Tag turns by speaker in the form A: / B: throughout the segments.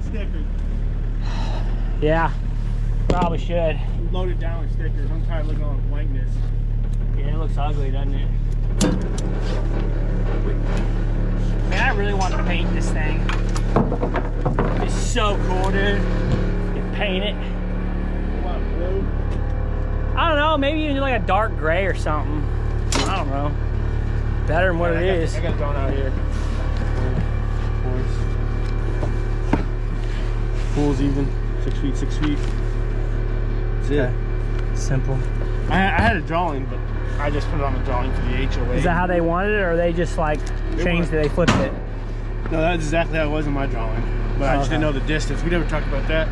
A: stickers.
B: Yeah, probably should.
A: Load it down with stickers. I'm tired of looking on blankness.
B: Yeah, it looks ugly, doesn't it? Man, I really want to paint this thing. It's so cool, dude. You paint it.
A: What, blue?
B: I don't know, maybe even do like a dark gray or something. I don't know. Better than what it is.
A: I got it drawn out here. Pool's even. 6 feet, 6 feet. That's it.
B: Simple.
A: I had a drawing, but I just put it on the drawing for the HOA.
B: Is that how they wanted it, or they just like changed it, they flipped it?
A: No, that's exactly how it was in my drawing. But I just didn't know the distance. We never talked about that.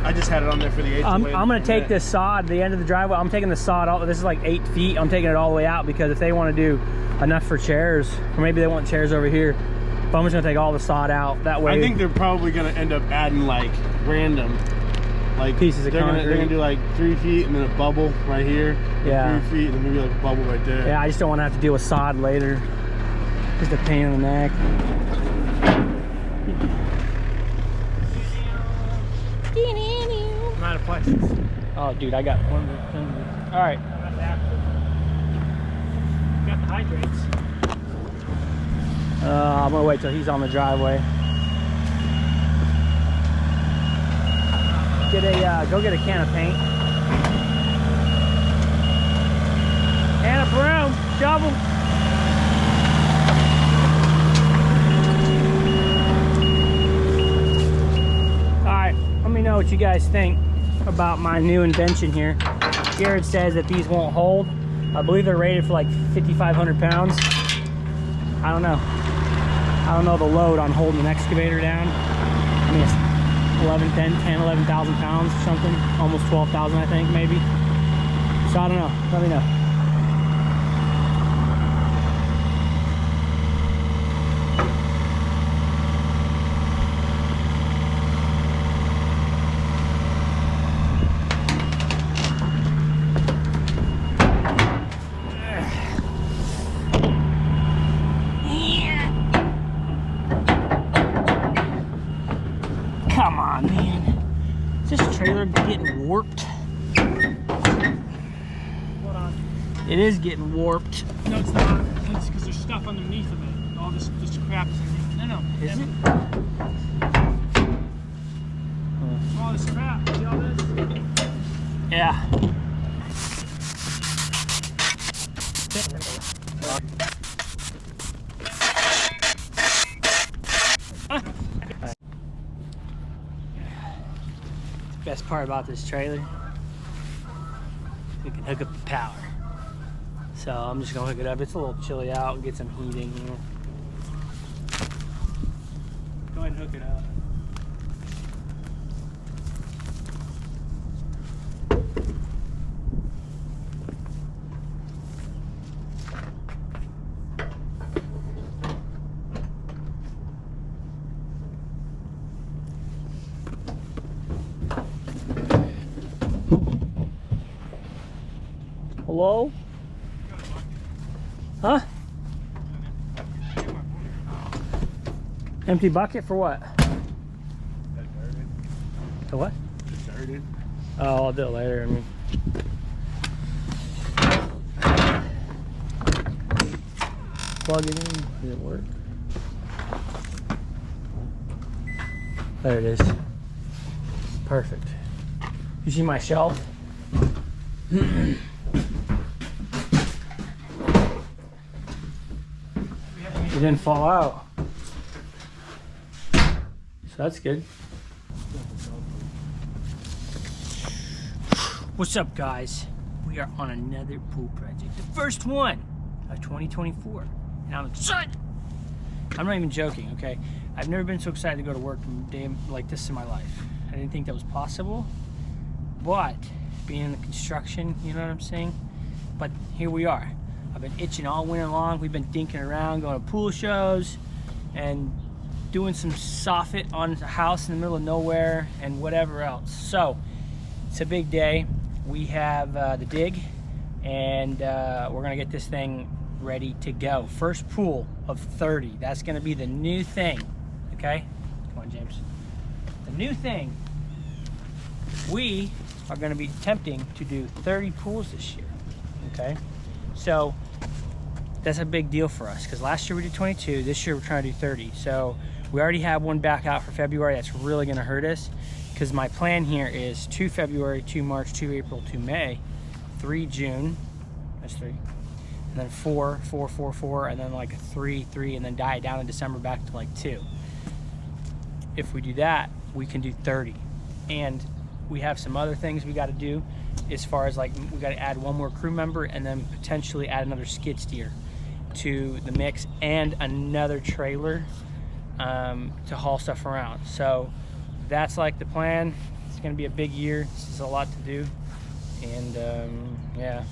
A: I just had it on there for the HOA.
B: I'm gonna take this sod, the end of the driveway, I'm taking the sod all, this is like 8 feet, I'm taking it all the way out because if they want to do enough for chairs, or maybe they want chairs over here, but I'm just gonna take all the sod out, that way.
A: I think they're probably gonna end up adding like random, like
B: pieces of concrete.
A: They're gonna do like 3 feet and then a bubble right here.
B: Yeah.
A: 3 feet and then maybe like a bubble right there.
B: Yeah, I just don't want to have to deal with sod later. Just a pain in the neck.
A: I'm out of plastics.
B: Oh, dude, I got one. All right.
A: Got the hydrates.
B: I'm gonna wait till he's on the driveway. Go get a can of paint. And a broom, shovel. All right, let me know what you guys think about my new invention here. Jared says that these won't hold. I believe they're rated for like 5,500 pounds. I don't know. I don't know the load on holding an excavator down. I mean, it's 11,000 pounds or something. Almost 12,000, I think, maybe. So I don't know. Let me know. Come on, man. Is this trailer getting warped?
A: Hold on.
B: It is getting warped.
A: No, it's not. It's because there's stuff underneath of it. All this crap is underneath. No.
B: Is it?
A: All this crap. See all this?
B: Yeah. Best part about this trailer, we can hook up the power. So I'm just gonna hook it up. It's a little chilly out and get some heating here. Go ahead and hook it up. Hello? Huh? Empty bucket for what? The what?
A: Deserted.
B: Oh, I'll do it later. I mean, plug it in. Did it work? There it is. Perfect. You see my shelf? It didn't fall out, so that's good. What's up, guys? We are on another pool project, the first one of 2024, and I'm excited. I'm not even joking, okay? I've never been so excited to go to work a day like this in my life. I didn't think that was possible, but being in the construction, you know what I'm saying? But here we are. I've been itching all winter long. We've been dinking around, going to pool shows, and doing some soffit on a house in the middle of nowhere, and whatever else. So, it's a big day. We have the dig, and we're gonna get this thing ready to go. First pool of 30. That's gonna be the new thing, okay? Come on, James. The new thing, we are going to be attempting to do 30 pools this year, okay? So that's a big deal for us because last year we did 22, this year we're trying to do 30. So we already have one back out for February. That's really going to hurt us because my plan here is 2 February, 2 March, 2 April, 2 May, 3 June, that's 3, and then 4, 4, 4, 4, and then like a 3, 3, and then die down in December back to like 2. If we do that, we can do 30. And we have some other things we got to do as far as like we got to add one more crew member and then potentially add another skid steer to the mix and another trailer to haul stuff around. So that's like the plan. It's going to be a big year. This is a lot to do, and yeah.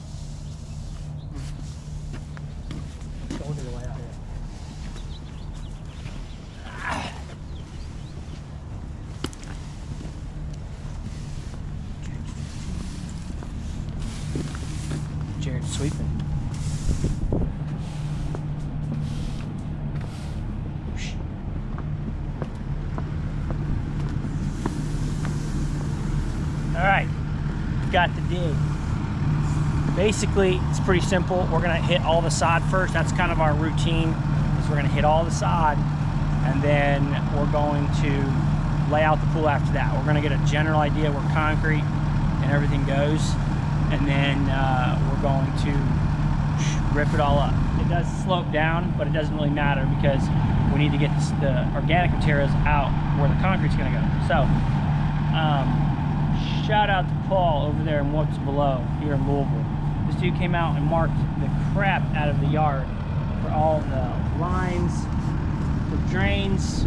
B: Go to the way out here. Jared's sweeping. All right, got the dig. Basically, it's pretty simple. We're gonna hit all the sod first. That's kind of our routine, is we're gonna hit all the sod, and then we're going to lay out the pool after that. We're gonna get a general idea where concrete and everything goes, and then we're going to rip it all up. It does slope down, but it doesn't really matter because we need to get the organic materials out where the concrete's gonna go. So, shout out to Paul over there in What's Below here in Louisville. This dude came out and marked the crap out of the yard for all the lines, for drains,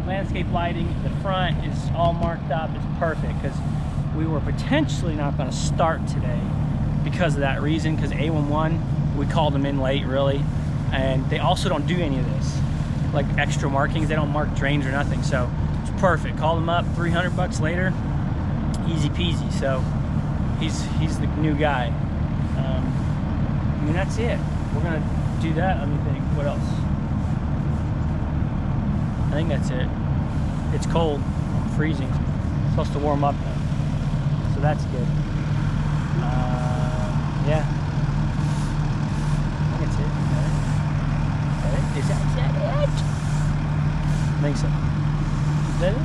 B: landscape lighting. The front is all marked up. It's perfect because we were potentially not going to start today because of that reason, because A11, we called them in late really, and they also don't do any of this, like extra markings. They don't mark drains or nothing, so it's perfect. Called them up, 300 bucks later, easy peasy. So he's the new guy. I mean, that's it. We're gonna do that. Let me think, what else? I think that's it. It's cold, freezing. It's supposed to warm up though, so that's good. Yeah, I think that's it. Okay. Is that it? I think so. Is that it?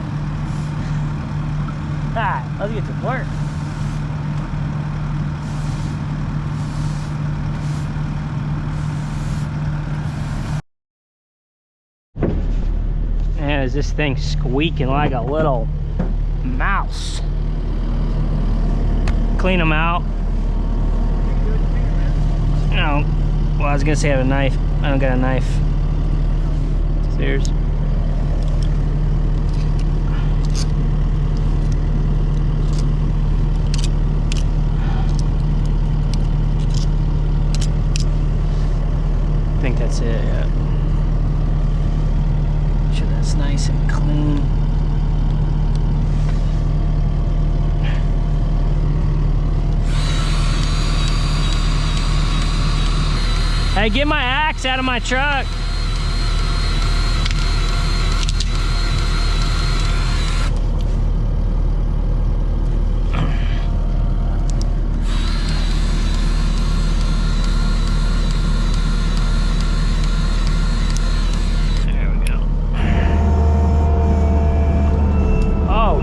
B: Ah, let's get to work. Man, is this thing squeaking like a little mouse. Clean them out. No, well, I was gonna say I have a knife. I don't got a knife. Serious. I think that's it, yeah. Make sure that's nice and clean. Hey, get my axe out of my truck.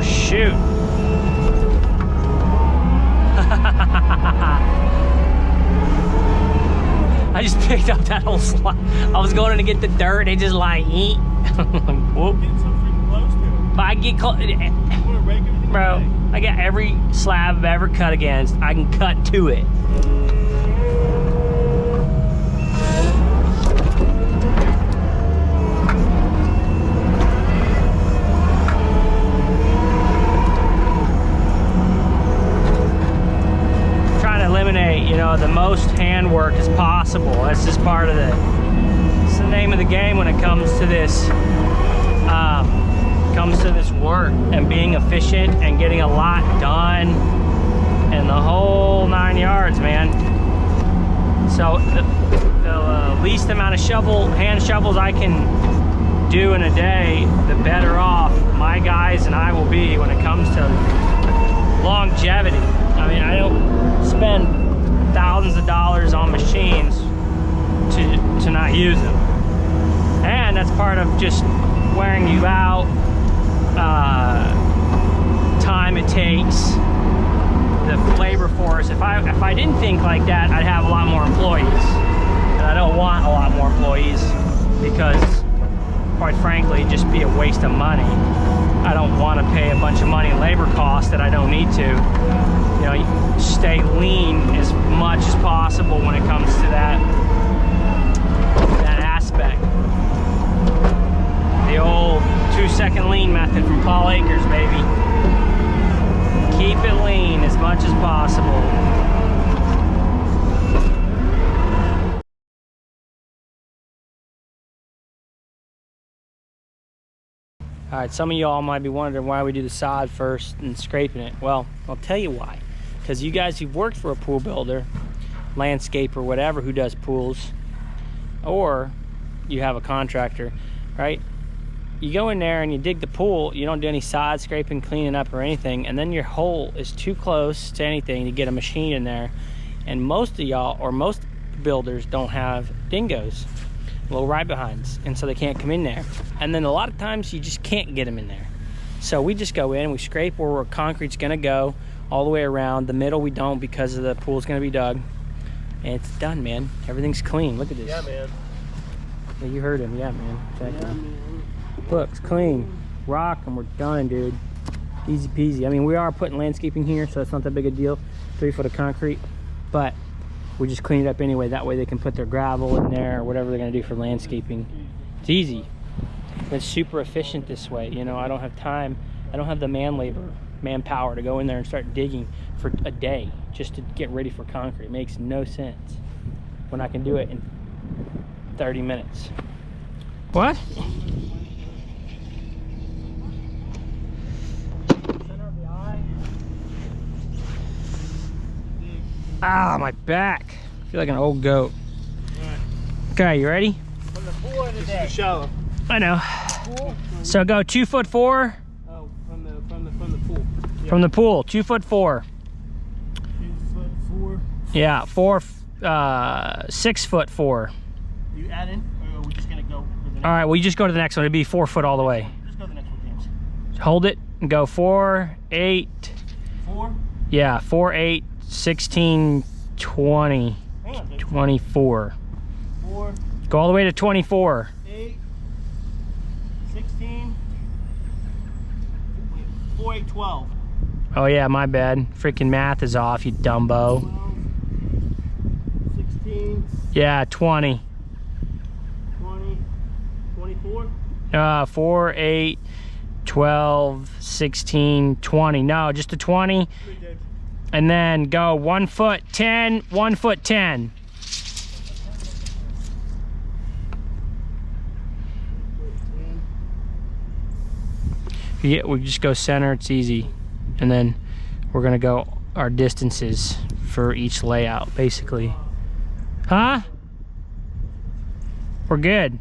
B: Shoot. I just picked up that whole slide. I was going to get the dirt, it just like eat. Whoop.
A: Get so freaking close to it.
B: But I get close. Bro, I got every slab I've ever cut against, I can cut to it. You know, the most handwork as possible. That's just part of it's the name of the game when it comes to this work and being efficient and getting a lot done and the whole 9 yards, man. So the least amount of hand shovels I can do in a day, the better off my guys and I will be when it comes to longevity. I mean, I don't spend thousands of dollars on machines to not use them. And that's part of just wearing you out, time it takes, the labor force. If I didn't think like that, I'd have a lot more employees. And I don't want a lot more employees because, quite frankly, it'd just be a waste of money. I don't want to pay a bunch of money in labor costs that I don't need to. You know, stay lean as much as possible when it comes to that aspect. The old 2-second lean method from Paul Akers, baby. Keep it lean as much as possible. All right, some of y'all might be wondering why we do the sod first and scraping it. Well, I'll tell you why. Because you guys who've worked for a pool builder, landscaper, whatever, who does pools, or you have a contractor, right? You go in there and you dig the pool, you don't do any sod scraping, cleaning up or anything, and then your hole is too close to anything to get a machine in there. And most of y'all, or most builders, don't have dingoes, little ride behinds, and so they can't come in there. And then a lot of times you just can't get them in there. So we just go in and we scrape where concrete's gonna go all the way around. The middle we don't because of the pool's gonna be dug. And it's done, man. Everything's clean. Look at this.
A: Yeah, man.
B: Yeah, you heard him. Yeah, man. Exactly.
A: Yeah, man.
B: Look, it's clean. Rock and we're done, dude. Easy peasy. I mean, we are putting landscaping here, so it's not that big a deal. 3 foot of concrete, but we just clean it up anyway. That way they can put their gravel in there or whatever they're gonna do for landscaping. It's easy. It's super efficient this way. You know, I don't have time. I don't have the manpower to go in there and start digging for a day just to get ready for concrete. It makes no sense when I can do it in 30 minutes. What? Ah, my back. I feel like an old goat.
A: Alright.
B: Okay, you ready?
A: From the pool or the deck? This is shallow.
B: I know.
A: Pool?
B: So go 2'4".
A: Oh, from the pool. Yeah.
B: From the pool, 2'4".
A: 2'4".
B: Yeah, 6'4".
A: You add in, or are we just gonna go for the next?
B: All right, well you just go to the next one. It'd be 4 foot all the way.
A: Just go to the next one, James.
B: Hold it and go 4, 8.
A: 4?
B: Yeah, 4, 8, 16, 20,
A: Hang on, James.
B: 24.
A: 4,
B: Go all the way to 24.
A: 8, 16, 4, 8, 12.
B: Oh yeah, my bad. Freaking math is off, you dumbo.
A: 12, 16,
B: Yeah, 20.
A: 20, 24.
B: 4, 8, 12, 16, 20. No, just a 20. And then go 1 foot 10, 1 foot 10. Yeah, we just go center, it's easy. And then we're gonna go our distances for each layout, basically. Huh? We're good.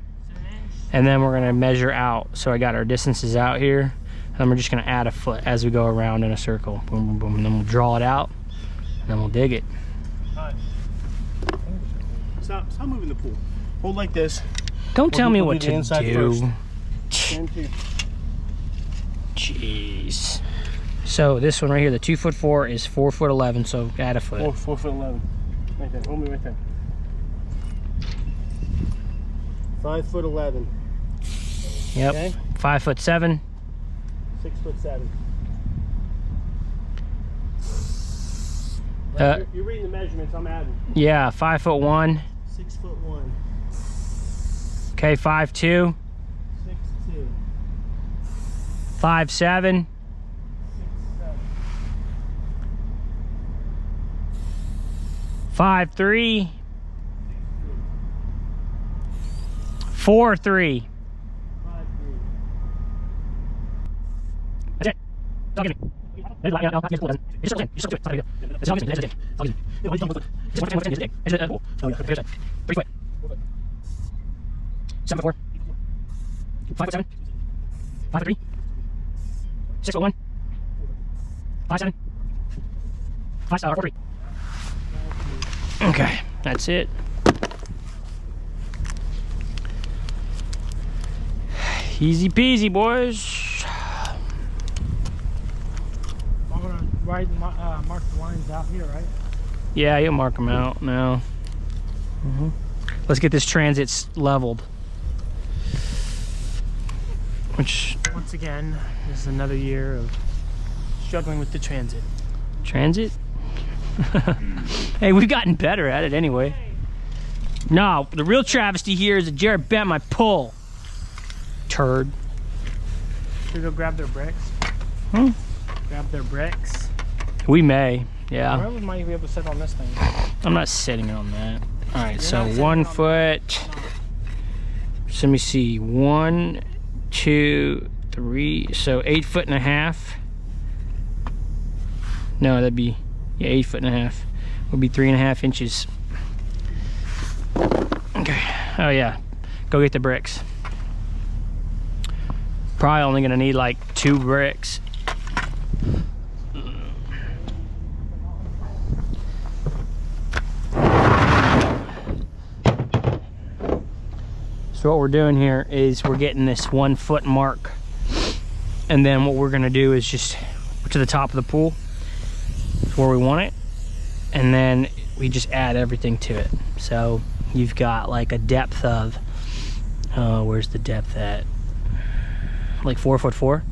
B: And then we're gonna measure out. So I got our distances out here. And then we're just gonna add a foot as we go around in a circle. Boom, boom, boom. And then we'll draw it out. And then we'll dig it.
A: Alright. Stop moving the pool. Hold like this.
B: Don't tell me what
A: do the
B: to
A: inside
B: do.
A: first.
B: Jeez. So this one right here, the 2'4" is 4 foot 11, so add a foot.
A: 4 foot 11. Right there. Hold me right there. 5 foot 11.
B: Yep.
A: Okay.
B: 5 foot 7.
A: 6 foot 7. You're reading the measurements. I'm adding.
B: Yeah, 5 foot 1.
A: 6 foot 1.
B: Okay, 5'2".
A: 6'2".
B: 5'7".
A: 6'7".
B: 5'3". 4'3".
A: 5'3".
B: That's it. Don't give me. It's just do it. It's not big deal. It's not good. It's oh yeah. 3 foot. 7 foot 4. 5'7", 5'3", 6'1", 5'7", 4'3". Okay, that's it. Easy peasy, boys.
C: I'm gonna mark the lines out here, right?
B: Yeah, you'll mark them out now. Let's get this transit leveled. Which,
C: Once again, this is another year of struggling with the transit.
B: transit? Hey, we've gotten better at it anyway. No, the real travesty here is that Jared bent my pull. Turd.
C: Should we go grab their bricks?
B: Hmm?
C: Grab their bricks.
B: We may, yeah.
C: Where might you be able to sit on this thing?
B: I'm not sitting on that. All right,
C: You're
B: so
C: not sitting
B: 1
C: on
B: foot. So let me see. 1, 2, 3. So 8.5 feet. No, that'd be 8.5 feet. Would be 3.5 inches. Okay. Oh yeah. Go get the bricks. Probably only gonna need like 2 bricks. So what we're doing here is we're getting this 1 foot mark, and then what we're gonna do is just to the top of the pool where we want it, and then we just add everything to it. So you've got like a depth of where's the depth at? Like 4'4",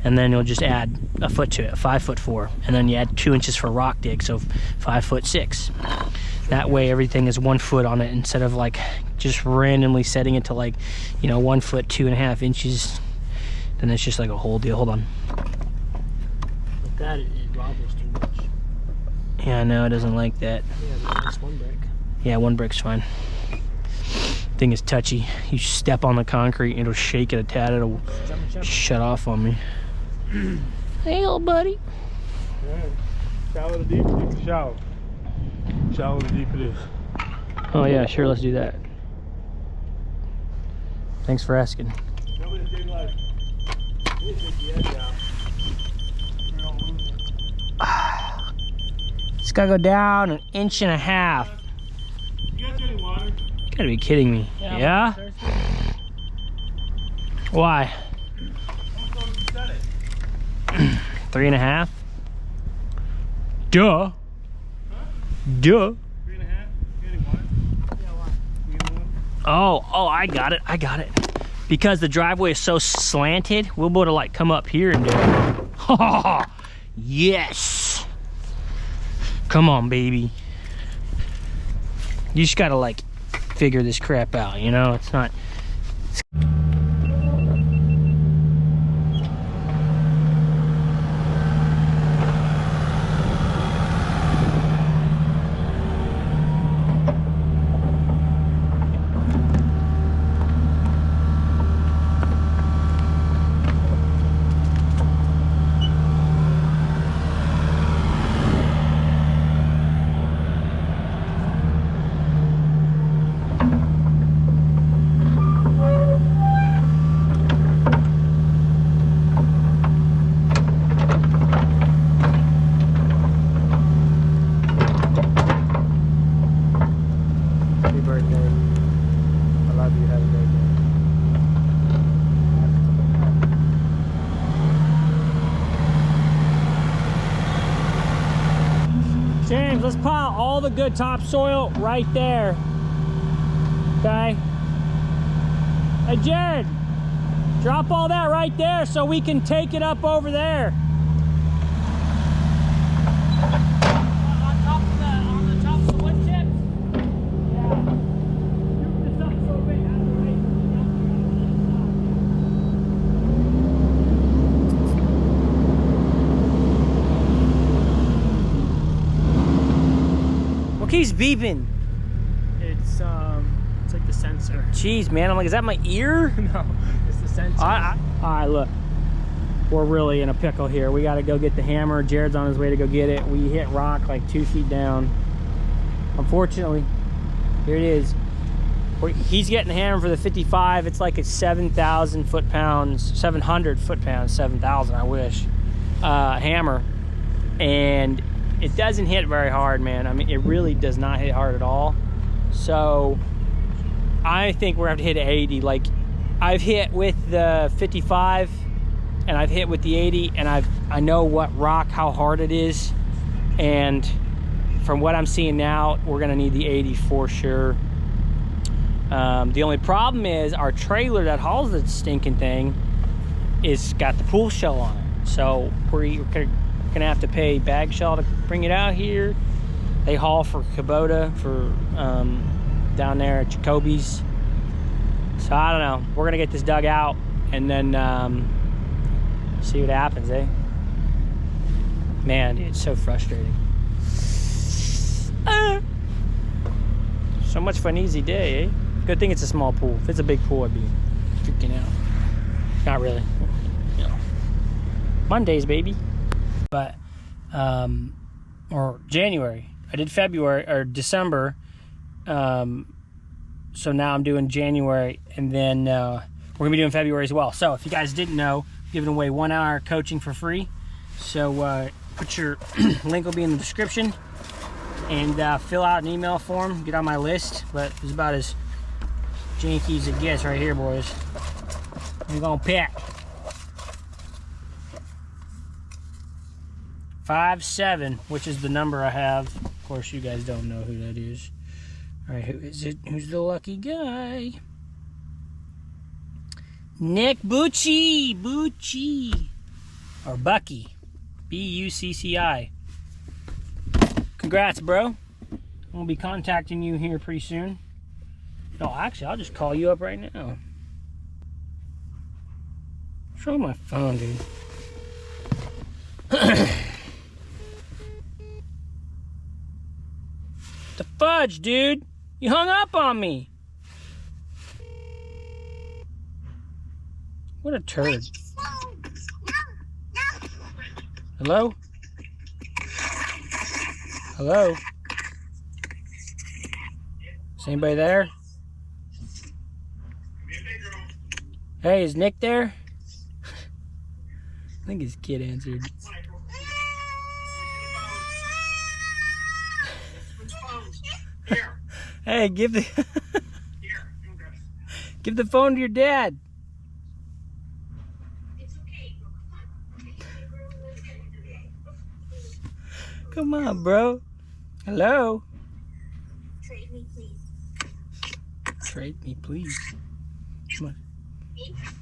B: and then you'll just add a foot to it, 5'4", and then you add 2 inches for rock dig, so 5'6". That way everything is 1 foot on it instead of like just randomly setting it to like, you know, 1 foot 2.5 inches. Then it's just like a whole deal. Hold on.
C: With that, it wobbles too much.
B: Yeah, no, it doesn't like that.
C: Yeah, just 1 brick.
B: Yeah, 1 brick's fine. Thing is touchy. You step on the concrete, it'll shake it a tad. It'll shut off on me. Hey, old buddy.
A: Yeah. Shallow to deep, take a shower. Shallow to deep it is.
B: Oh yeah, sure, let's do that. Thanks for asking. It's gotta go down 1.5 inches.
A: You guys any water?
B: You gotta be kidding me. Yeah? Why? 3.5? Duh.
A: Huh?
B: Duh.
A: 3.5? You any water?
C: Yeah, why?
A: You get one?
B: Oh, I got it. Because the driveway is so slanted, we'll be able to like come up here and do it. Yes. Come on, baby. You just gotta like figure this crap out, you know? It's not.
C: Happy birthday. I love you. Happy birthday. James, let's pile all the good topsoil right there. Okay? Hey, Jared, drop all that right there so we can take it up over there. On top of the wood chips? Yeah. Scoop this up so big, that's the way.
B: What keeps beeping?
C: It's like the sensor.
B: Jeez, man, I'm like, is that my ear?
C: No, it's the sensor.
B: All right, look. We're really in a pickle here. We got to go get the hammer. Jared's on his way to go get it. We hit rock like 2 feet down. Unfortunately, here it is.
C: he's getting the hammer for the 55. It's like a 7,000 foot-pounds, 700 foot-pounds, 7,000, I wish, hammer. And it doesn't hit very hard, man. I mean, it really does not hit hard at all. So I think we're gonna have to hit 80. Like, I've hit with the 55 and I've hit with the 80, and I know what rock, how hard it is. And from what I'm seeing now, we're gonna need the 80 for sure. The only problem is our trailer that hauls the stinking thing is got the pool shell on it. So we're gonna have to pay bag shell to bring it out here. They haul for Kubota for down there at Jacoby's. So I don't know. We're gonna get this dug out and then see what happens, eh? Man, dude, it's so frustrating. So much for an easy day, eh? Good thing it's a small pool. If it's a big pool, I'd be freaking out. Not really. You know, Mondays, baby. But or January. I did February or December. So now I'm doing January, and then we're gonna be doing February as well. So if you guys didn't know, I'm giving away 1 hour coaching for free. So put your link will be in the description, and fill out an email form, get on my list. But it's about as janky as it gets right here, boys. I'm gonna pick 57, which is the number I have. Of course, you guys don't know who that is. All right, who is it? Who's the lucky guy? Nick Bucci, or Bucky, B-U-C-C-I. Congrats, bro. I'm gonna be contacting you here pretty soon. No, actually, I'll just call you up right now. Show my phone, dude. The fudge, dude. You hung up on me. What a turd. Hello? Hello? Is anybody there? Hey, is Nick there? I think his kid answered. Hey, give the give the phone to your dad.
D: It's okay,
C: Come on, bro. Hello.
D: Trade me, please.
C: Trade me, please. Come on.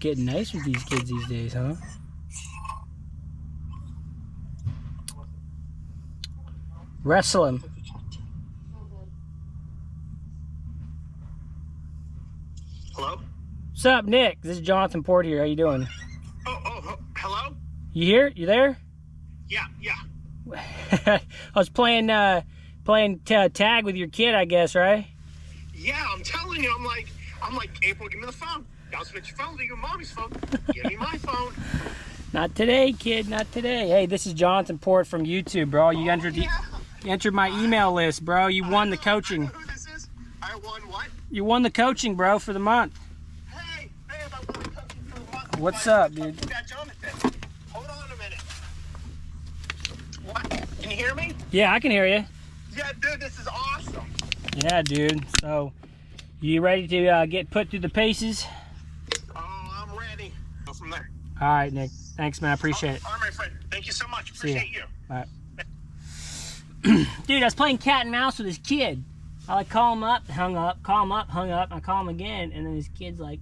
C: Getting nice with these kids these days, huh? Wrestle him.
E: Hello?
C: What's up, Nick? This is Jonathan Port here. How you doing?
E: Oh, hello?
C: You here? You there?
E: Yeah.
C: I was playing tag with your kid, I guess, right?
E: Yeah, I'm telling you, I'm like, April, give me the phone. I'll switch your phone to your mommy's phone. Give me my phone.
C: Not today, kid. Not today. Hey, this is Jonathan Port from YouTube, bro. You entered my email list, bro. You won the coaching.
E: Who this is? I won what?
C: You won the coaching, bro, for the month.
E: Hey, I won the coaching for the month.
C: What's up, dude?
E: Yeah, Jonathan. Hold on a minute. What? Can you hear me?
C: Yeah, I can hear you.
E: Yeah, dude, this is awesome.
C: Yeah, dude. So, you ready to get put through the paces?
E: Oh, I'm ready. Go from there.
C: All right, Nick. Thanks, man. I appreciate it.
E: All right, my friend. Thank you so much.
C: See ya.
E: Appreciate you.
C: All right. Dude, I was playing cat and mouse with his kid. I like call him up, hung up, call him up, hung up, I call him again, and then his kid's like,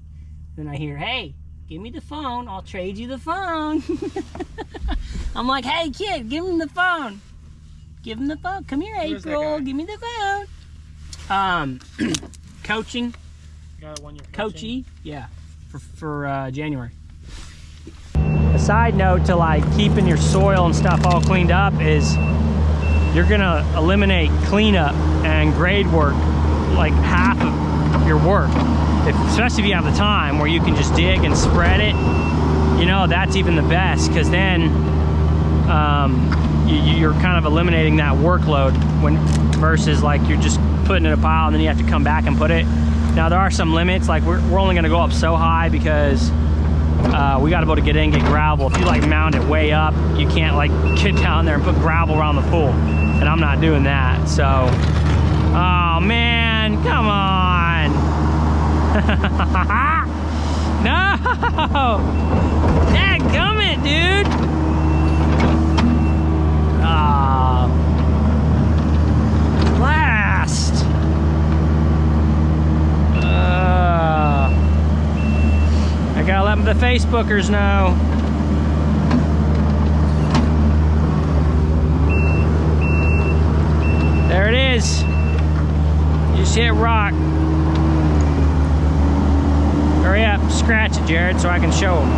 C: then I hear, hey, give me the phone, I'll trade you the phone. I'm like, hey kid, give him the phone. Give him the phone. Come here, April, give me the phone. Coaching.
A: Got 1 year
C: Coachy, yeah, for January. A side note to like keeping your soil and stuff all cleaned up is you're gonna eliminate cleanup and grade work, like half of your work. Especially if you have the time where you can just dig and spread it, you know, that's even the best, because then you're kind of eliminating that workload versus like you're just putting it in a pile and then you have to come back and put it. Now there are some limits, like we're only gonna go up so high because we gotta be able to get in and get gravel. If you like mount it way up, you can't like get down there and put gravel around the pool. And I'm not doing that, so. Oh man, come on. No! Dadgummit, dude! Ah. Blast! I gotta let the Facebookers know. There it is. You just hit rock. Hurry up, scratch it, Jared, so I can show them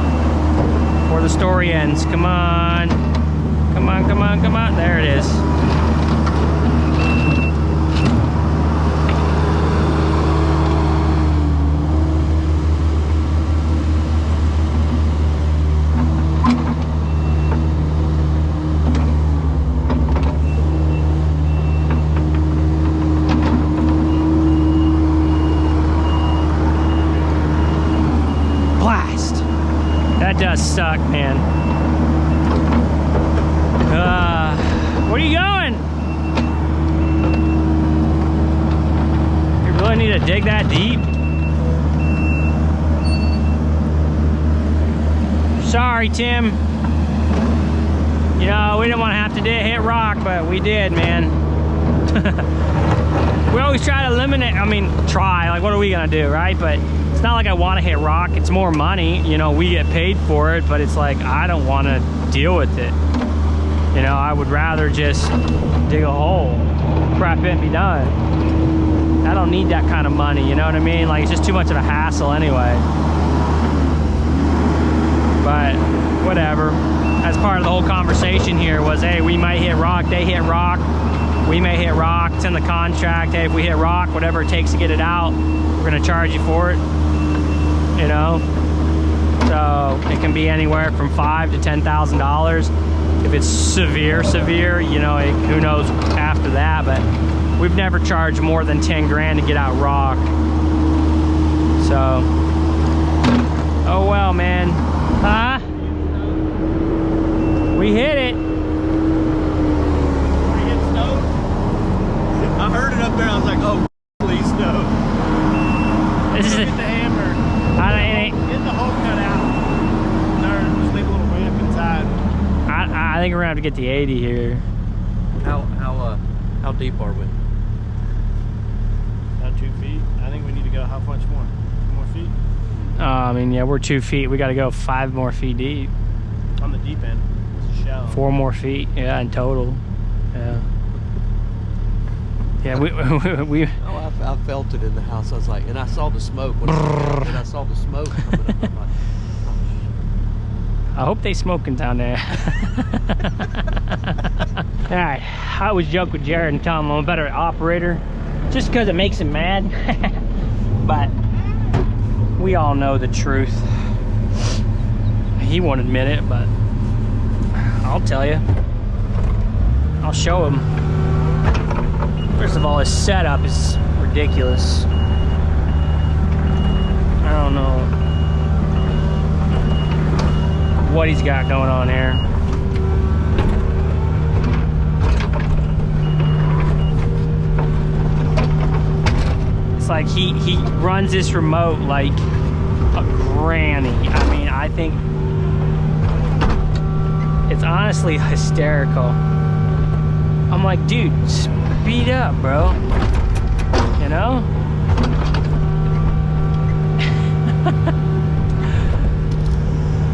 C: before the story ends. Come on. Come on, come on, come on. There it is. That does suck, man. Where are you going? You really need to dig that deep? Sorry, Tim. You know, we didn't want to have to hit rock, but we did, man. We always try to eliminate, like what are we gonna do, right? But it's not like I want to hit rock. It's more money, you know, we get paid for it, but it's like I don't want to deal with it. You know, I would rather just dig a hole, crap it and be done. I don't need that kind of money, you know what I mean? Like, it's just too much of a hassle anyway. But whatever. That's part of the whole conversation here was, hey, we might hit rock, they hit rock, we may hit rock, it's in the contract. Hey, if we hit rock, whatever it takes to get it out, we're gonna charge you for it. You know, so it can be anywhere from $5,000 to $10,000. If it's severe, you know, who knows after that, but we've never charged more than 10 grand to get out rock. So, oh well, man. Huh? We hit it.
A: We hit snow. I heard it up there, I was like, oh, please, snow.
C: This is
A: Get the hammer. Get the hole cut out. No, just leave a little ramp inside.
C: I think we're gonna have to get the 80 here.
F: How deep are we?
A: About 2 feet. I think we need to go how much more? 2 more feet?
C: Yeah, we're 2 feet. We gotta go 5 more feet deep.
A: On the deep end. It's a shallow.
C: 4 more feet, yeah, in total. Yeah. Yeah, we
F: Oh, I felt it in the house. I was like, and I saw the smoke. When and I saw the smoke coming up. I'm like,
C: I hope they smoking down there. All right, I always joke with Jared and tell him I'm a better operator, just because it makes him mad. But we all know the truth. He won't admit it, but I'll tell you. I'll show him. First of all, his setup is ridiculous. I don't know what he's got going on here. It's like he runs this remote like a granny. I mean, I think it's honestly hysterical. I'm like, dude, speed up, bro. You know?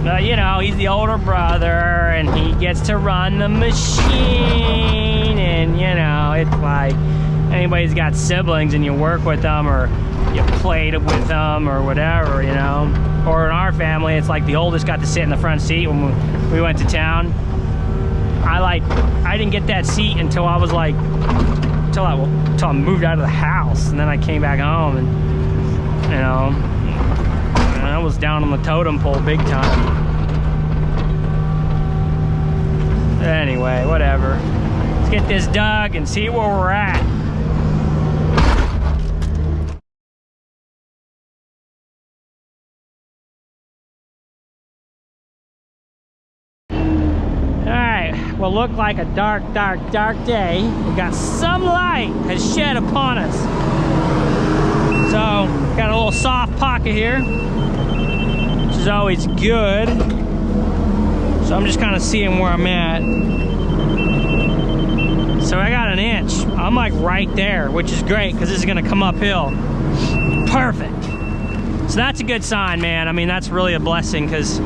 C: But you know, he's the older brother and he gets to run the machine, and you know, it's like anybody's got siblings and you work with them or you played with them or whatever, you know. Or in our family, it's like the oldest got to sit in the front seat when we went to town. I didn't get that seat until I was like, until I moved out of the house, and then I came back home, and you know, and I was down on the totem pole big time. Anyway, whatever. Let's get this dug and see where we're at. what looked like a dark, dark, dark day, we got some light has shed upon us. So, got a little soft pocket here, which is always good. So I'm just kind of seeing where I'm at. So I got an inch. I'm like right there, which is great because this is gonna come uphill. Perfect. So that's a good sign, man. I mean, that's really a blessing because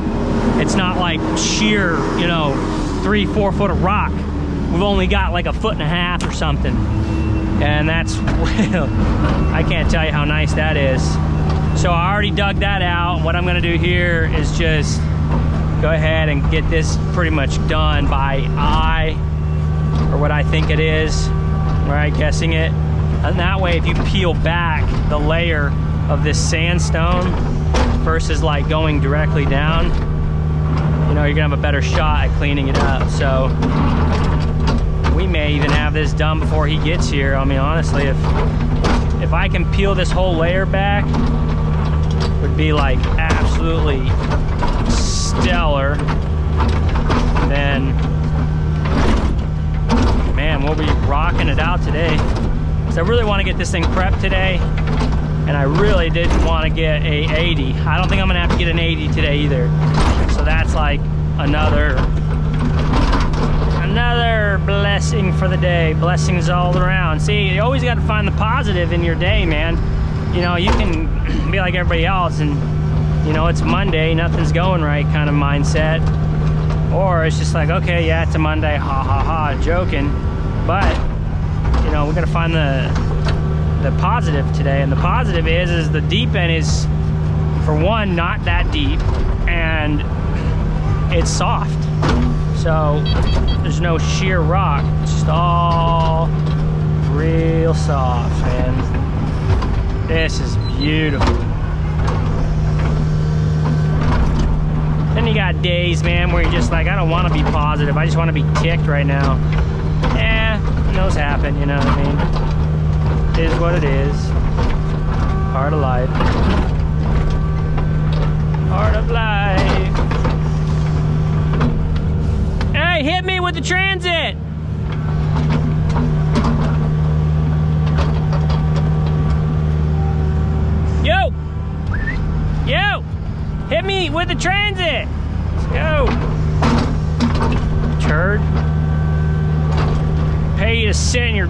C: it's not like sheer, you know, 3-4 foot of rock. We've only got like 1.5 feet or something. And that's, I can't tell you how nice that is. So I already dug that out. What I'm gonna do here is just go ahead and get this pretty much done by eye, or what I think it is, right, guessing it. And that way, if you peel back the layer of this sandstone versus like going directly down, you know, you're gonna have a better shot at cleaning it up. So we may even have this done before he gets here. I mean, honestly, if I can peel this whole layer back, it would be like absolutely stellar. Then, man, we'll be rocking it out today. So I really want to get this thing prepped today, and I really didn't want to get a 80. I don't think I'm gonna have to get an 80 today either. So that's like another blessing for the day. Blessings all around. See, you always got to find the positive in your day, man. You know, you can be like everybody else and, you know, it's Monday, nothing's going right kind of mindset. Or it's just like, okay, yeah, it's a Monday, ha ha ha, joking. But, you know, we're gonna find the positive today. And the positive is the deep end is, for one, not that deep, and it's soft. So there's no sheer rock. It's just all real soft, man. This is beautiful. Then you got days, man, where you're just like, I don't want to be positive. I just want to be ticked right now. Yeah, those happen, you know what I mean? It is what it is. Part of life. Part of life. Hey, hit me with the transit! Yo! Yo! Hit me with the transit! Let's go! Turd. Pay you to sit in your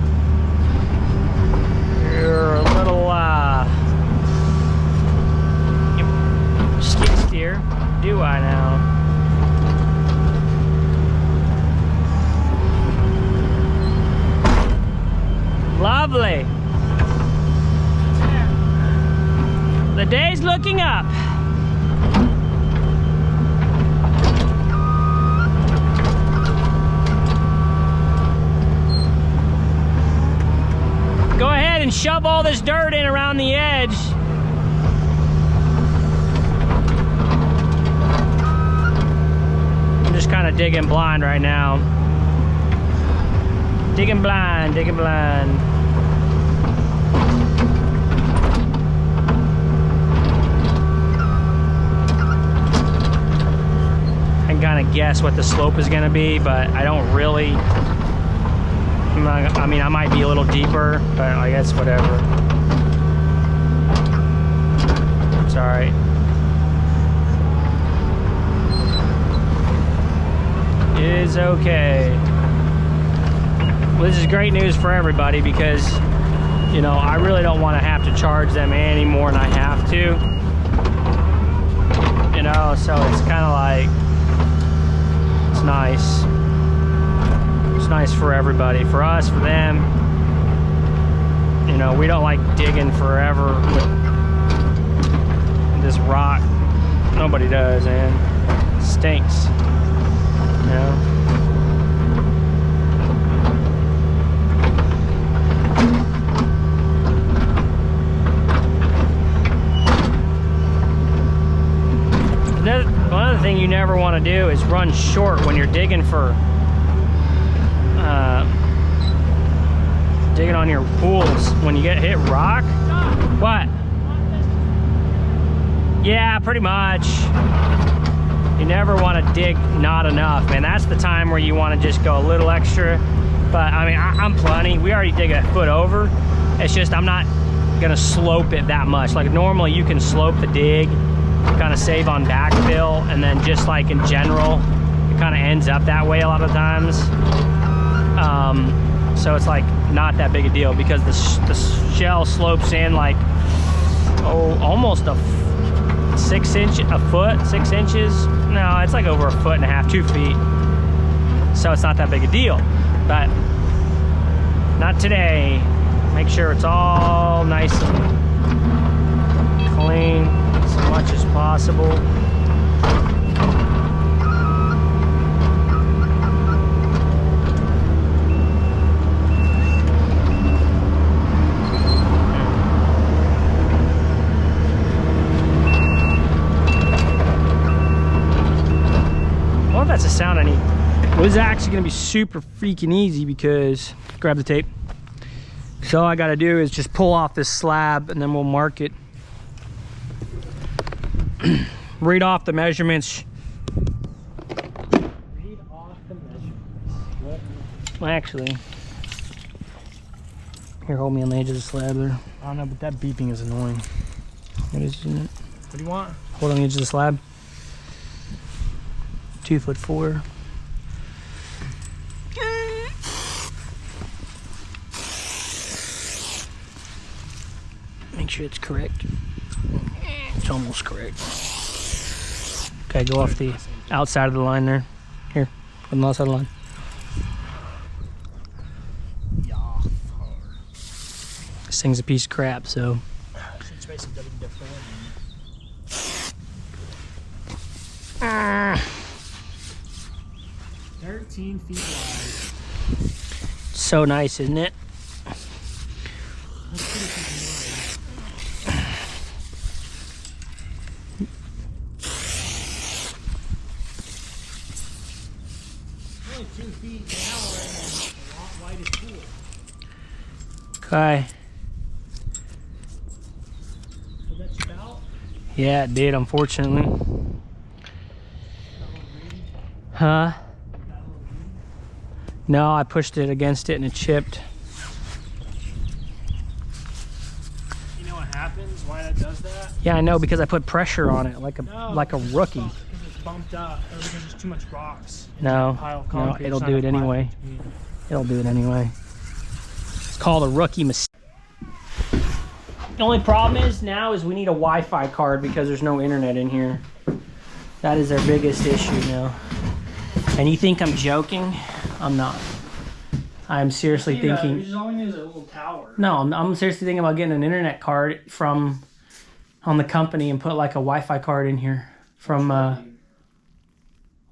C: little skid steer. Do I now? Lovely. The day's looking up. Go ahead and shove all this dirt in around the edge. I'm just kind of digging blind right now. Digging blind, digging blind. I can kind of guess what the slope is going to be, but I don't really. I mean, I might be a little deeper, but I guess whatever. It's all right. It is okay. Well, this is great news for everybody because, you know, I really don't want to have to charge them any more than I have to. You know, so it's kind of like, it's nice. It's nice for everybody, for us, for them. You know, we don't like digging forever with this rock. Nobody does, man. It stinks. You know? One other thing you never want to do is run short when you're digging for digging on your pools. When you get hit rock, what? Yeah, pretty much. You
B: never want to dig not enough, man. That's the time where you want to just go a little extra. But I mean, I'm plenty. We already dig a foot over. It's just I'm not gonna slope it that much. Like normally you can slope the dig, kind of save on backfill, and then just like in general, it kind of ends up that way a lot of times. So it's like not that big a deal because the shell slopes in like, oh, almost a 6 inch, a foot, 6 inches. No, it's like over a foot and a half, 2 feet. So it's not that big a deal, but not today. Make sure it's all nice and clean as much as possible. I wonder if that's the sound I need. Well, this is actually gonna be super freaking easy because, grab the tape. So all I gotta do is just pull off this slab and then we'll mark it. Read off the measurements. Read off the measurements. Well, actually, here, hold me on the edge of the slab there.
A: I don't know, but that beeping is annoying.
B: What is it?
A: What do you want?
B: Hold on the edge of the slab. 2'4". Make sure it's correct. It's almost correct. Okay, go off the outside of the line there. Here, on the outside of the line. This thing's a piece of crap, so.
A: 13 feet wide.
B: So nice, isn't it?
A: Only 2 feet now and a lot wide as pool.
B: Okay.
A: Did that chip out?
B: Yeah, it did, unfortunately. Huh? No, I pushed it against it and it chipped.
A: You know what happens? Why that does that?
B: Yeah, I know, because I put pressure on it like a rookie.
A: Because it's bumped up, or because there's too much rocks.
B: No,
A: Pile of
B: no,
A: concrete.
B: it'll
A: It's
B: do
A: not
B: it
A: a pile
B: anyway.
A: between.
B: It'll do it anyway. It's called a rookie mistake. The only problem is now is we need a Wi-Fi card because there's no internet in here. That is our biggest issue now. And you think I'm joking? I'm not. I'm seriously thinking.
A: All we need is a little tower.
B: No, I'm seriously thinking about getting an internet card from on the company and put like a Wi-Fi card in here from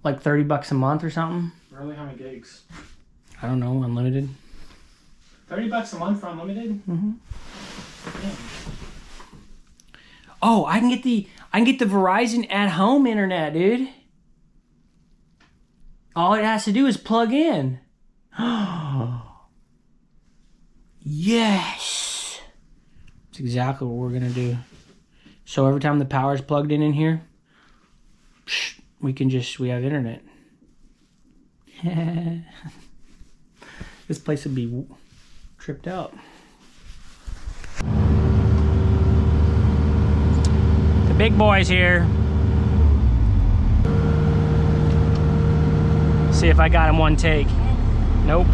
B: like $30 a month or something.
A: Really, how many gigs?
B: I don't know, unlimited.
A: $30 a month for unlimited?
B: Mm-hmm. Oh, I can get the Verizon at home internet, dude. All it has to do is plug in. Yes. That's exactly what we're gonna do. So every time the power's plugged in here, we have internet. This place would be tripped out. The big boy's here. See if I got him one take. Nope.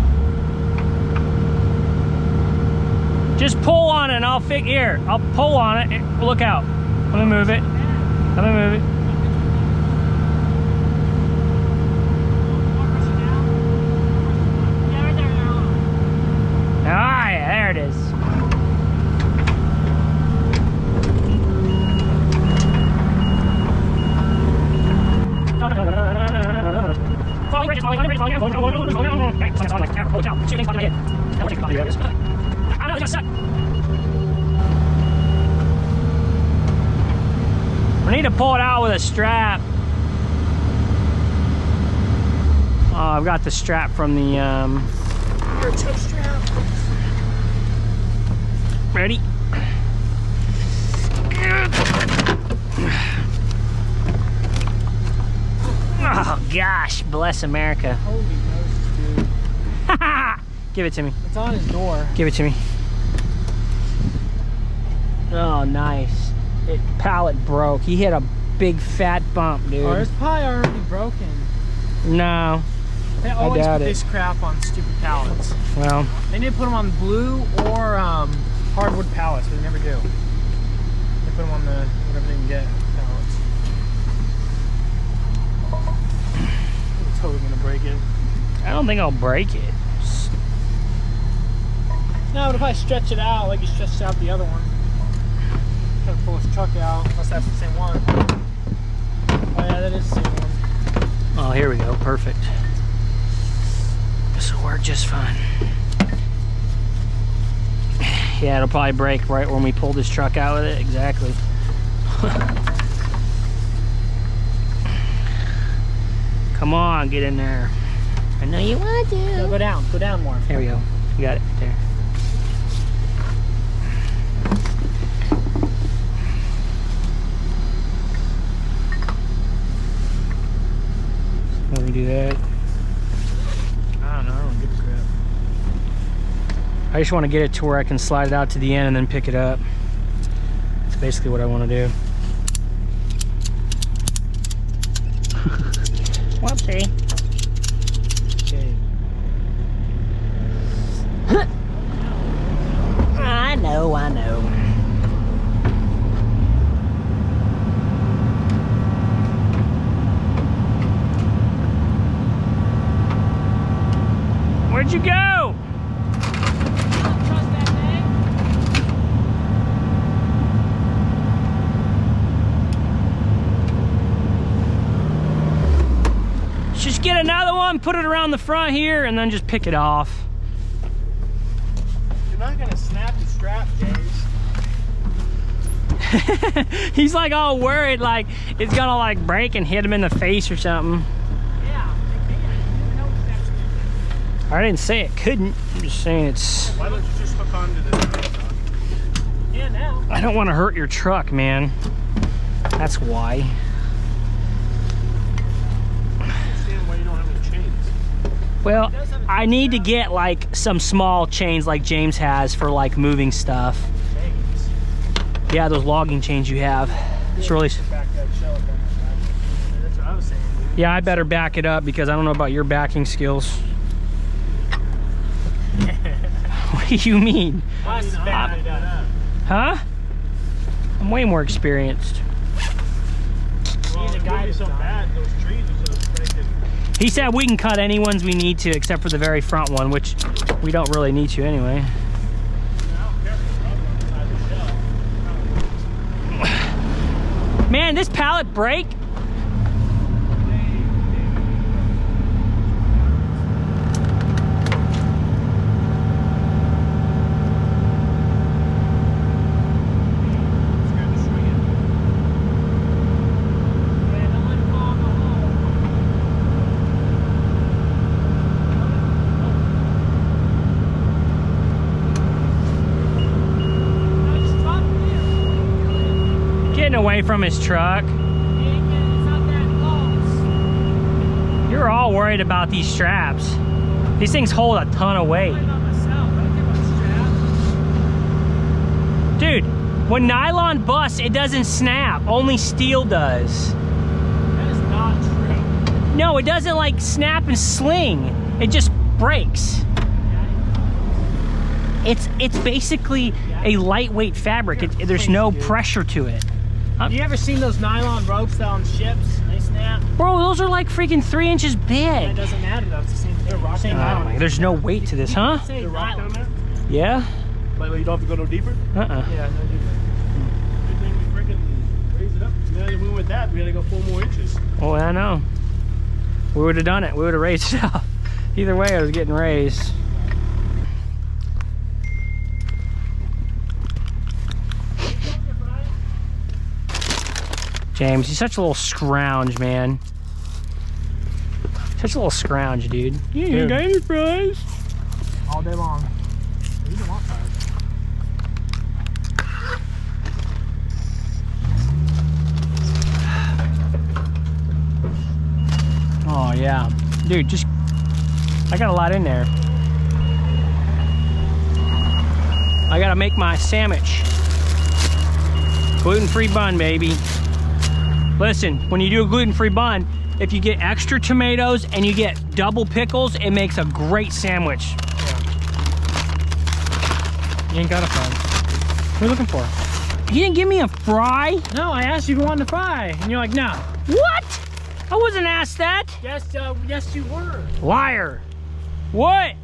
B: Just pull on it and I'll here. I'll pull on it. Look out. Let me move it. Let me move it. Ah, yeah, there it is. We need to pull it out with a strap. Oh, I've got the strap from the tow strap. Ready? gosh, bless America.
C: Holy Moses, dude.
B: Give it to me.
C: It's on his door.
B: Give it to me. Oh, nice. Pallet broke. He hit a big fat bump, dude.
C: Oh, it's probably already broken.
B: No.
C: They always
B: doubt
C: put
B: it.
C: this crap on stupid pallets.
B: Well,
C: They need to put them on blue or hardwood pallets, but they never do. They put them on the whatever they can get pallets.
A: I'm totally gonna break it.
B: I don't think I'll break it.
C: No, but if I stretch it out like you stretched out the other one, try to pull his truck out, unless that's the same one. Oh yeah, that is the same one.
B: Oh, here we go. Perfect. This will work just fine. Yeah, it'll probably break right when we pull this truck out with it. Exactly. Come on, get in there. I know you want to.
C: No, go down more.
B: There we go. You got it there. Let me do that.
C: I don't know, I don't give a crap.
B: I just want to get it to where I can slide it out to the end and then pick it up. That's basically what I want to do. Whoopsie.
C: Okay.
B: I know. Where'd you go? Just get another one, put it around the front here, and then just pick it off.
C: You're not gonna snap the strap, James.
B: He's like all worried, like it's gonna like break and hit him in the face or something.
C: Yeah, they can.
B: I didn't say it couldn't. I'm just saying it's.
A: Why don't you just hook onto the
C: Yeah, now.
B: I don't want to hurt your truck, man. That's why.
A: I understand why you don't have any chains.
B: Well, I need to get like some small chains like James has for like moving stuff.
C: James.
B: Yeah, those logging chains you have. It's really.
C: Back that shell up on that back. That's what I was saying, dude.
B: Yeah, I better back it up because I don't know about your backing skills. What do you mean? Huh? I'm way more experienced.
A: Well,
C: the
A: the
C: guy
A: guy
C: that's
A: so
C: on.
A: bad, those trees are so freaking.
B: He said we can cut any ones we need to except for the very front one, which we don't really need to anyway.
A: I don't care if it's rubber on the side of the shell.
B: Man, this pallet break. Getting away from his truck. You're all worried about these straps. These things hold a ton of weight. Dude, when nylon busts, it doesn't snap. Only steel does.
C: That is not true.
B: No, it doesn't like snap and sling. It just breaks. It's basically a lightweight fabric. There's no pressure to it.
C: You ever seen those nylon ropes on ships? They snap.
B: Bro, those are like freaking 3 inches
C: It
B: big.
C: doesn't matter though. It's the same thing. Same
B: Oh
C: nylon.
B: my, there's no weight to this, huh?
C: Say
A: The rock down
C: nylon.
A: there?
B: Yeah?
A: Like, you don't have to go no deeper?
B: Uh-uh.
C: Yeah, no deeper.
A: Good thing we freaking raised it up. Now if we went that, we had to go 4 more inches.
B: Oh, I know. We would have done it. We would have raised it up. Either way, I was getting raised. James, he's such a little scrounge, man. Such a little scrounge, dude. You ain't got any fries.
C: All day long. You don't want fries. Oh yeah, dude, just I got a lot in there. I gotta make my sandwich. Gluten-free bun, baby. Listen, when you do a gluten-free bun, if you get extra tomatoes and you get double pickles, it makes a great sandwich.
B: Yeah.
C: You ain't got a fry. What are you looking for? He didn't give me a fry?
B: No, I asked you if you wanted to fry, and you're like, no.
C: What? I wasn't asked that.
B: Yes, yes, you were.
C: Liar. What?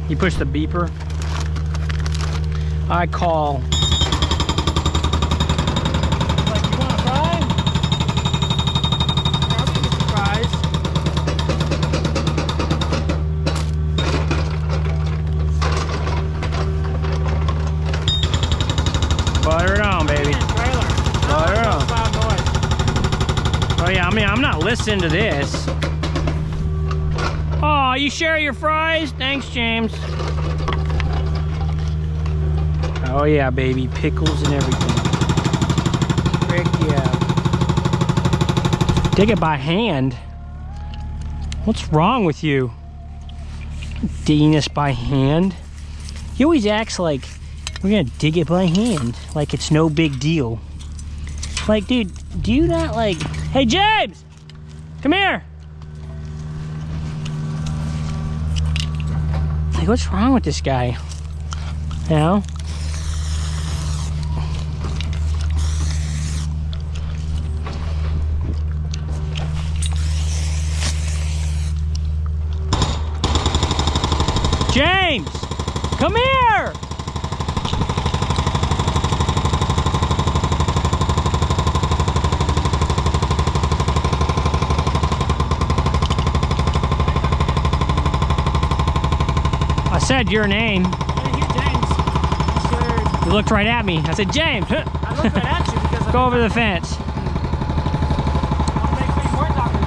C: You push the beeper. I call.
B: Like, you want to fry? I'll give you some fries.
C: Butter it on, baby.
B: Trailer.
C: Butter it on.
B: Loud noise.
C: Oh yeah, I mean, I'm not listening to this. Oh, you share your fries? Thanks, James. Oh yeah, baby, pickles and everything. Frick yeah. Dig it by hand? What's wrong with you? Digging this by hand? He always acts like we're gonna dig it by hand, like it's no big deal. Like, dude, do you not like... Hey, James! Come here! Like, what's wrong with this guy? You know? James! Come here! I said your name.
B: I didn't hear James. I swear.
C: You looked right at me. I said, James,
B: I looked right at you because I
C: go over the fence.
B: want to make sure you weren't talking to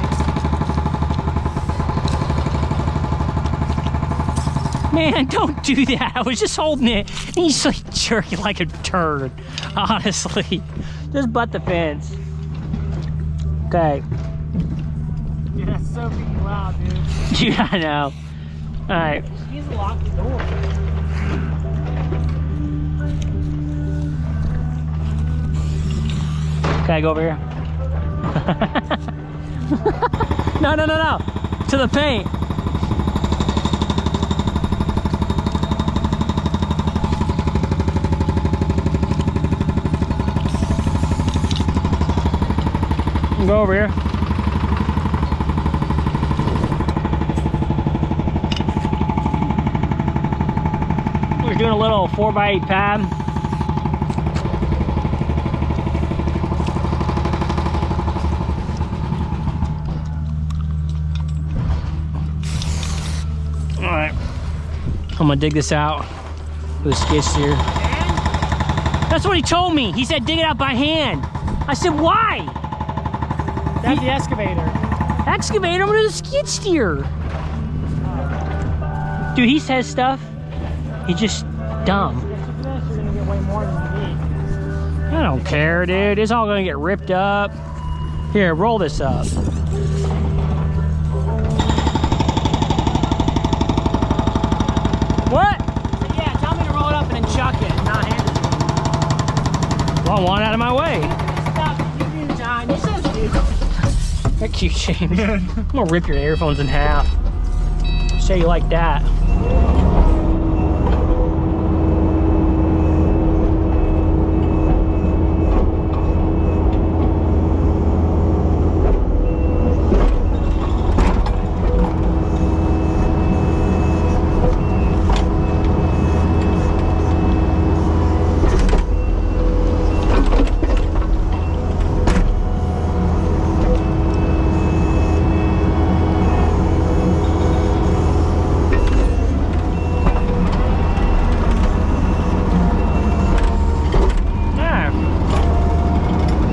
B: me.
C: Man, don't do that. I was just holding it. And he's like jerking like a turd. Honestly. Just butt the fence. Okay.
B: Dude, that's so freaking loud, dude.
C: Yeah, I know. Alright.
B: He's locked the door.
C: Can I go over here? No. To the paint. Go over here. We're doing a little 4x8 pad. All right, I'm gonna dig this out with a skid steer. That's what he told me. He said dig it out by hand. I said why?
B: That's the excavator.
C: Excavator, I'm gonna do the skid steer. Dude, he says stuff. He's just dumb.
B: You're gonna get way more than you need.
C: I don't care, dude. It's all gonna get ripped up. Here, roll this up. What?
B: So yeah, tell me to roll it up and then chuck it, not hand it to me.
C: Well, I want out of my way.
B: Stop. You're being John. You're so stupid.
C: Thank you, James. I'm gonna rip your earphones in half. Say you like that.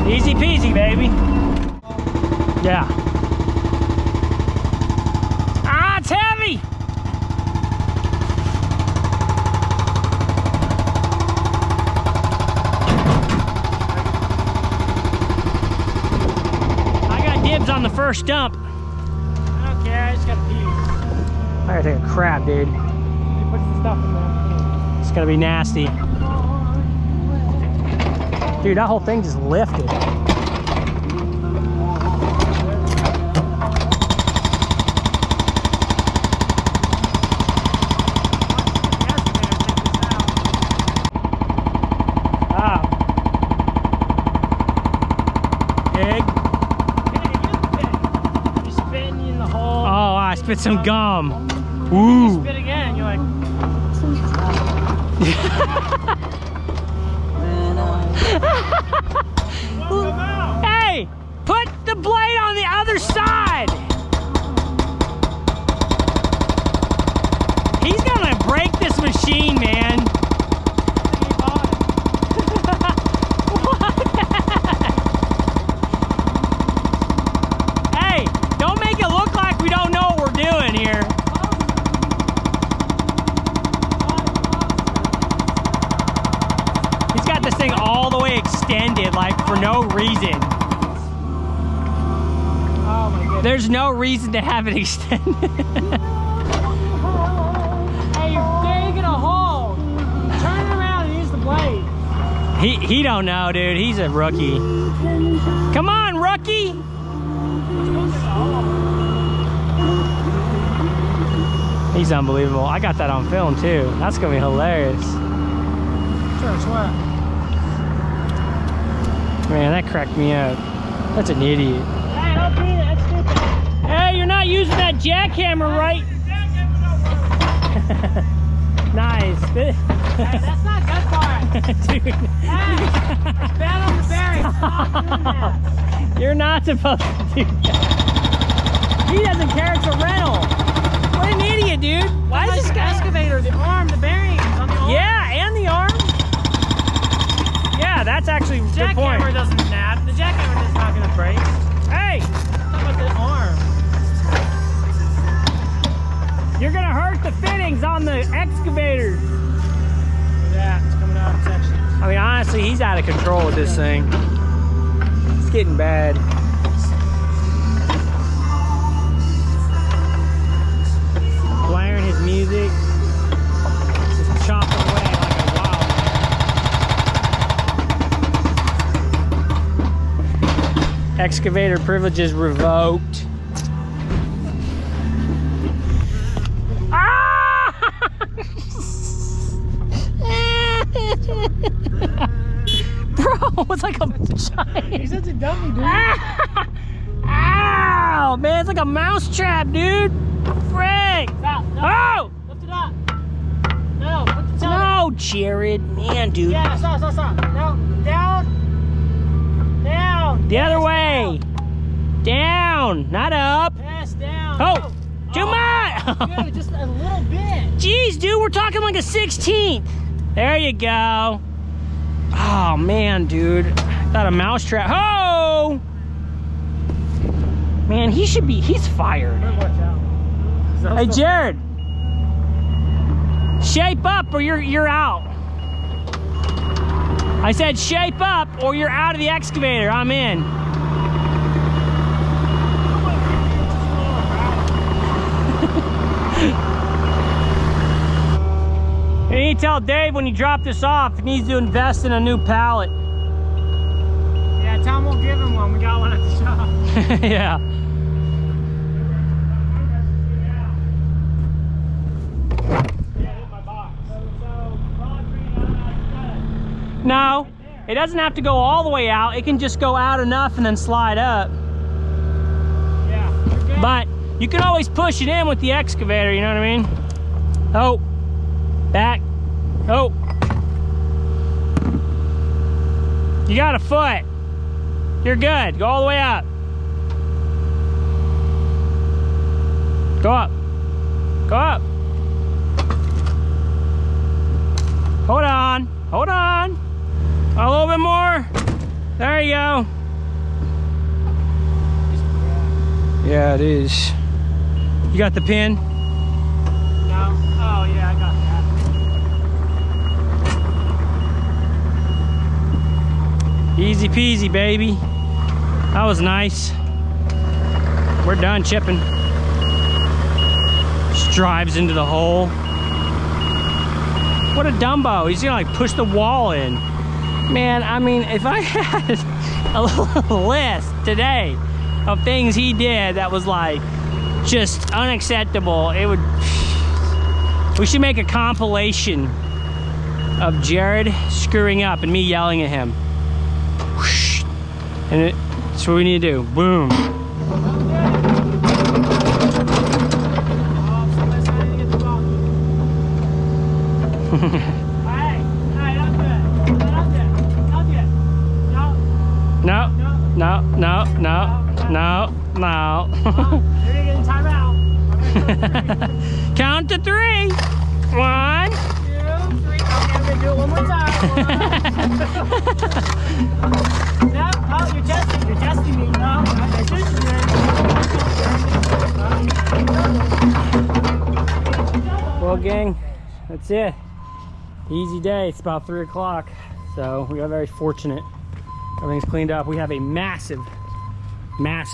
C: Easy peasy, baby. Yeah. Ah, it's heavy. I got dibs on the first dump.
B: I don't care, I just gotta pee.
C: I gotta take a crap, dude.
B: He puts the stuff in there.
C: It's gonna be nasty. Dude, that whole thing just lifted. Ah. Pig.
B: You're spitting in the hole.
C: Oh, I spit some gum. Ooh.
B: Spit again, you're like,
C: Hey, put the blade on the other side. He's gonna break this machine, man. Hey, don't make it look like we don't know what we're doing here. He's got this thing all the way extended, like for no reason.
B: oh my goodness.
C: There's no reason to have it extended.
B: Hey, you're digging a hole. Turn it around and use the blade.
C: He don't know, dude. He's a rookie. Come on, rookie. He's unbelievable. I got that on film too. That's gonna be hilarious.
B: Sure, swear.
C: Man, that cracked me up. That's an idiot.
B: Hey, don't do that. That's stupid.
C: Hey, you're not using that jackhammer right. Nice.
B: Hey, that's not good for it.
C: Dude.
B: Hey, it's bad on the bearing. Stop doing that.
C: You're not supposed to do that. He doesn't care, it's a rental. What an idiot, dude. Why is this guy?
B: Excavator, the arm, the bearings on the arm.
C: Yeah, and the arm. Yeah, that's actually a good point.
B: Jackhammer doesn't snap. The jackhammer is not going to break.
C: Hey,
B: Talk about the arm.
C: you're gonna hurt the fittings on the excavator.
B: Yeah, it's coming out in sections.
C: I mean, honestly, he's out of control with this thing. It's getting bad. Blaring his music. Just chopping away like a wild man. Excavator privileges revoked. Ah! Bro, it's like a giant.
B: He's such a dummy, dude.
C: Ow! Man, it's like a mouse trap, dude. Frick!
B: Stop. No.
C: Oh!
B: Lift it up. No, put the toe
C: No, Jared. Man, dude.
B: Yeah, stop. No, down. Down.
C: The other way. Down, not up.
B: Yes, down.
C: Oh, too much.
B: Dude, just a little bit.
C: Jeez, dude, we're talking like a 16th. There you go. Oh, man, dude. I thought a mouse trap. Oh! Man, he's fired.
B: Watch out.
C: Hey, Jared. Shape up or you're out. I said shape up or you're out of the excavator. I'm in. You need to tell Dave when you drop this off, he needs to invest in a new pallet.
B: Yeah, Tom won't give him one. We got one at the shop.
C: Yeah. No, it doesn't have to go all the way out. It can just go out enough and then slide up.
B: Yeah, you're good.
C: But you can always push it in with the excavator, you know what I mean? Oh, back, oh. You got a foot. You're good, go all the way up. Go up, go up. Hold on, hold on. A little bit more. There you go. Yeah, it is. You got the pin?
B: No. Oh, yeah, I got that.
C: Easy peasy, baby. That was nice. we're done chipping. Just drives into the hole. What a Dumbo. He's gonna like push the wall in. Man, I mean, if I had a little list today of things he did that was like just unacceptable, it would, we should make a compilation of Jared screwing up and me yelling at him. And that's what we need to do. Boom. No, no, no, no, no, no.
B: You're getting time out.
C: Count to 3. 1, 2,
B: 3. Okay, I'm gonna do it one more time. No, oh, you're testing me. No,
C: well, gang, that's it. Easy day. It's about 3 o'clock, so we got very fortunate. Everything's cleaned up. We have a massive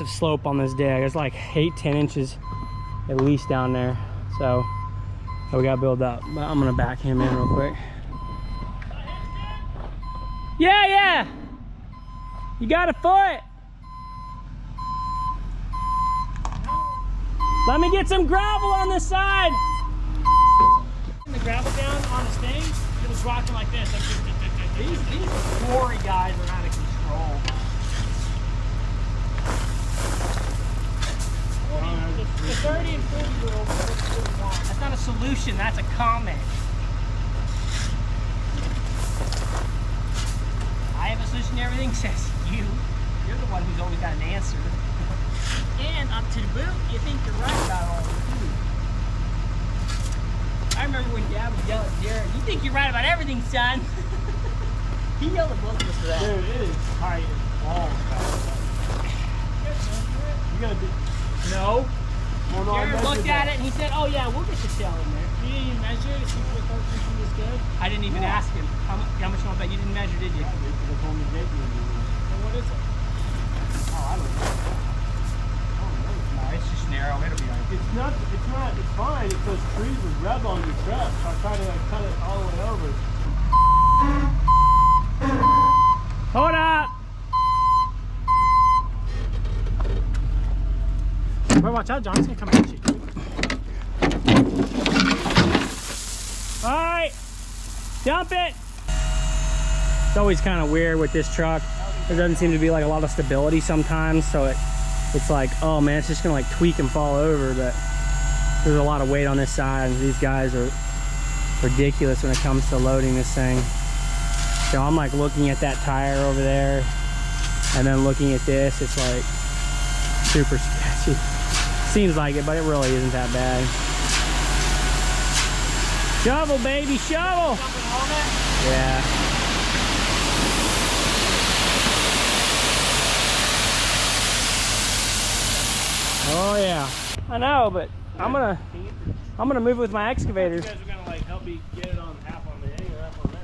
C: slope on this day. There's like 8-10 inches at least down there, so we gotta build up. But I'm gonna back him in real quick. Yeah, you got a foot. Let me get some gravel on this side. The gravel down on his thing, it was rocking like this. These quarry guys are out of control. The 30 and 40-year-olds, that's not a solution, that's a comment. I have a solution to everything, says you. You're the one who's always got an answer. And up to the boot, you think you're right about all of it too. I remember when Dad would yell at Jared, you think you're right about everything, son. He yelled at both of us for that.
A: Dude, it is tight as balls. You gotta be.
C: No.
A: Well, no,
C: Jared looked at it and he said, oh yeah, we'll get the shell in there.
B: You didn't even measure it to see what concrete was good?
C: I didn't even ask him. How much you want to bet? You didn't measure, did you?
B: And what is it?
A: Oh, I don't know.
C: No, it's just narrow. It'll be alright.
A: It's fine. It's those trees would rub on your truck. So I try to like cut it all the way over.
C: Hold up!
B: Well, watch out, John's gonna come at you.
C: Alright, dump it! It's always kind of weird with this truck. There doesn't seem to be like a lot of stability sometimes, so it's like, oh man, it's just gonna like tweak and fall over, but there's a lot of weight on this side, and these guys are ridiculous when it comes to loading this thing. So I'm like looking at that tire over there, and then looking at this, it's like super sketchy. Seems like it, but it really isn't that bad. Shovel, baby, shovel! Yeah. Oh yeah. I know, but I'm gonna move with my excavator.
A: You guys are gonna like help me get it on half on the A or half on there.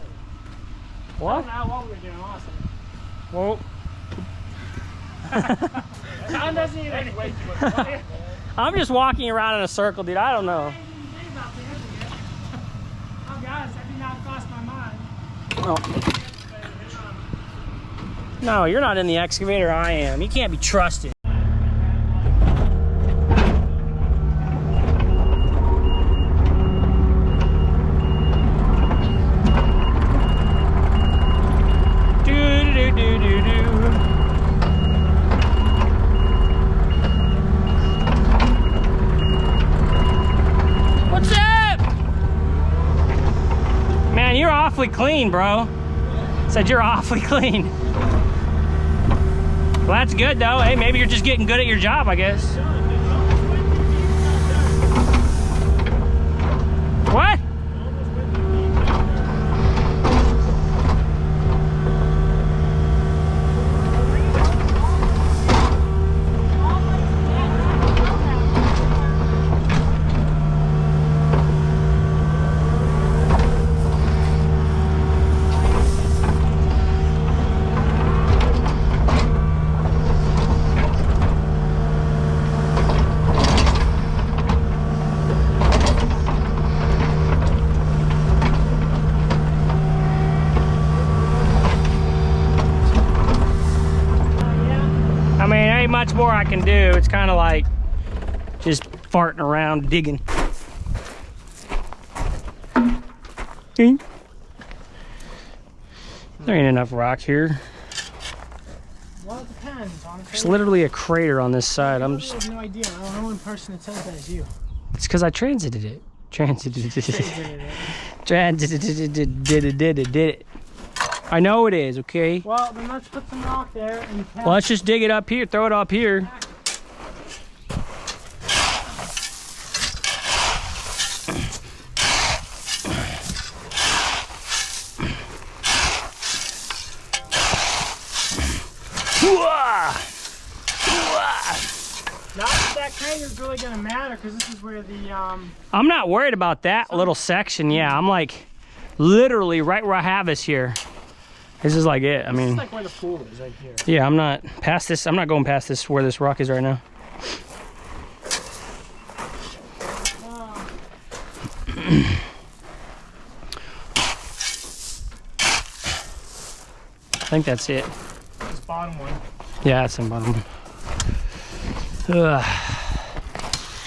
C: What?
B: I don't know how long we're doing, honestly.
C: Well,
B: John doesn't even
A: Way too much money.
C: I'm just walking around in a circle, dude. I don't know.
B: Oh guys, that did not cross my mind.
C: Oh. No, you're not in the excavator. I am. You can't be trusted. What's up? Man, you're awfully clean, bro. Said you're awfully clean. Well, that's good though. Hey, maybe you're just getting good at your job, I guess. What? much more I can do. It's kind of like just farting around, digging. There ain't enough rock here.
B: Well, it depends, honestly.
C: There's literally a crater on this side. I'm
B: I
C: just.
B: have no idea. I'm the only person that says that is you.
C: It's because I transited it. Transited it. I know it is, okay?
B: Well, then let's put some rock there and
C: Well, let's just dig it up here, throw it up here.
B: Not that that crater's really gonna matter because this is where the
C: I'm not worried about that little section. Yeah, I'm like literally right where I have this here. This is like it. I mean,
B: this is like where the pool is right here.
C: yeah, I'm not past this. I'm not going past this where this rock is right now. I think that's it.
B: This bottom one.
C: Yeah, that's the bottom one.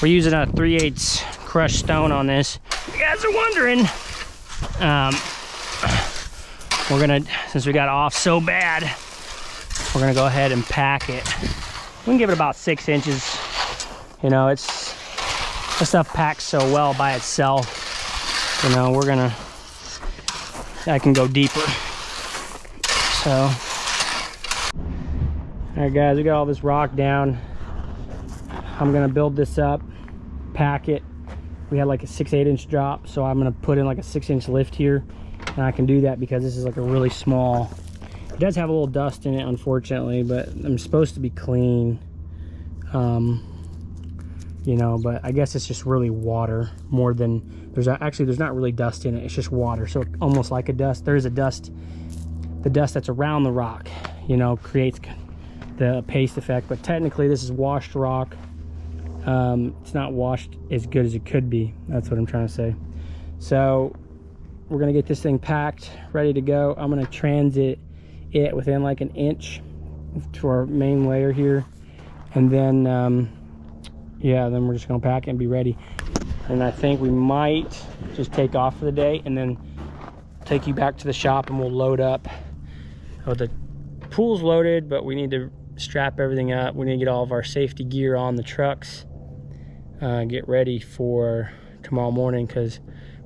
C: We're using a 3/8 crushed stone on this. If you guys are wondering, we're gonna, since we got off so bad, we're gonna go ahead and pack it. We can give it about 6 inches. You know, it's, this stuff packs so well by itself. You know, I can go deeper. So, all right guys, we got all this rock down. I'm gonna build this up, pack it. We had like a 6-8 inch drop, so I'm gonna put in like a 6-inch lift here, and I can do that because this is like a really small. It does have a little dust in it, unfortunately, but I'm supposed to be clean. You know, but I guess it's just really water more than there's not really dust in it. It's just water, so almost like a dust. There is a dust. The dust that's around the rock, you know, creates the paste effect, but technically this is washed rock. It's not washed as good as it could be. That's what I'm trying to say. So we're gonna get this thing packed, ready to go. I'm gonna transit it within like an inch to our main layer here, and then yeah, then we're just gonna pack it and be ready. And I think we might just take off for the day and then take you back to the shop and we'll load up. Oh, the pool's loaded, but we need to strap everything up. We need to get all of our safety gear on the trucks, get ready for tomorrow morning because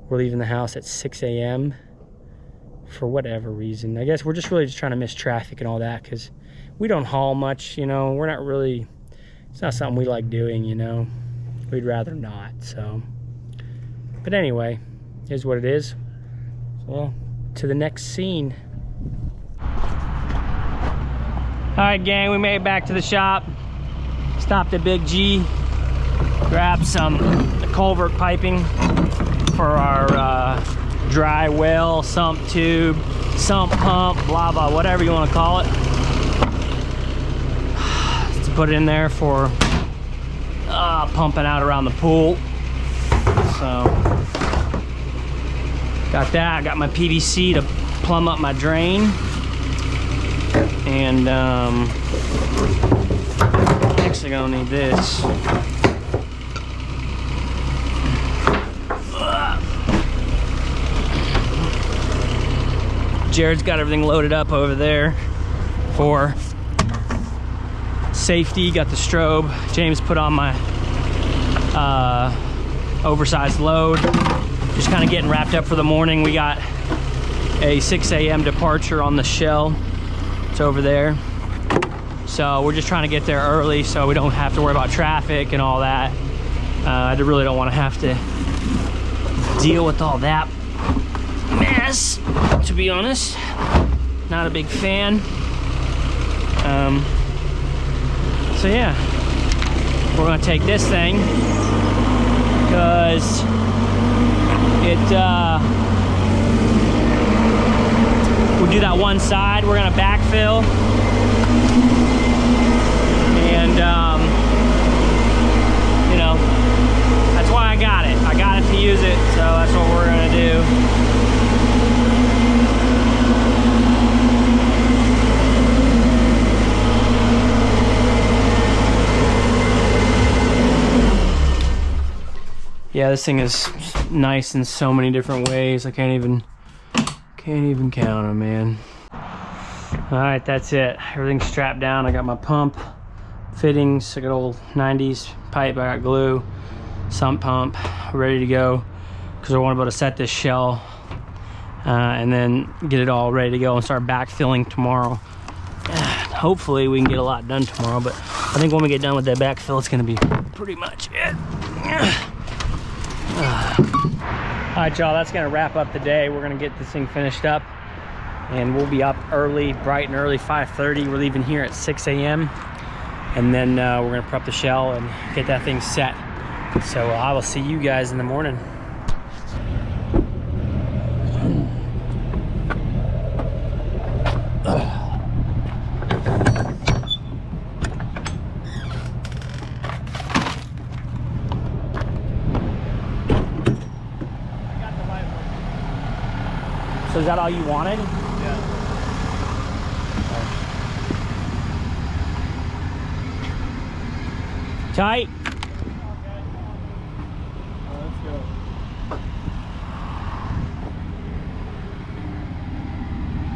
C: we're leaving the house at 6 a.m. for whatever reason. I guess we're just really just trying to miss traffic and all that because we don't haul much, you know. We're not really, it's not something we like doing, you know. We'd rather not, so. But anyway, here's what it is. So, to the next scene. All right, gang, we made it back to the shop. Stopped at Big G, grabbed some culvert piping for our dry well, sump tube, sump pump, blah, blah, whatever you want to call it. To put it in there for pumping out around the pool. So, got that. I got my PVC to plumb up my drain. And actually gonna need this. Jared's got everything loaded up over there for safety. Got the strobe. James put on my oversized load. Just kind of getting wrapped up for the morning. We got a 6 a.m. departure on the Shell. It's over there. So we're just trying to get there early so we don't have to worry about traffic and all that. I really don't want to have to deal with all that mess, to be honest. Not a big fan. So yeah, we're gonna take this thing because we'll do that one side. We're gonna backfill, and you know, that's why I got it. I got it to use it, so that's what we're gonna do.
B: Yeah, this thing is nice in so many different ways. I can't even count them, man. All right, that's it. Everything's strapped down. I got my pump fittings. I got old 90s pipe. I got glue, sump pump, ready to go because I want to be able to set this shell and then get it all ready to go and start backfilling tomorrow. Hopefully we can get a lot done tomorrow, but I think when we get done with that backfill, it's going to be pretty much it. All right, y'all, that's going to wrap up the day. We're going to get this thing finished up, and we'll be up early, bright and early, 5:30. We're leaving here at 6 a.m. and then we're going to prep the shell and get that thing set. So I will see you guys in the morning. So is that all you wanted?
A: Yeah.
B: Tight.
A: Okay. Let's go.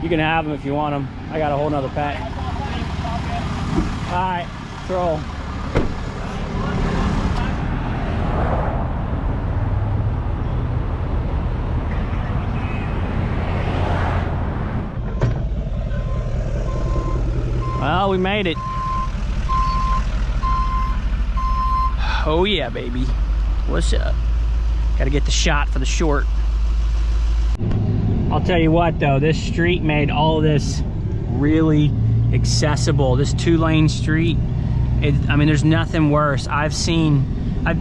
B: You can have them if you want them. I got a whole nother pack. All right, roll. Well, we made it. Oh yeah, baby. What's up? Gotta get the shot for the short. I'll tell you what though, this street made all of this really accessible. This 2-lane street, I mean, there's nothing worse. I've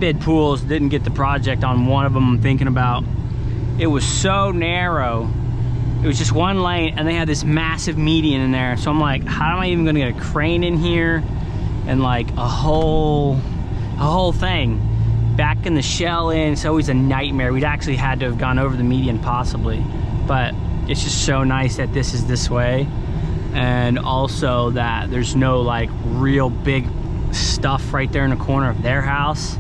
B: bid pools, didn't get the project on one of them I'm thinking about. It was so narrow. It was just 1 lane and they had this massive median in there. So I'm like, how am I even gonna get a crane in here? And like a whole thing. Backing the shell in, it's always a nightmare. We'd actually had to have gone over the median possibly. But it's just so nice that this is this way. And also that there's no like real big stuff right there in the corner of their house.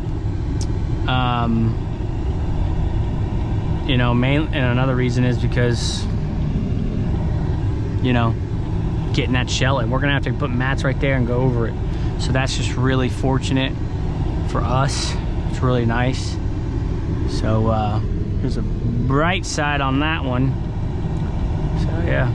B: You know, and another reason is because, you know, getting that shell in. We're gonna have to put mats right there and go over it. So that's just really fortunate for us. It's really nice. So there's a bright side on that one. So yeah.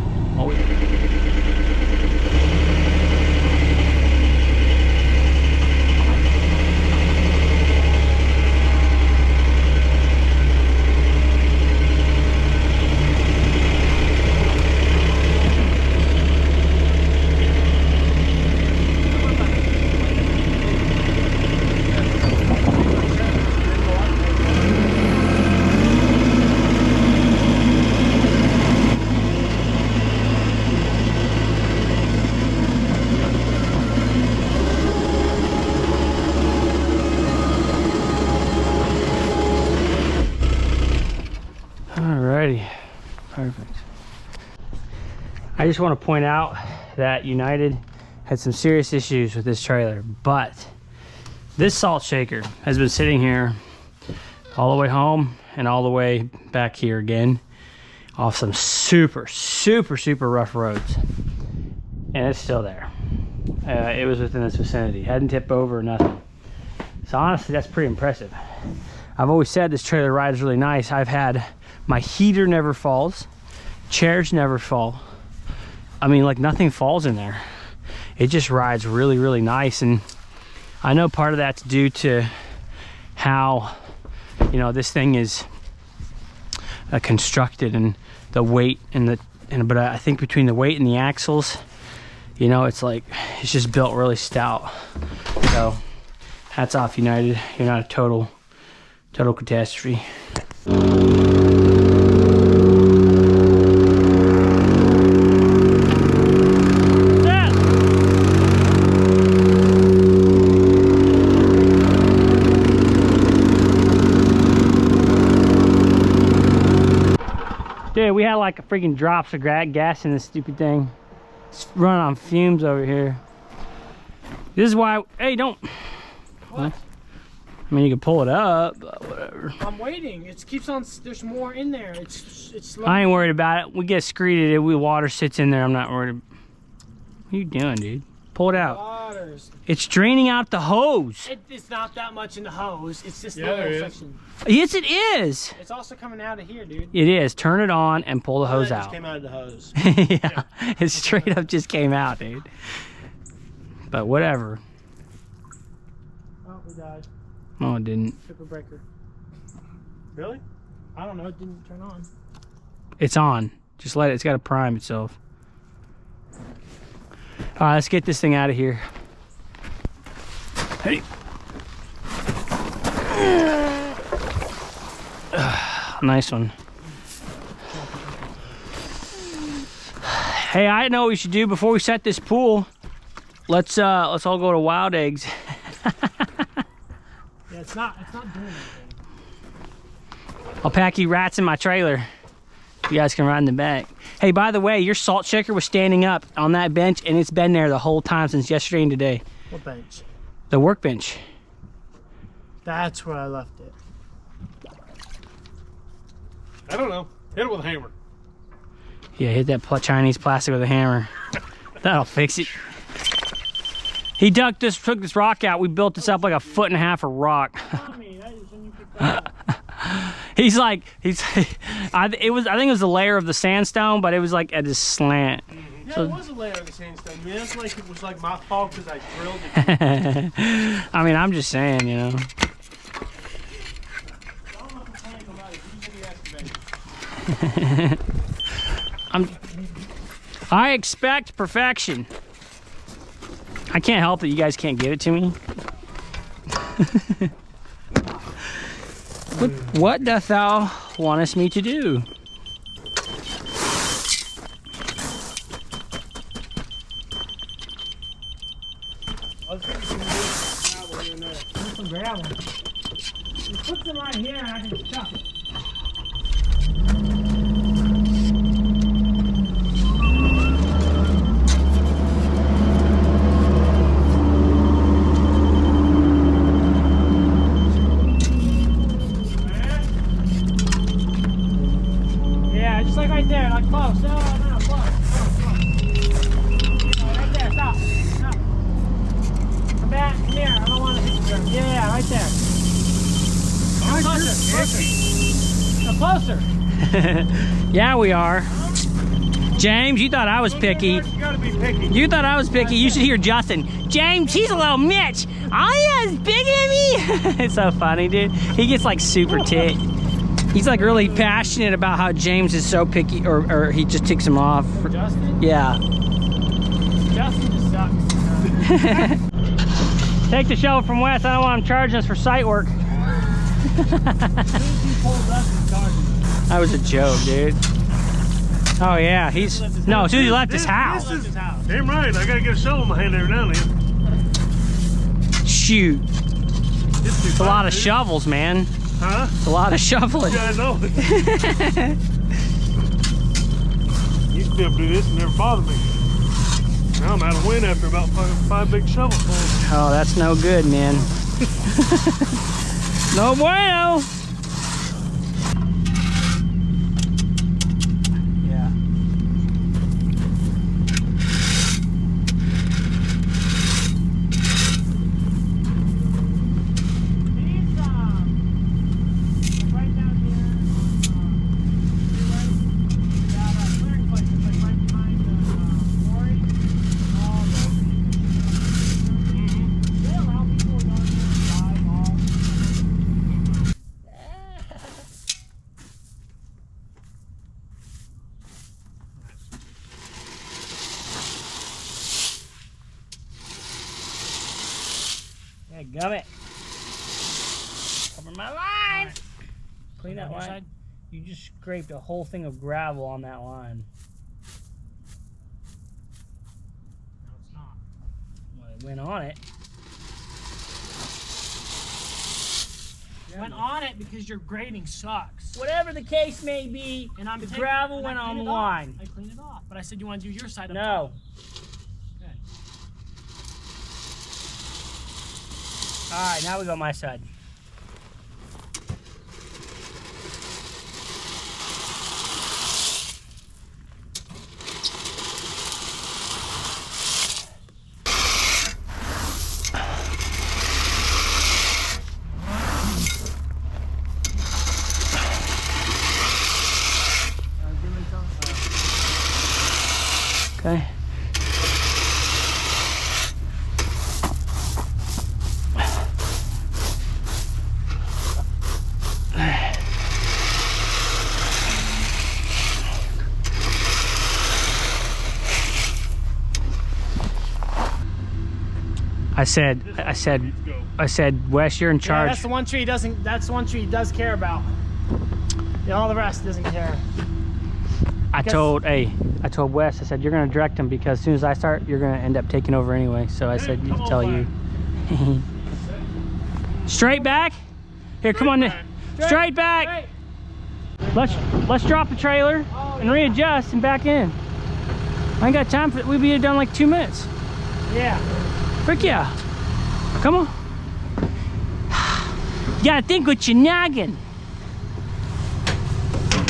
B: Perfect. I just want to point out that United had some serious issues with this trailer, but this salt shaker has been sitting here all the way home and all the way back here again off some super rough roads, and it's still there. It was within this vicinity, hadn't tipped over or nothing. So honestly, that's pretty impressive. I've always said this trailer rides really nice. I've had my heater never falls, chairs never fall. I mean, like nothing falls in there. It just rides really nice. And I know part of that's due to how, you know, this thing is constructed and the weight and but I think between the weight and the axles, you know, it's like, it's just built really stout. So hats off, United. You're not a total catastrophe. Dude, we had like a freaking drops of gas in this stupid thing. It's running on fumes over here. This is why, hey, don't. What?
C: I mean, you can pull it up, but whatever.
B: I'm waiting. It keeps on. There's more in there. It's slow.
C: I ain't worried about it. We get screeded. Water sits in there. I'm not worried. What are you doing, dude? Pull it out.
B: Waters.
C: It's draining out the hose.
B: It's not that much in the hose. It's just
A: Yeah,
B: a
A: there
B: little
A: is.
B: section.
C: Yes, it is.
B: It's also coming out of here, dude.
C: It is. Turn it on and pull the hose
A: That just
C: out.
A: came out of the hose.
C: Yeah, it straight up just came out, dude. But whatever.
B: Oh, we died.
C: Oh, it didn't.
B: Super breaker.
A: Really?
B: I don't know. It didn't turn on.
C: It's on. Just let it. It's got to prime itself. All right, let's get this thing out of here. Hey. Nice one. Hey, I know what we should do before we set this pool. Let's all go to Wild Eggs.
B: Yeah, it's not doing anything.
C: I'll pack you rats in my trailer. You guys can ride in the back. Hey, by the way, your salt shaker was standing up on that bench, and it's been there the whole time since yesterday and today.
B: What bench?
C: The workbench.
B: That's where I left it.
A: I don't know. Hit it with a hammer.
C: Yeah, hit that Chinese plastic with a hammer. That'll fix it. He took this rock out. We built this up like 1.5 feet of rock. He's like, I think it was a layer of the sandstone, but it was like at a slant.
A: Yeah,
C: So-
A: it was a layer of the sandstone. I mean, that's like it was like my fault because I drilled it.
C: I mean, I'm just saying, you know. I expect perfection. I can't help that you guys can't give it to me. What doth thou wantest me to do?
B: Some gravel. You put them right here and I can stuff it. Yeah, just like right there, like close. No, close. Right there, stop. Come back, come here. I don't want to hit you. Yeah, right there. Closer.
C: Yeah, we are. James, you thought I was picky.
A: You gotta be picky.
C: You thought I was picky. You should hear Justin. James, he's a little Mitch. Oh yeah, it's bigger than me. It's so funny, dude. He gets like super tit. He's like really passionate about how James is so picky, or he just ticks him off.
B: Justin?
C: Yeah.
B: Justin just sucks.
C: Take the shovel from Wes. I don't want him charging us for site work. That was a joke, dude. Oh yeah, he's no. As soon as he left his house.
A: Damn right. I gotta get a shovel in my hand every now and then.
C: Shoot, it's a lot of shovels, man.
A: Huh?
C: It's a lot of shoveling.
A: Yeah, I know. Used to be able to do this and never bother me. Now I'm out of wind after about five big shovels.
C: Oh, that's no good, man. No bueno. Yeah.
B: Right down here. Clearing place. It's like right behind the quarry. They allow people to go in there and drive all.
C: Yeah, gummit. Cover my line. Clean that
B: Other
C: line.
B: side?
C: You just scraped a whole thing of gravel on that line.
B: No, it's not.
C: Well, it went on it.
B: Went on it because your grading sucks.
C: Whatever the case may be,
B: And I'm
C: the
B: taking-
C: gravel
B: and I
C: went on
B: cleaned
C: the
B: it off.
C: line.
B: I cleaned it off, but I said you want to do your side.
C: No.
B: Up top.
C: All right, now we go my side.
B: Okay. I said, Wes, you're in
C: Yeah,
B: charge.
C: that's the one tree he doesn't. That's the one tree he does care about. And all the rest doesn't care.
B: I told Wes, I said, you're gonna direct him because as soon as I start, you're gonna end up taking over anyway. So I said, tell you. Straight back? Here, come on. Straight back. Let's drop the trailer and readjust and back in. I ain't got time for it. We'll be done in like 2 minutes.
C: Yeah.
B: Frick yeah. Come on. You gotta think with your noggin.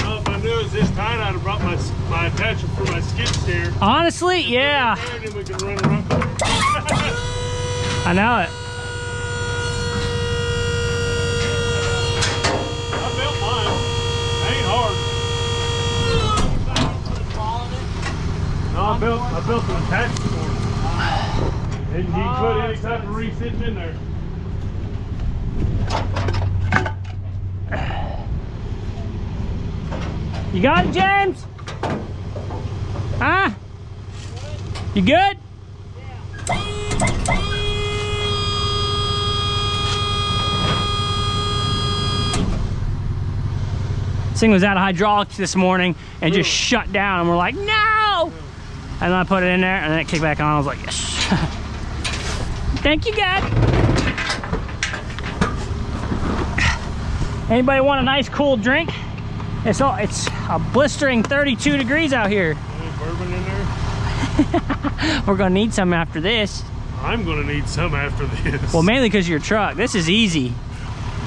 A: Well, if I knew it was this tight, I'd have brought my attachment for my skid steer.
B: Honestly, yeah.
A: And then we can run around.
B: I know it.
A: I built mine. Ain't hard. No, I built an attachment for it. Didn't he put any type of re-stitch in there?
B: You got it, James? Huh? You good? This thing was out of hydraulics this morning and just shut down, and we're like, no! And then I put it in there and then it kicked back on. I was like, yes. Thank you, God. Anybody want a nice cool drink? It's a blistering 32 degrees out here.
A: Any bourbon in there?
B: We're gonna need some after this.
A: I'm gonna need some after this.
B: Well, mainly because of your truck. This is easy.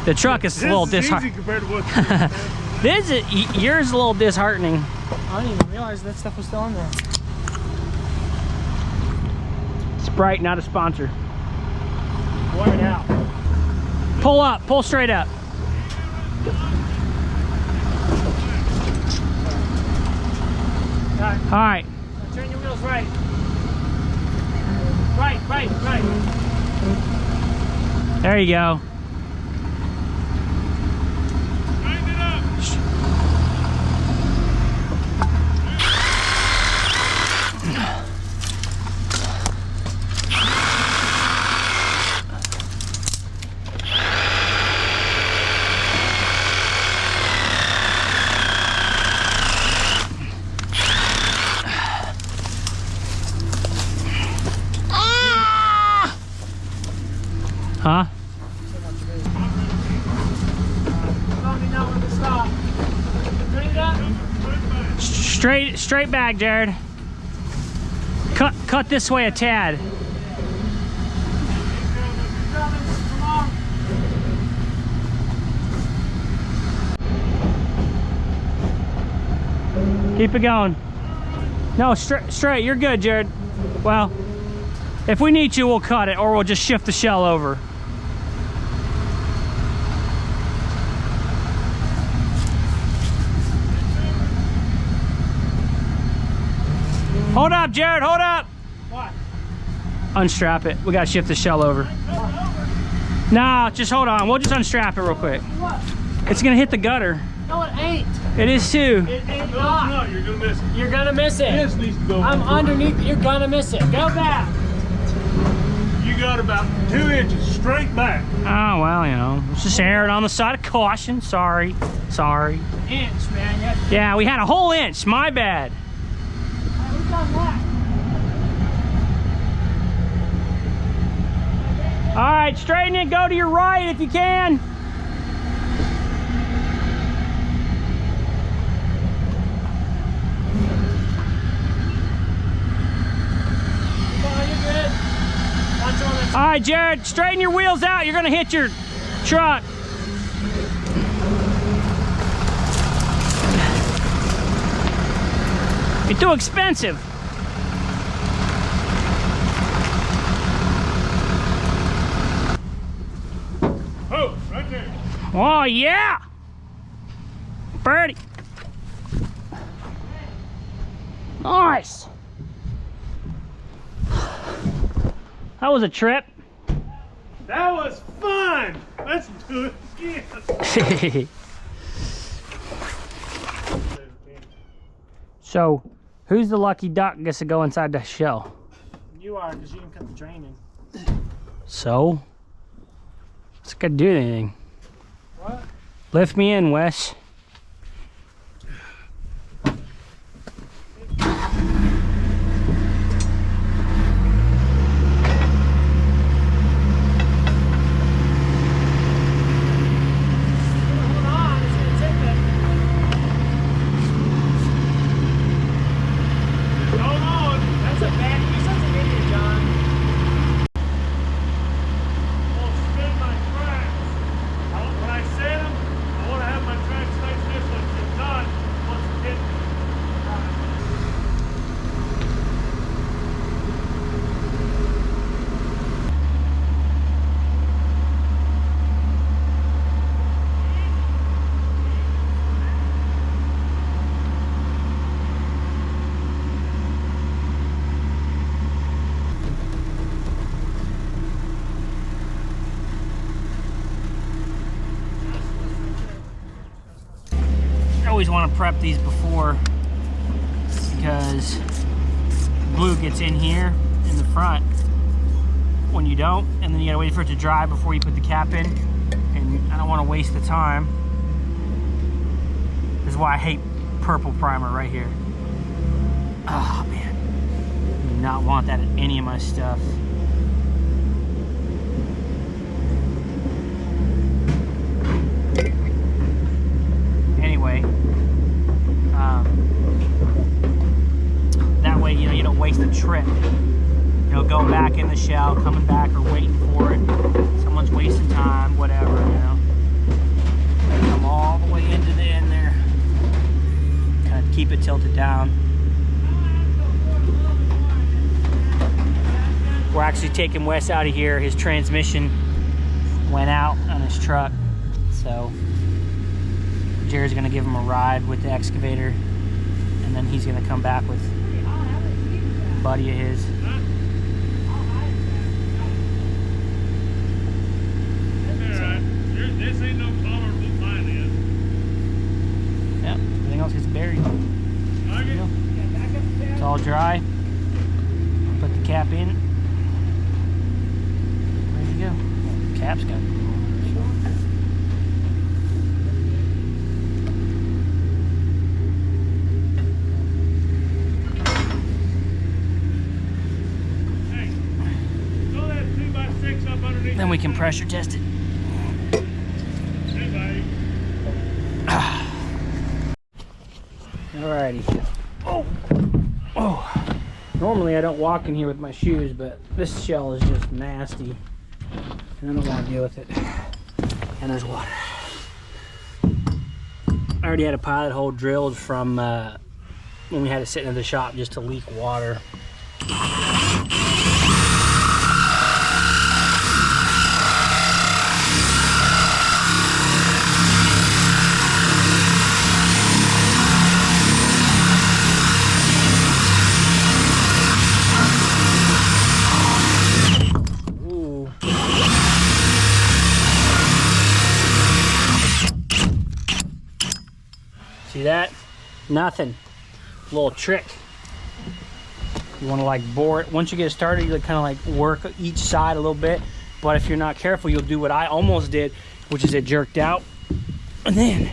B: The truck is a little disheartening.
A: Easy compared to what
B: Yours is a little disheartening.
C: I didn't even realize that stuff was still in there.
B: Sprite, not a sponsor.
C: Wear it out.
B: Pull up, pull straight up. All right.
C: Now turn your wheels right. Right.
B: There you go.
A: Straighten it up.
B: Huh?
C: Tell me now when to stop. Turn it up.
B: Straight back, Jared. Cut this way a tad.
C: Come on.
B: Keep it going. No, straight. You're good, Jared. Well, if we need to, we'll cut it, or we'll just shift the shell over. Hold up, Jared, hold up.
C: What?
B: Unstrap it. We gotta shift the shell over. No, just hold on. We'll just unstrap it real quick.
C: What?
B: It's gonna hit the gutter.
C: No, it ain't.
B: It is too.
C: It ain't
A: No,
C: not.
A: you're gonna miss it.
C: You're gonna miss it.
A: This needs to go.
C: I'm
A: on.
C: underneath it. You're gonna miss it. Go back.
A: You got about 2 inches straight back.
B: Oh, well, you know. Let's just err it on the side of caution. Sorry.
C: Inch, man.
B: Yeah, we had a whole inch. My bad.
C: We've done that.
B: All right, straighten it. Go to your right if you can. All right, Jared, straighten your wheels out. You're gonna hit your truck. You're too expensive.
A: Oh, right there.
B: Oh, yeah. Birdie. Nice.
C: That was a trip.
A: That was fun. Let's do it again.
C: So, who's the lucky duck gets to go inside the shell?
B: You are, because you can cut the drain in.
C: So? It's not gonna do anything.
B: What?
C: Lift me in, Wes. Always want to prep these before, because glue gets in here in the front when you don't, and then you gotta wait for it to dry before you put the cap in, and I don't want to waste the time. This is why I hate purple primer right here. Oh man, I do not want that in any of my stuff. Anyway, that way, you know, you don't waste a trip. You know, going back in the shell, coming back, or waiting for it. Someone's wasting time, whatever, you know. Come all the way into the end there. Kind of keep it tilted down. We're actually taking Wes out of here. His transmission went out on his truck, so Jared's gonna give him a ride with the excavator, and then he's gonna come back with a buddy of his.
A: This ain't no tolerable mine is.
C: Yep, everything else gets buried.
A: Okay.
C: It's all dry. Put the cap in. Ready to go. Well, the cap's got to then we can pressure test it. Alrighty. Oh. Normally I don't walk in here with my shoes, but this shell is just nasty, and I don't want to deal with it. And there's water. I already had a pilot hole drilled from when we had it sitting in the shop just to leak water. See that? Nothing. Little trick. You want to like bore it. Once you get it started, you kind of like work each side a little bit. But if you're not careful, you'll do what I almost did, which is it jerked out, and then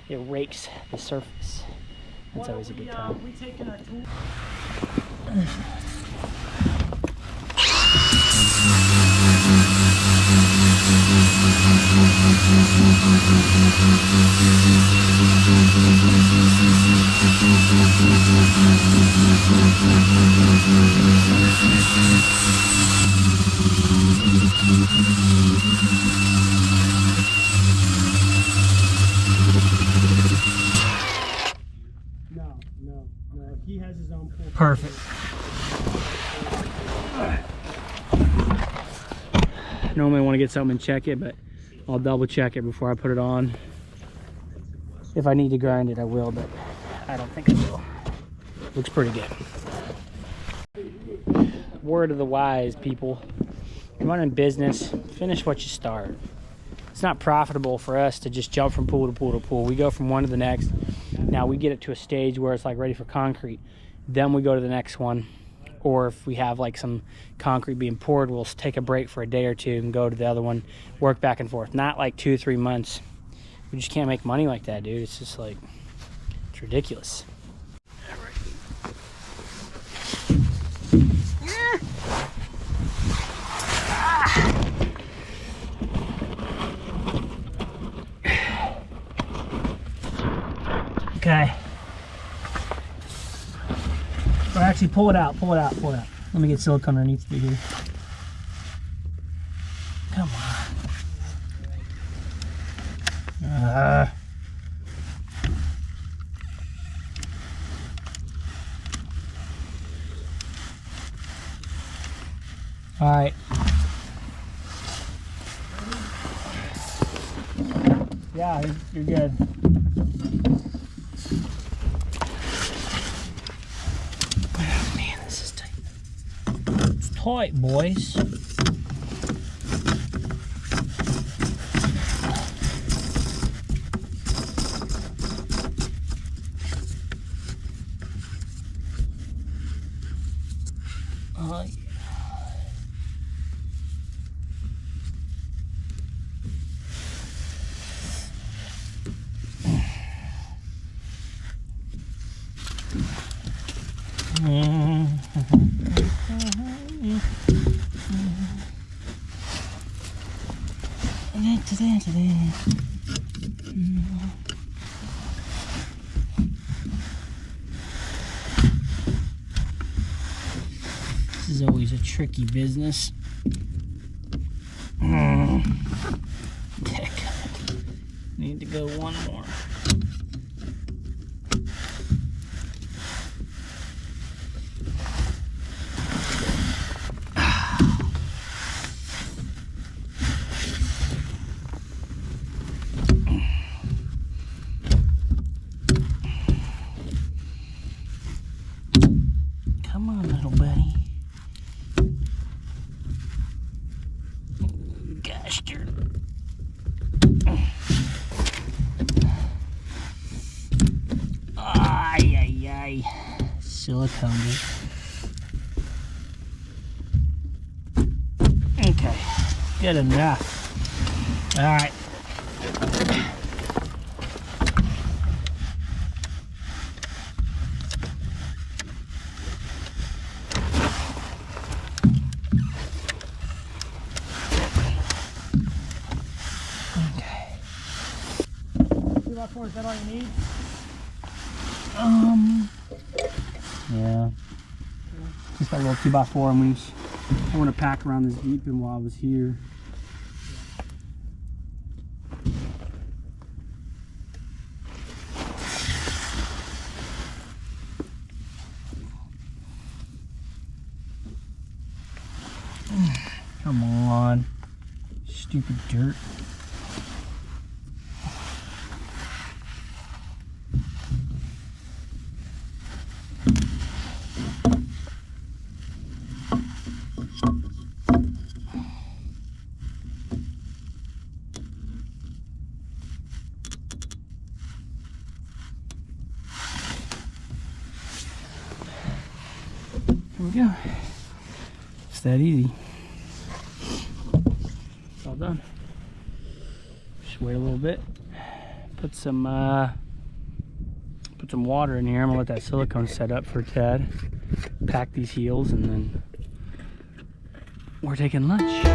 C: it rakes the surface. That's always a good time. No. He has his own pool. Perfect. Normally I want to get something and check it, but I'll double check it before I put it on. If I need to grind it, I will, but I don't think I will. Looks pretty good.
B: word of the wise, people. You're running business, finish what you start. It's not profitable for us to just jump from pool to pool to pool. We go from one to the next. Now we get it to a stage where it's like ready for concrete. Then we go to the next one. Or if we have like some concrete being poured, we'll take a break for a day or two and go to the other one, work back and forth. Not like 2 or 3 months. We just can't make money like that, dude. It's just like, it's ridiculous. Okay. Or actually, pull it out, pull it out, pull it out. Let me get silicone underneath through here. Come on. All right. Yeah, you're good. Oh, man, this is tight. It's tight, boys. Oh, yeah. This is always a tricky business. Heck, need to go one more. Come on, little buddy. Gosh darn. Ay, ay, ay. Silicone. Okay, good enough. All right. Is that all you need? Yeah. Just got a little 2x4 and I want to pack around this deep and while I was here. Come on. Stupid dirt. There we go. It's that easy. It's all done. Just wait a little bit. Put some water in here. I'm gonna let that silicone set up for Ted. Pack these heels and then we're taking lunch.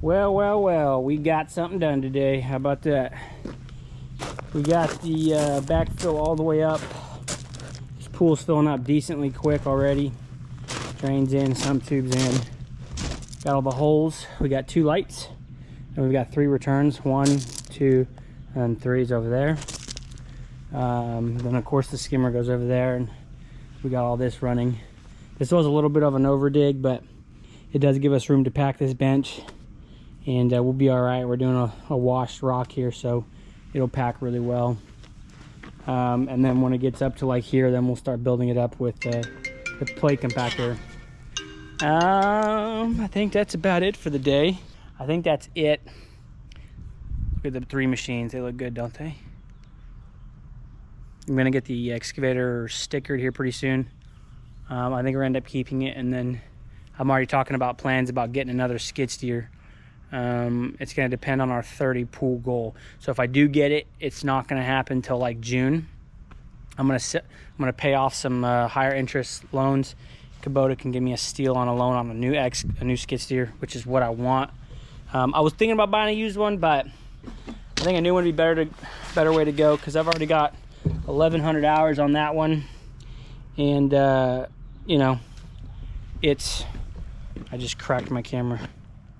C: Well, we got something done today. How about that? We got the backfill all the way up. This pool's filling up decently quick already. Drains in, some tubes in. Got all the holes. We got 2 lights, and we've got 3 returns. 1, 2, and 3 is over there. Then of course the skimmer goes over there, and we got all this running. This was a little bit of an over dig, but it does give us room to pack this bench, and we'll be all right. We're doing a washed rock here, so it'll pack really well. And then when it gets up to like here, then we'll start building it up with the plate compactor. I think that's about it for the day. I think that's it. Look at the 3 machines. They look good, don't they? I'm gonna get the excavator stickered here pretty soon. I think we're gonna end up keeping it, and then I'm already talking about plans about getting another skid steer. It's gonna depend on our 30 pool goal. So if I do get it, it's not gonna happen till like June. I'm gonna pay off some higher interest loans. Kubota can give me a steal on a loan on a new skid steer, which is what I want. I was thinking about buying a used one, but I think a new one would be better way to go, because I've already got 1,100 hours on that one, and you know, I just cracked my camera.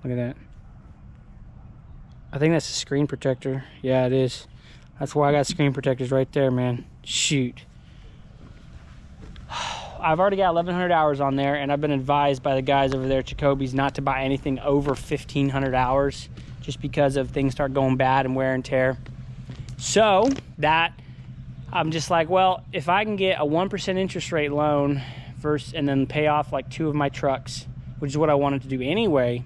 C: Look at that. I think that's a screen protector. Yeah, it is. That's why I got screen protectors right there, man. Shoot. I've already got 1,100 hours on there, and I've been advised by the guys over there at Jacoby's not to buy anything over 1,500 hours, just because of things start going bad and wear and tear. So that, I'm just like, well, if I can get a 1% interest rate loan first, and then pay off like 2 of my trucks, which is what I wanted to do anyway,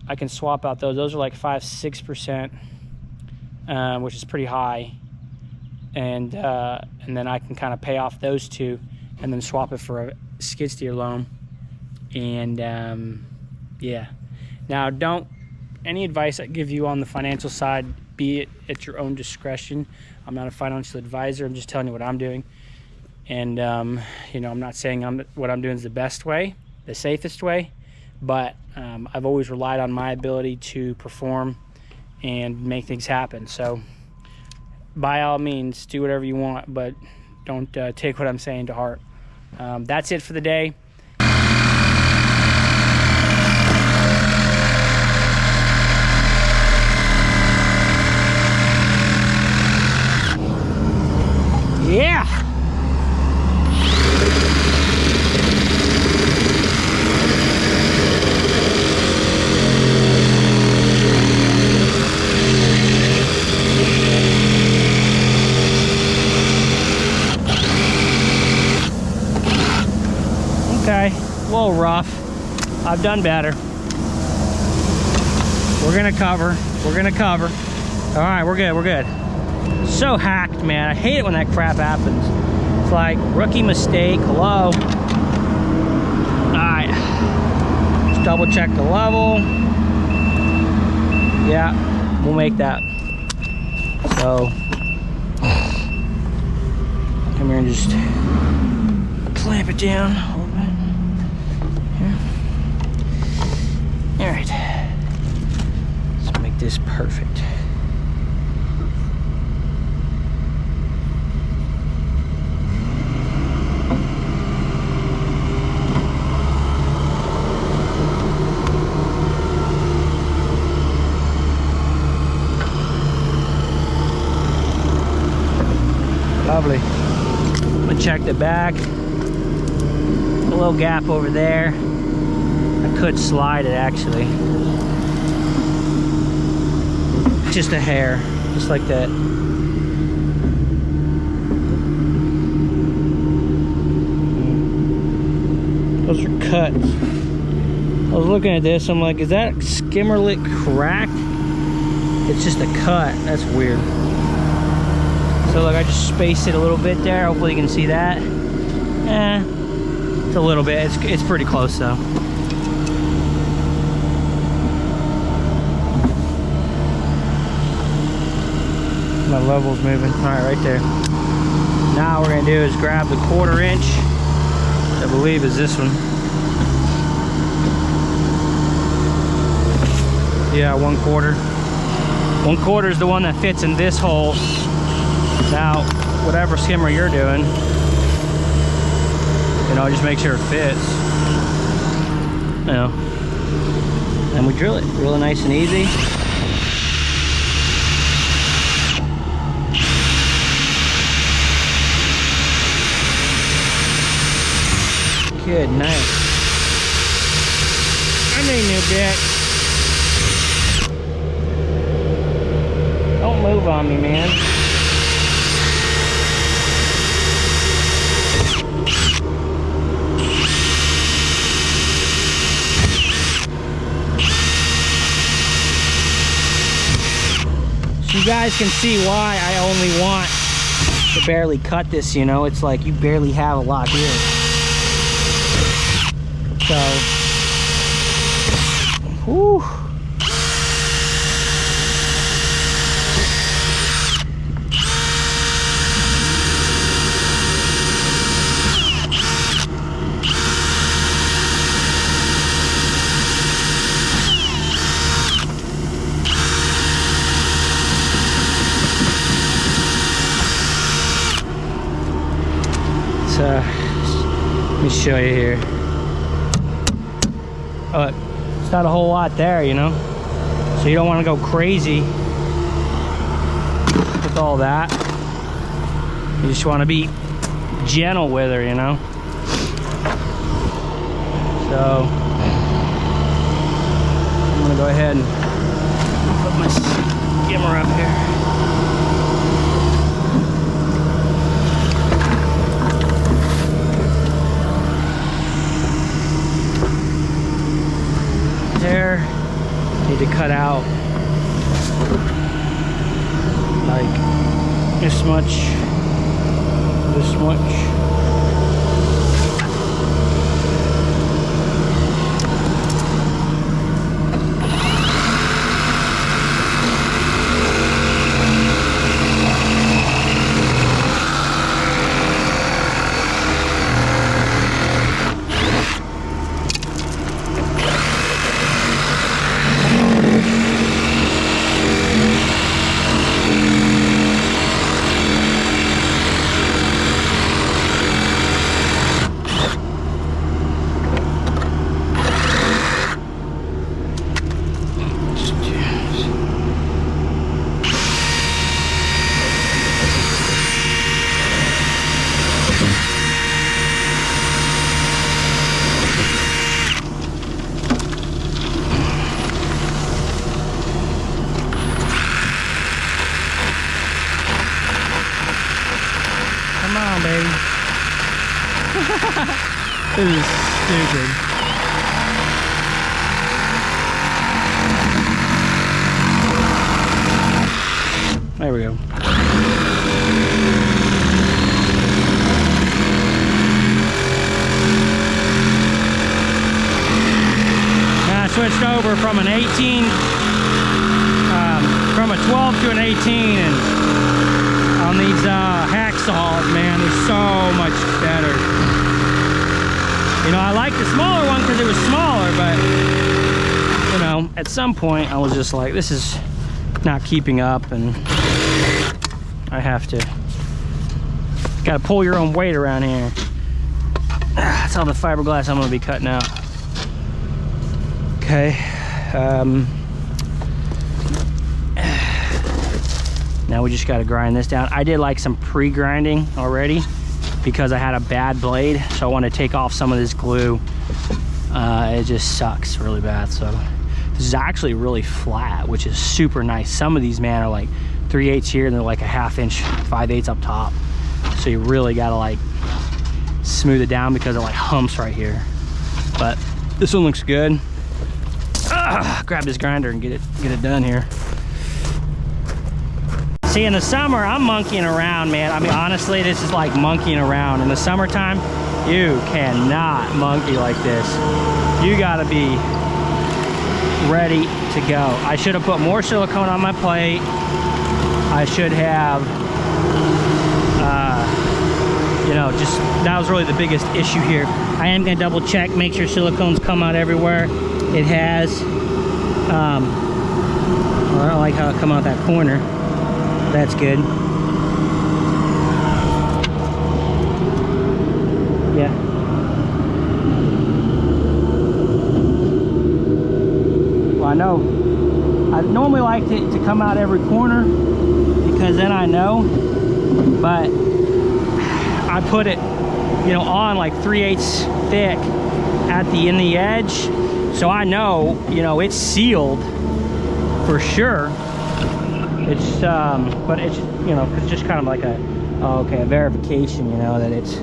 C: I can swap out those. Those are like 5-6%, which is pretty high, and then I can kind of pay off those 2, and then swap it for a skid steer loan. And yeah. Now, any advice I give you on the financial side, be it at your own discretion. I'm not a financial advisor. I'm just telling you what I'm doing. And you know, I'm not saying what I'm doing is the best way, the safest way, but I've always relied on my ability to perform and make things happen. So by all means, do whatever you want, but don't take what I'm saying to heart. That's it for the day. Yeah. Okay, a little rough. I've done better. We're gonna cover. All right, we're good. So hacked, man. I hate it when that crap happens. It's like rookie mistake. Hello. All right, just double check the level. Yeah, we'll make that. So come here and just clamp it down a little bit. Here. All right, let's make this perfect. Lovely. I'm gonna check the back. A little gap over there. I could slide it actually. Just a hair, just like that. Those are cuts. I was looking at this, I'm like, is that skimmerlet cracked? It's just a cut. That's weird. So look, I just spaced it a little bit there. Hopefully you can see that. It's a little bit. It's pretty close though. My level's moving. All right, right there. Now what we're gonna do is grab the 1/4 inch. I believe is this one. Yeah, 1/4. 1/4 is the one that fits in this hole. Now, whatever skimmer you're doing, you know, just make sure it fits. You know, and we drill it really nice and easy. Good night. I need a new bit. Don't move on me, man. So you guys can see why I only want to barely cut this, you know? It's like you barely have a lot here. So, whew. So, let me show you here. It's not a whole lot there, you know, so you don't want to go crazy with all that. You just want to be gentle with her, you know. So I'm gonna go ahead and put my skimmer up here. There, need to cut out like this much, this much. This is stupid. There we go. Now I switched over from an 18, from a 12 to an 18, and on these hacksaws, man, they're so much better. You know, I like the smaller one because it was smaller, but, you know, at some point I was just like, this is not keeping up, and I have to, gotta pull your own weight around here. That's all the fiberglass I'm gonna be cutting out. Okay. Now we just gotta grind this down. I did like some pre-grinding already, because I had a bad blade, so I want to take off some of this glue. It just sucks really bad. So this is actually really flat, which is super nice. Some of these, man, are like 3/8 here, and they're like a 1/2 inch 5/8 up top. So you really gotta like smooth it down because it like humps right here. But this one looks good. Grab this grinder and get it done here. See, in the summer, I'm monkeying around, man. I mean, honestly, this is like monkeying around. In the summertime, you cannot monkey like this. You gotta be ready to go. I should have put more silicone on my plate. I should have, you know, just, that was really the biggest issue here. I am gonna double check, make sure silicone's come out everywhere. It has.
B: Well, I don't like how it come out that corner. That's good. Yeah. Well, I know. I normally like it to come out every corner because then I know. But I put it, you know, on like 3/8 thick in the edge, so I know, you know, it's sealed for sure. It's but it's, you know, it's just kind of like a, oh, okay, a verification, you know, that it's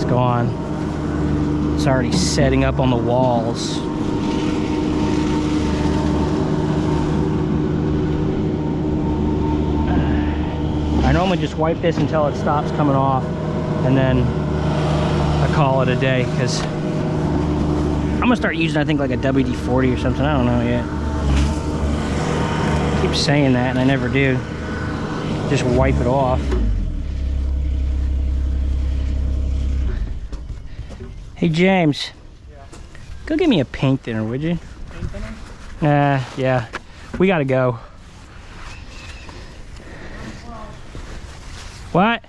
B: gone. It's already setting up on the walls. I normally just wipe this until it stops coming off, and then I call it a day, because I'm gonna start using, I think, like a WD-40 or something. I don't know yet. I keep saying that and I never do. Just wipe it off. Hey James, go get me a paint thinner, would you? Paint thinner? Yeah. We gotta go. What?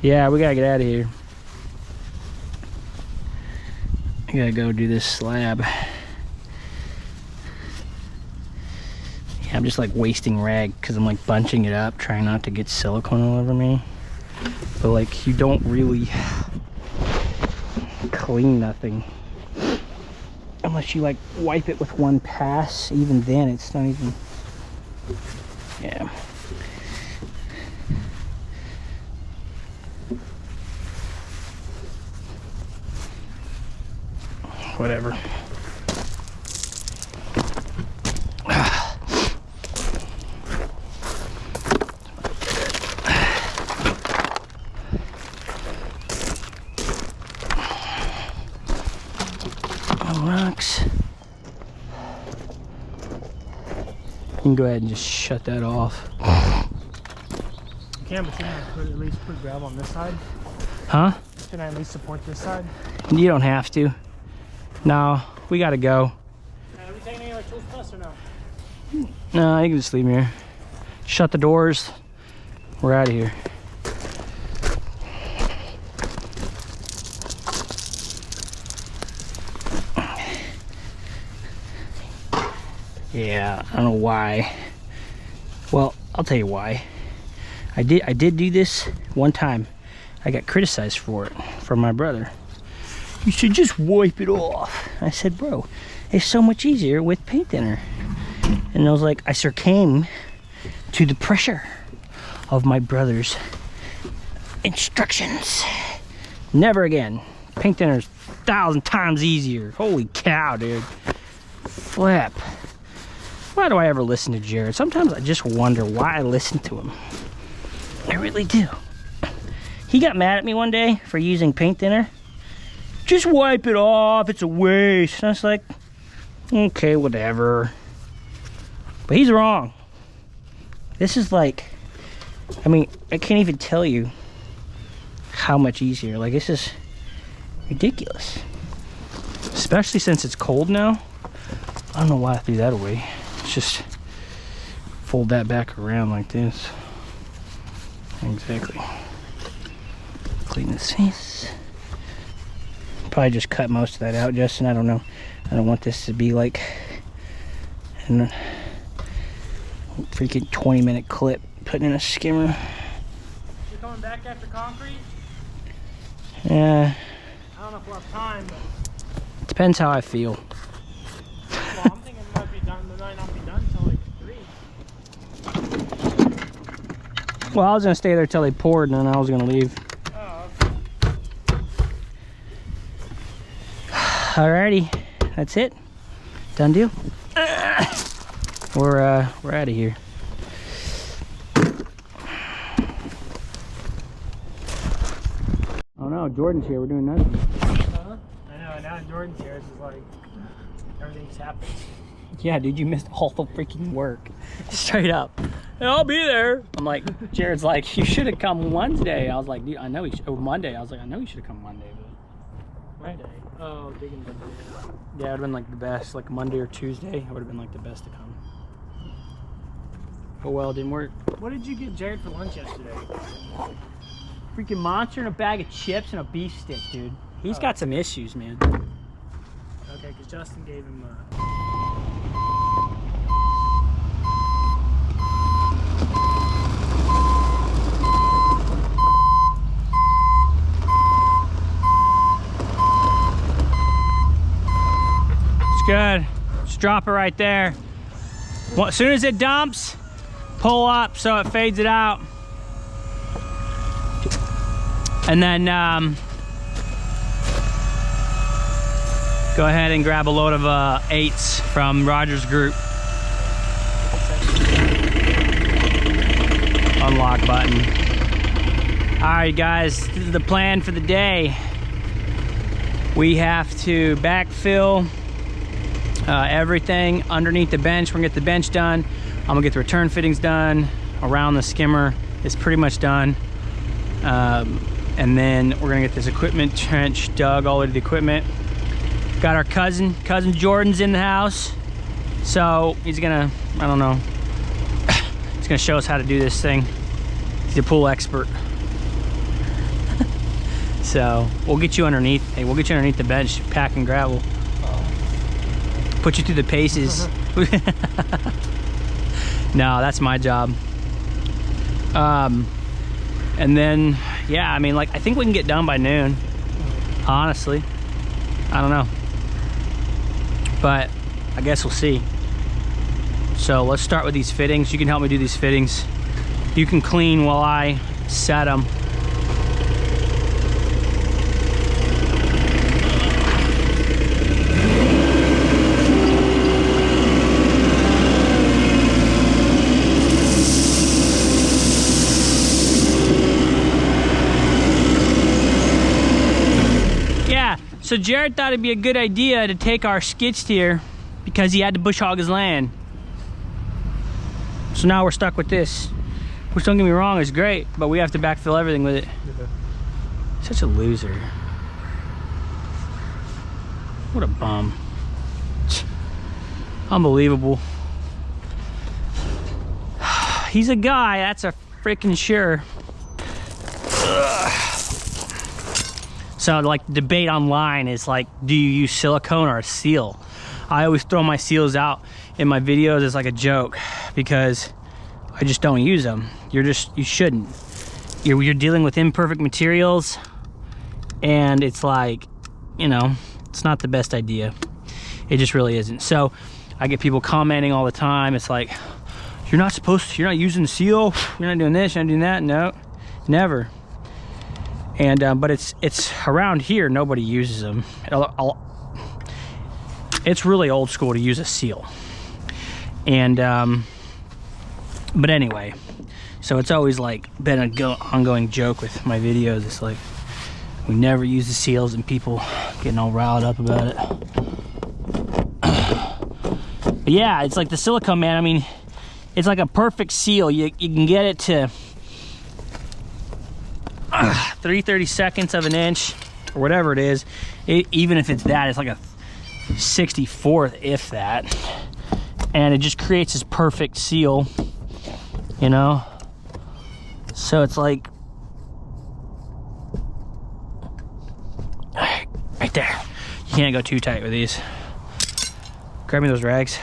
B: Yeah, we gotta get out of here. I gotta go do this slab. Yeah, I'm just like wasting rag because I'm like bunching it up, trying not to get silicone all over me. But like, you don't really clean nothing unless you like wipe it with one pass. Even then, it's not even, yeah. Whatever. Rocks. You can go ahead and just shut that off.
C: You can, but shouldn't I at least put gravel on this side?
B: Huh?
C: Shouldn't I at least support this side?
B: You don't have to. No, we gotta go.
C: Are we taking any of our tools plus or no?
B: No, you can just leave me here. Shut the doors. We're out of here. Yeah, I don't know why. Well, I'll tell you why. I did do this one time. I got criticized for it from my brother. You should just wipe it off. I said, bro, it's so much easier with paint thinner. And I was like, I succumbed to the pressure of my brother's instructions. Never again. Paint thinner's 1,000 times easier. Holy cow, dude. Flip. Why do I ever listen to Jared? Sometimes I just wonder why I listen to him. I really do. He got mad at me one day for using paint thinner. Just wipe it off, it's a waste. And I was like, okay, whatever. But he's wrong. This is like, I mean, I can't even tell you how much easier. Like, this is ridiculous. Especially since it's cold now. I don't know why I threw that away. Let's just fold that back around like this. Exactly. Clean this face. Probably just cut most of that out, Justin. I don't know. I don't want this to be like a freaking 20-minute clip putting in a skimmer.
C: You're coming back after concrete?
B: Yeah.
C: I don't know if we'll have time, but...
B: Depends how I feel.
C: Well, I'm thinking it might be done. It might not be done until like 3.
B: Well, I was gonna stay there till they poured, and then I was gonna leave.
C: Oh, okay.
B: Alrighty, that's it. Done deal. We're out of here. Oh no, Jordan's here. We're doing nothing.
C: I know. Now Jordan's here. It's just like everything's happened.
B: Yeah, dude, you missed all the freaking work. Straight up. And I'll be there. I'm like, Jared's like, you should have come Wednesday. I was like, dude, I know he should. Or Monday. I was like, I know you should have come Monday. But
C: Monday. Oh, digging Monday.
B: yeah, it would have been like the best. Like Monday or Tuesday, it would have been like the best to come. Oh well, it didn't work. What did you get Jared for lunch yesterday? Freaking monster and a bag of chips and a beef stick, dude. He's got some issues, man.
C: Okay, because Justin gave him
B: It's good. Just drop it right there. Well, as soon as it dumps, pull up so it fades it out. And then go ahead and grab a load of 8s from Roger's group. Unlock button. All right, guys, this is the plan for the day. We have to backfill everything underneath the bench. We're gonna get the bench done. I'm gonna get the return fittings done. Around the skimmer is pretty much done. And then we're gonna get this equipment trench dug all the way to the equipment. Got our cousin Jordan's in the house. So he's gonna, I don't know, he's gonna show us how to do this thing. He's a pool expert. So we'll get you underneath, hey, we'll get you underneath the bench, packing gravel. Put you through the paces. No, that's my job. And then, yeah, I mean, like, I think we can get done by noon, honestly. I don't know. But I guess we'll see. So let's start with these fittings. You can help me do these fittings. You can clean while I set them. So Jared thought it'd be a good idea to take our skid steer because he had to bush hog his land. So now we're stuck with this. Which, don't get me wrong, is great, but we have to backfill everything with it. Yeah. Such a loser. What a bum. Unbelievable. He's a guy, that's a freaking sure. Ugh. So like the debate online is like, do you use silicone or a seal? I always throw my seals out in my videos as like a joke because I just don't use them. You shouldn't. You're dealing with imperfect materials and it's like, you know, it's not the best idea. It just really isn't. So I get people commenting all the time. It's like, you're not using the seal. You're not doing this, you're not doing that. No, never. And but it's around here, nobody uses them. It's really old school to use a seal. And but anyway, so it's always like been an ongoing joke with my videos. It's like we never use the seals and people getting all riled up about it. But yeah, it's like the silicone, man. I mean, it's like a perfect seal. You can get it to 3/32 of an inch or whatever it is. Even if it's that, it's like a 64th, if that, and it just creates this perfect seal, you know. So it's like right there. You can't go too tight with these. Grab me those rags.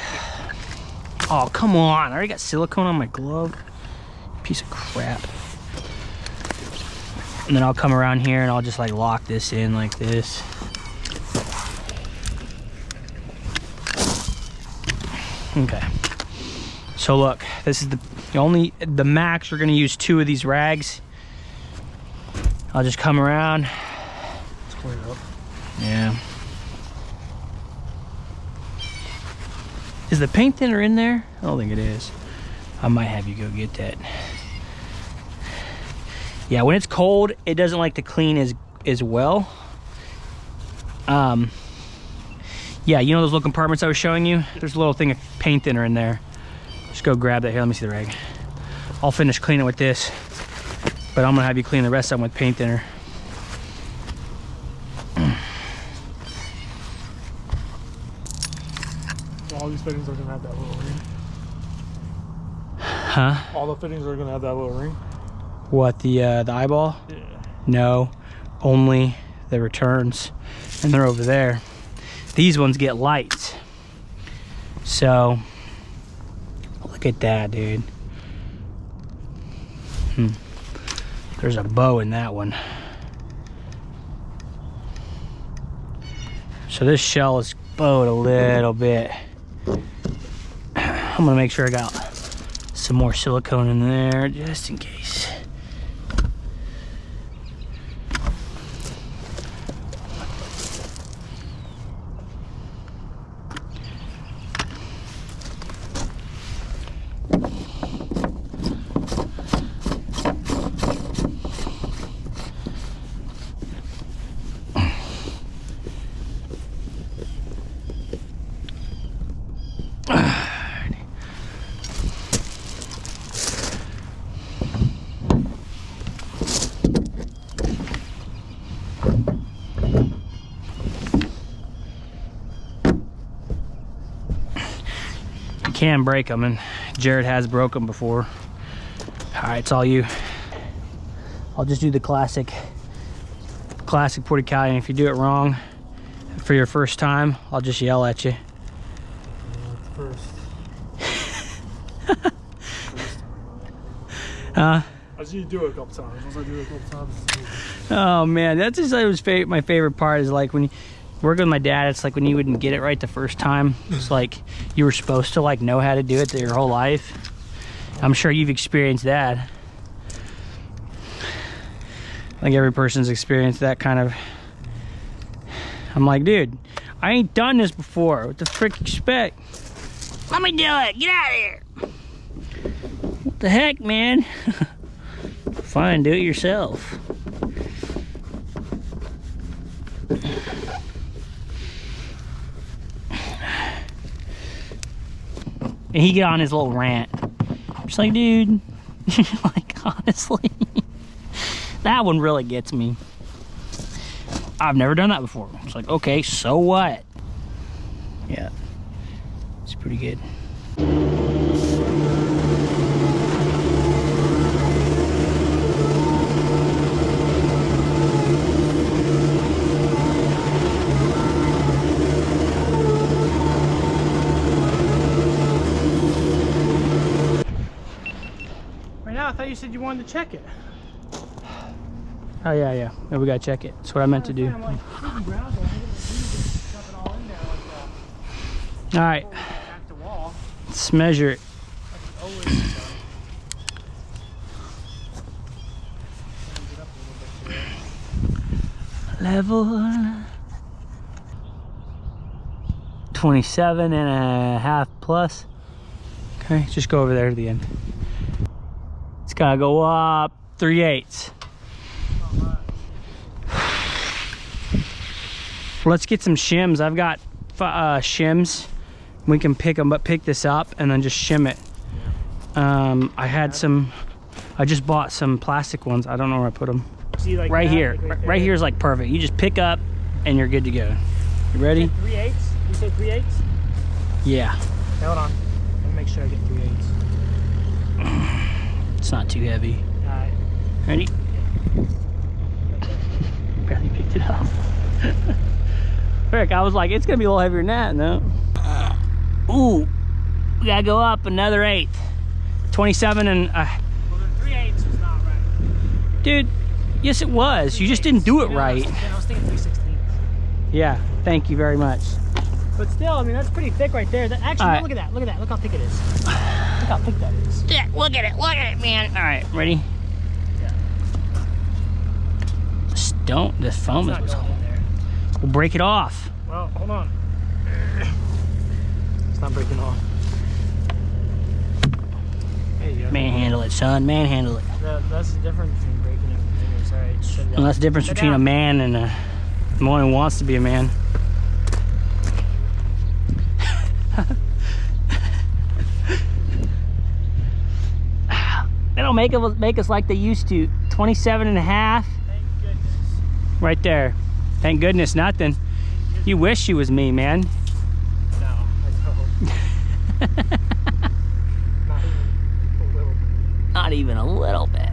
B: Oh, come on, I already got silicone on my glove. Piece of crap. And then I'll come around here and I'll just like lock this in like this. Okay. So look, this is the max. We're gonna use 2 of these rags. I'll just come around.
C: Let's clean it up.
B: Yeah. Is the paint thinner in there? I don't think it is. I might have you go get that. Yeah, when it's cold, it doesn't like to clean as well. Yeah, you know those little compartments I was showing you? There's a little thing of paint thinner in there. Just go grab that. Here, let me see the rag. I'll finish cleaning with this, but I'm gonna have you clean the rest of them with paint thinner.
C: So all these fittings are gonna have that little ring.
B: Huh?
A: All the fittings are gonna have that little ring.
B: What, the eyeball?
A: Yeah.
B: No, only the returns, and they're over there. These ones get lights. So, look at that, dude. There's a bow in that one. So this shell is bowed a little bit. I'm gonna make sure I got some more silicone in there just in case. Can break them, and Jared has broke them before. All right, it's all you. I'll just do the classic Porticali, and if you do it wrong for your first time, I'll just yell at you.
A: First.
B: Huh?
A: I just need to do it a couple times. Once I do it a couple times.
B: Oh man, that's just like my favorite part is like when you work with my dad, it's like when you wouldn't get it right the first time. It's like you were supposed to like know how to do it your whole life. I'm sure you've experienced that. Like every person's experienced that kind of. I'm like, dude, I ain't done this before. What the frick expect? Let me do it. Get out of here. What the heck, man? Fine, do it yourself. And he get on his little rant. Just like, dude, like honestly, that one really gets me. I've never done that before. It's like, okay, so what? Yeah, it's pretty good.
C: I thought you said you wanted to check it.
B: Oh yeah, we gotta check it. That's what I meant to do. All right, let's measure it. Level 27.5 plus. Okay, just go over there to the end. It's gotta go up 3/8. Let's get some shims. I've got shims. We can pick this up and then just shim it. I had some. I just bought some plastic ones. I don't know where I put them.
C: See, like
B: right
C: that,
B: here.
C: like
B: right here is like perfect. You just pick up and you're good to go. You ready?
C: 3/8. You say 3/8?
B: Yeah.
C: Okay, hold on. Let me make sure I get 3/8.
B: It's not too heavy.
C: Alright.
B: Ready? Barely picked it up. Frick, I was like, it's gonna be a little heavier than that, no? Ooh, we gotta go up another 1/8. 27 and
C: Well, the 3/8 was not right.
B: dude, yes it was. You just didn't do it right.
C: I was thinking 3/16.
B: Yeah, thank you very much.
C: But still, I mean, that's pretty thick right there. Actually,
B: All right.
C: look at that. Look at that. Look how thick it is. Look how thick that is.
B: Yeah, look at it, man. All right, ready?
C: Yeah.
B: This foam
C: It's not
B: is.
C: going in there.
B: We'll break it off.
C: Well, hold on. It's not breaking off. There you go.
B: Manhandle it, son. Manhandle it.
C: That's the difference between breaking and fingers. All right. Sit
B: And
C: down.
B: that's the difference
C: Sit
B: between
C: down.
B: a man and one who wants to be a man. They don't make us like they used to. 27.5.
C: Thank goodness.
B: Right there. Thank goodness, nothing. You wish she was me, man.
C: No, I don't. Not even a little
B: Not even a little bit.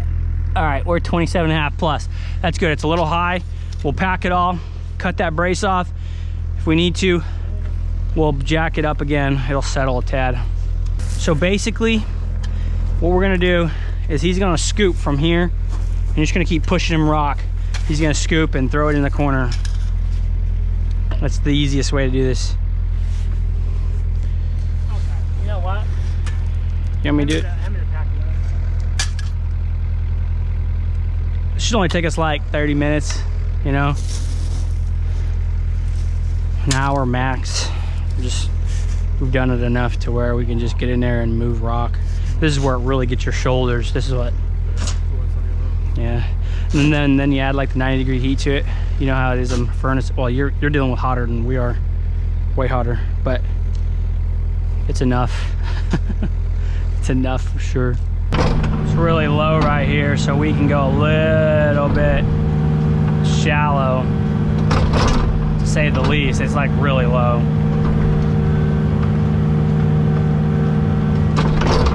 B: All right, we're 27.5 plus. That's good. It's a little high. We'll pack it all, cut that brace off. If we need to, we'll jack it up again. It'll settle a tad. So basically, what we're gonna do is he's gonna scoop from here, and you're just gonna keep pushing him rock. He's gonna scoop and throw it in the corner. That's the easiest way to do this.
C: Okay. You know what?
B: You want me to do it?
C: I'm gonna pack it up.
B: It should only take us like 30 minutes, you know? An hour max. We've done it enough to where we can just get in there and move rock. This is where it really gets your shoulders. This is what, yeah. And then you add like the 90-degree heat to it. You know how it is in a furnace. Well, you're dealing with hotter than we are, way hotter, but it's enough. It's enough for sure. It's really low right here, so we can go a little bit shallow, to say the least. It's like really low.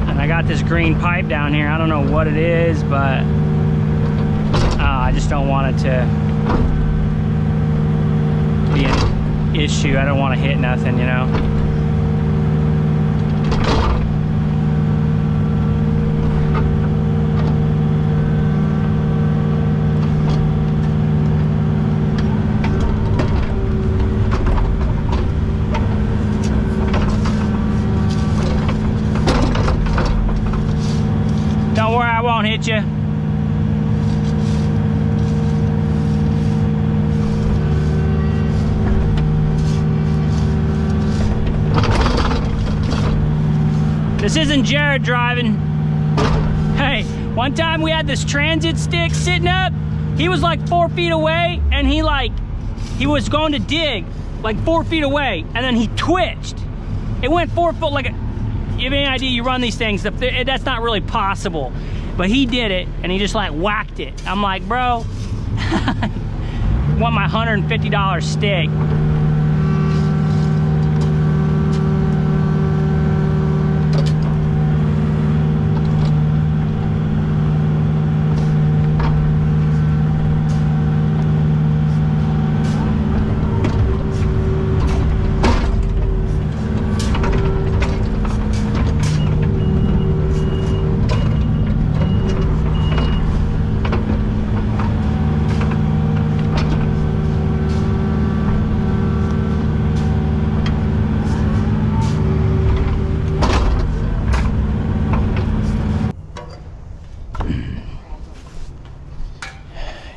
B: And I got this green pipe down here. I don't know what it is, but I just don't want it to be an issue. I don't want to hit nothing, you know. Don't worry, I won't hit you. This isn't Jared driving. Hey, one time we had this transit stick sitting up. He was like 4 feet away, and he was going to dig like 4 feet away, and then he twitched. It went 4 foot like a, you have any idea, you run these things, that's not really possible. But he did it, and he just like whacked it. I'm like, bro, want my $150 stick.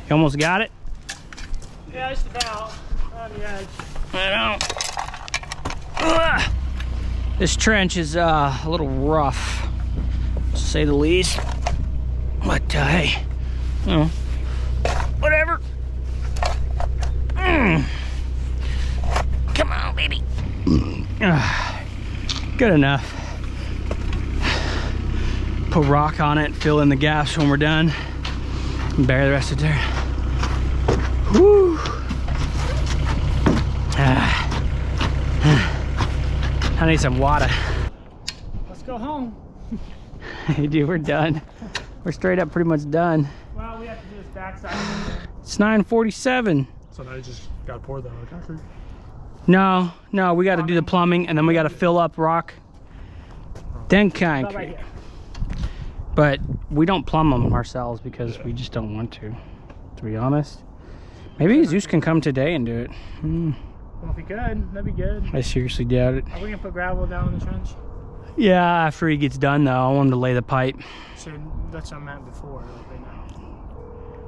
B: You almost got it?
C: Yeah, just about on the edge.
B: I don't. Ugh. This trench is a little rough, to say the least. But hey, you know, whatever. Come on, baby. Good enough. Put rock on it, fill in the gaps when we're done, and bury the rest of it there. Woo! I need some water.
C: Let's go home.
B: Hey, dude, we're done. We're straight up pretty much done.
C: Well, we have to do this backside.
B: It's 9:47.
A: So now you just gotta pour the concrete.
B: No, we got to do the plumbing, and then we got to fill up rock. Then
C: Right
B: concrete.
C: here.
B: But we don't plumb them ourselves because we just don't want to be honest. Maybe Zeus can come today and do it.
C: Well, if we could, that'd be good.
B: I seriously doubt it.
C: Are we gonna put gravel down in the trench?
B: Yeah, after he gets done though, I want him to lay the pipe.
C: So that's what I meant before. Like right now.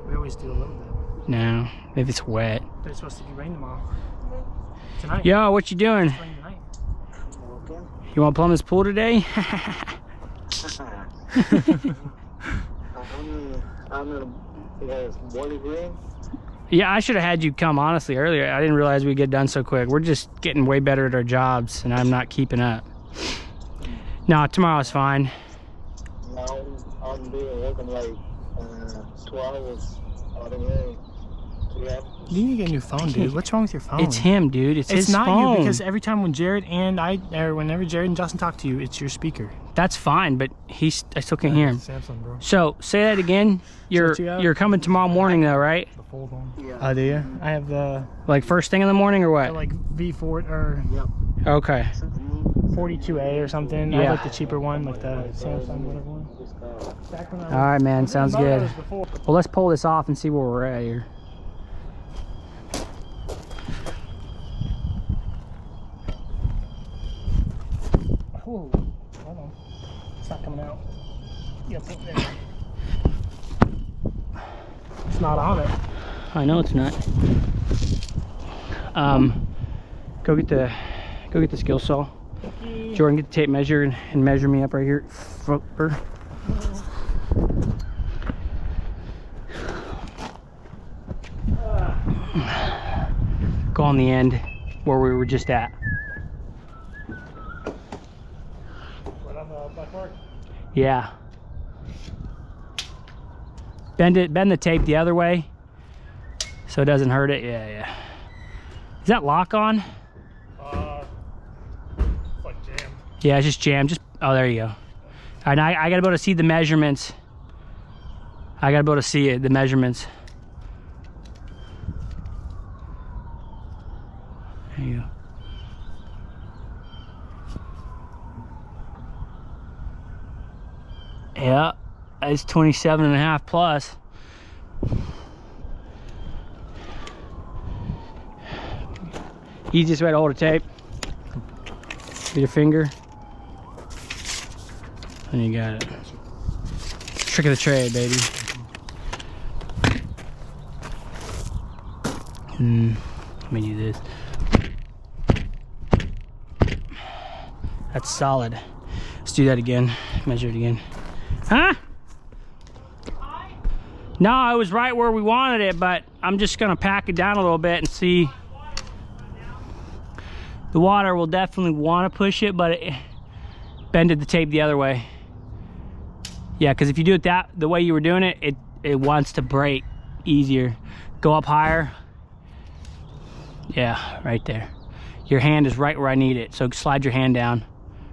C: We always do a little bit.
B: No, if it's wet.
C: But it's supposed to be rain tomorrow. Tonight.
B: Yo, what you doing?
C: It's rain tonight.
B: You want to plumb this pool today? Yeah, I should have had you come honestly earlier. I didn't realize we'd get done so quick. We're just getting way better at our jobs, and I'm not keeping up. No, tomorrow's fine.
G: Now I'm working like 2 hours out of the way
C: You need to get a new phone, dude. What's wrong with your phone?
B: It's him, dude. It's his
C: not
B: phone.
C: you, because every time when Jared and whenever Jared and Justin talk to you, it's your speaker.
B: That's fine, but I still can't hear him.
C: Samsung, bro.
B: So say that again. You're coming tomorrow morning though, right?
C: The fold one. Yeah. Oh, do you? I have the
B: Like first thing in the morning or what?
C: like V4 or
B: Okay.
C: 42A or something. I
B: Yeah.
C: like the cheaper one, like the Samsung whatever one. Back when I
B: All right, man. Sounds good.
C: was before.
B: Well, let's pull this off and see where we're at here.
C: Oh, hold on. It's not coming out. Yeah, put it there. It's not on it.
B: I know it's not. Go get the skill saw. Jordan, get the tape measure and measure me up right here. Go on the end where we were just at.
C: Right on the black mark.
B: Yeah. Bend the tape the other way so it doesn't hurt it. Yeah. Is that lock on?
C: It's like jam.
B: Yeah, it's just jammed. Oh, there you go. All right, I gotta be able to see the measurements. I gotta be able to see it, the measurements. There you go. Yeah, it's 27.5 plus. Easiest way to hold a tape. With your finger. And you got it. Trick of the trade, baby. Let me do this. That's solid. Let's do that again. Measure it again. Huh? No, I was right where we wanted it, but I'm just gonna pack it down a little bit and see. The water will definitely want to push it, but it bended the tape the other way. Yeah, because if you do it the way you were doing it, it wants to break easier. Go up higher. Yeah, right there. Your hand is right where I need it, so slide your hand down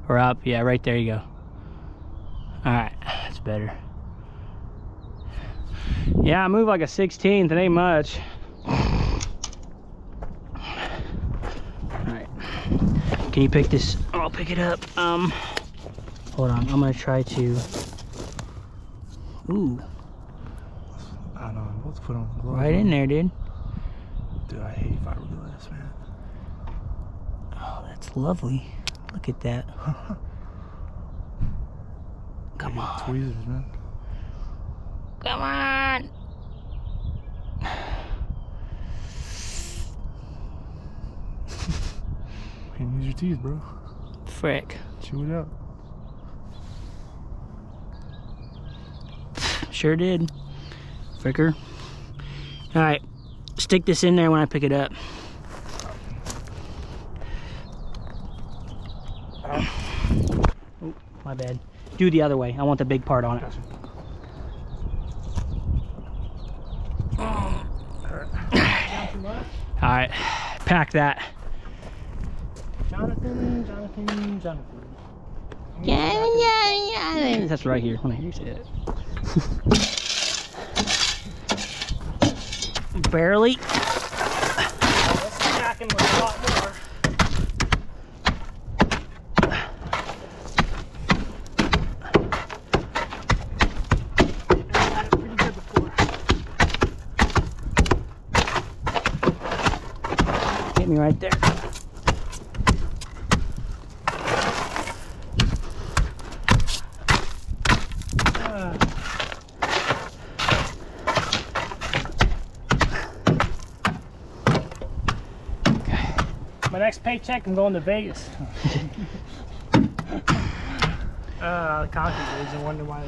B: or up. Yeah, right there you go. All right, that's better. Yeah, I moved like a 16th. It ain't much. Can you pick this? I'll pick it up. Hold on. I'm gonna try to. Ooh.
C: I don't know. I'm about to put on gloves.
B: Right in there, dude.
C: Dude, I hate fiberglass, man.
B: Oh, that's lovely. Look at that. Come on.
C: Tweezers, man.
B: Come on.
C: Can't use your teeth, bro.
B: Frick.
C: Chew it up.
B: Sure did. Fricker. All right. Stick this in there when I pick it up. Oh, my bad. Do the other way. I want the big part on it.
C: Gotcha.
B: All right. Pack that.
C: Jonathan.
B: Yeah. That's right here. When I hear you say that. Barely.
C: Let's stack him with a lot more. Pretty good before.
B: Get me right there.
C: My next paycheck, I'm going to Vegas. The concrete dudes, I wonder why.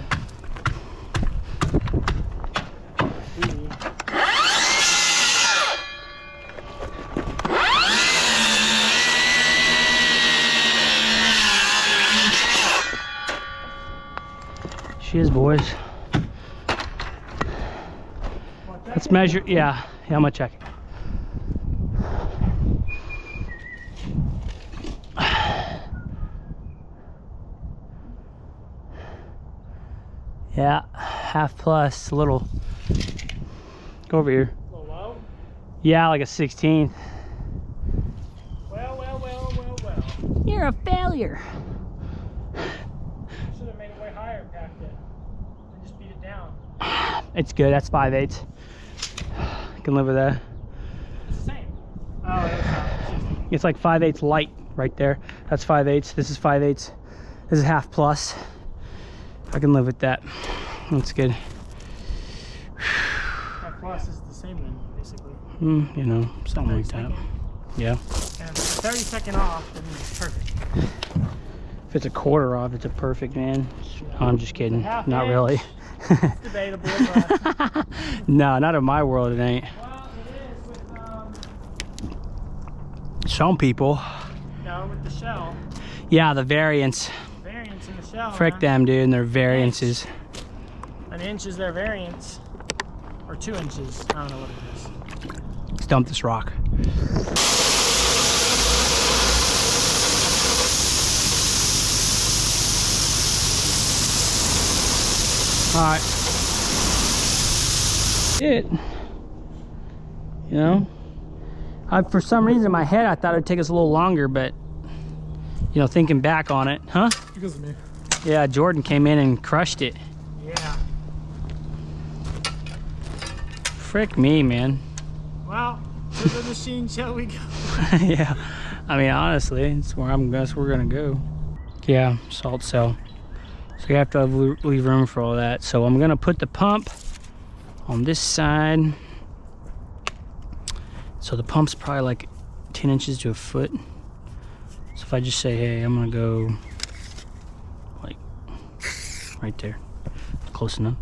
B: She is, boys. Let's measure, yeah.
C: Yeah, I'm gonna check it. Yeah, half plus, a little. Go over here.
B: A little low?
C: Yeah, like a 16th.
B: Well.
C: You're a failure.
B: Should have made it way higher and packed it. And just beat it down.
C: It's good, that's 5/8. I can live with that.
B: It's the same. Oh, that's not.
C: It's like 5/8 light right there. That's 5/8. This is 5/8. This is half plus. I can live with that. That's good.
B: Half plus is the same then, basically.
C: You know, something like that. Yeah.
B: And 30-second off, then it's perfect.
C: If it's a quarter off, it's a perfect, man. I'm just kidding.
B: Half
C: Not
B: inch.
C: really.
B: It's debatable, but
C: No, not in my world, it ain't.
B: well, it is with
C: Some people.
B: with the shell.
C: Yeah, the variance.
B: Variance in the shell.
C: Frick
B: man.
C: them, dude, and their variances.
B: An inch is their variance. Or 2 inches. I don't know what it is.
C: Let's dump this rock. All right. You know, for some reason in my head I thought it'd take us a little longer, but you know, thinking back on it, huh?
B: Because of me.
C: Yeah, Jordan came in and crushed it.
B: Yeah.
C: Frick me, man.
B: Well, to the machine shall we go?
C: Yeah, I mean, honestly, it's where we're gonna go. Yeah, salt cell. So you have to leave room for all that. So I'm gonna put the pump on this side. So the pump's probably like 10 inches to a foot. So if I just say, hey, I'm gonna go like right there, close enough.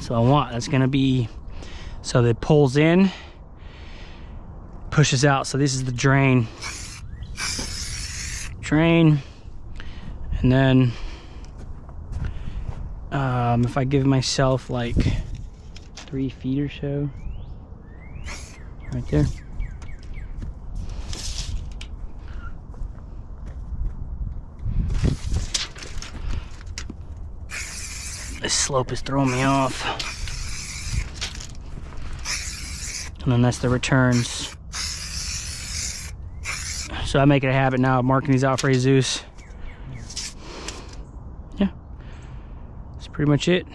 C: So I want, that's gonna be, so that it pulls in, pushes out. So this is the drain. And then if I give myself like 3 feet or so, right there. This slope is throwing me off. And then that's the returns. So I make it a habit now of marking these out for Jesus. Yeah, that's pretty much it.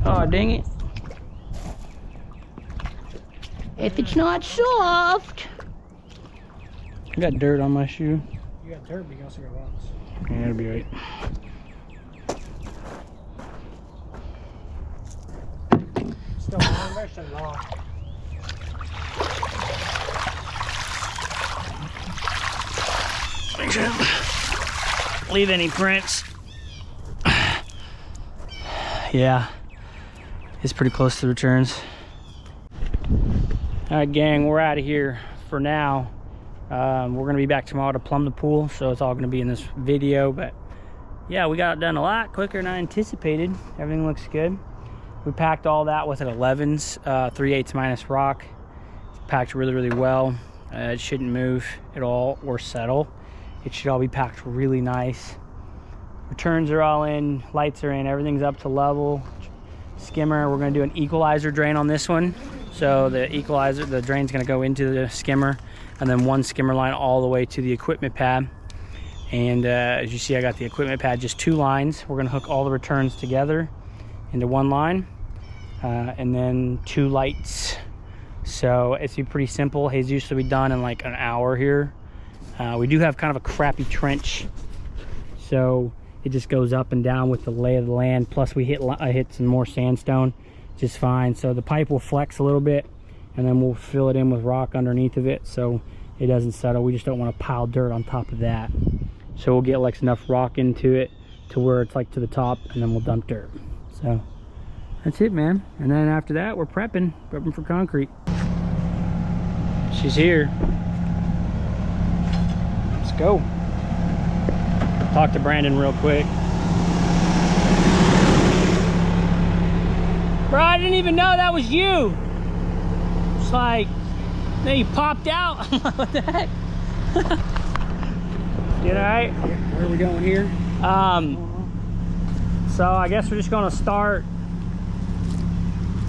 C: Oh, dang it. If it's not soft. I got dirt on my shoe.
B: You got dirt, but you also got rocks.
C: Yeah, it'll be right.
B: Still long, there's still long.
C: Make sure I don't leave any prints. Yeah, it's pretty close to the returns. All right, gang, we're out of here for now. We're gonna be back tomorrow to plumb the pool, so it's all gonna be in this video. But yeah, we got it done a lot quicker than I anticipated. Everything looks good. We packed all that with an 11s, 3/8 minus rock. It's packed really, really well. It shouldn't move at all or settle. It should all be packed really nice. Returns are all in, lights are in, everything's up to level. Skimmer, we're gonna do an equalizer drain on this one. So the equalizer, the drain's gonna go into the skimmer, and then one skimmer line all the way to the equipment pad. And as you see, I got the equipment pad, just 2 lines. We're gonna hook all the returns together into 1 line, and then 2 lights. So it's pretty simple. Jesus will be done in like an hour here. We do have kind of a crappy trench, so it just goes up and down with the lay of the land. Plus we hit some more sandstone, just fine. So the pipe will flex a little bit, and then we'll fill it in with rock underneath of it so it doesn't settle. We just don't want to pile dirt on top of that. So we'll get like enough rock into it to where it's like to the top, and then we'll dump dirt. So that's it, man. And then after that, we're prepping for concrete. She's here. Let's go. Talk to Brandon real quick. Bro, I didn't even know that was you. It's like, then you popped out. I'm like, what the heck? You all right?
B: Where are we going here?
C: So I guess we're just gonna start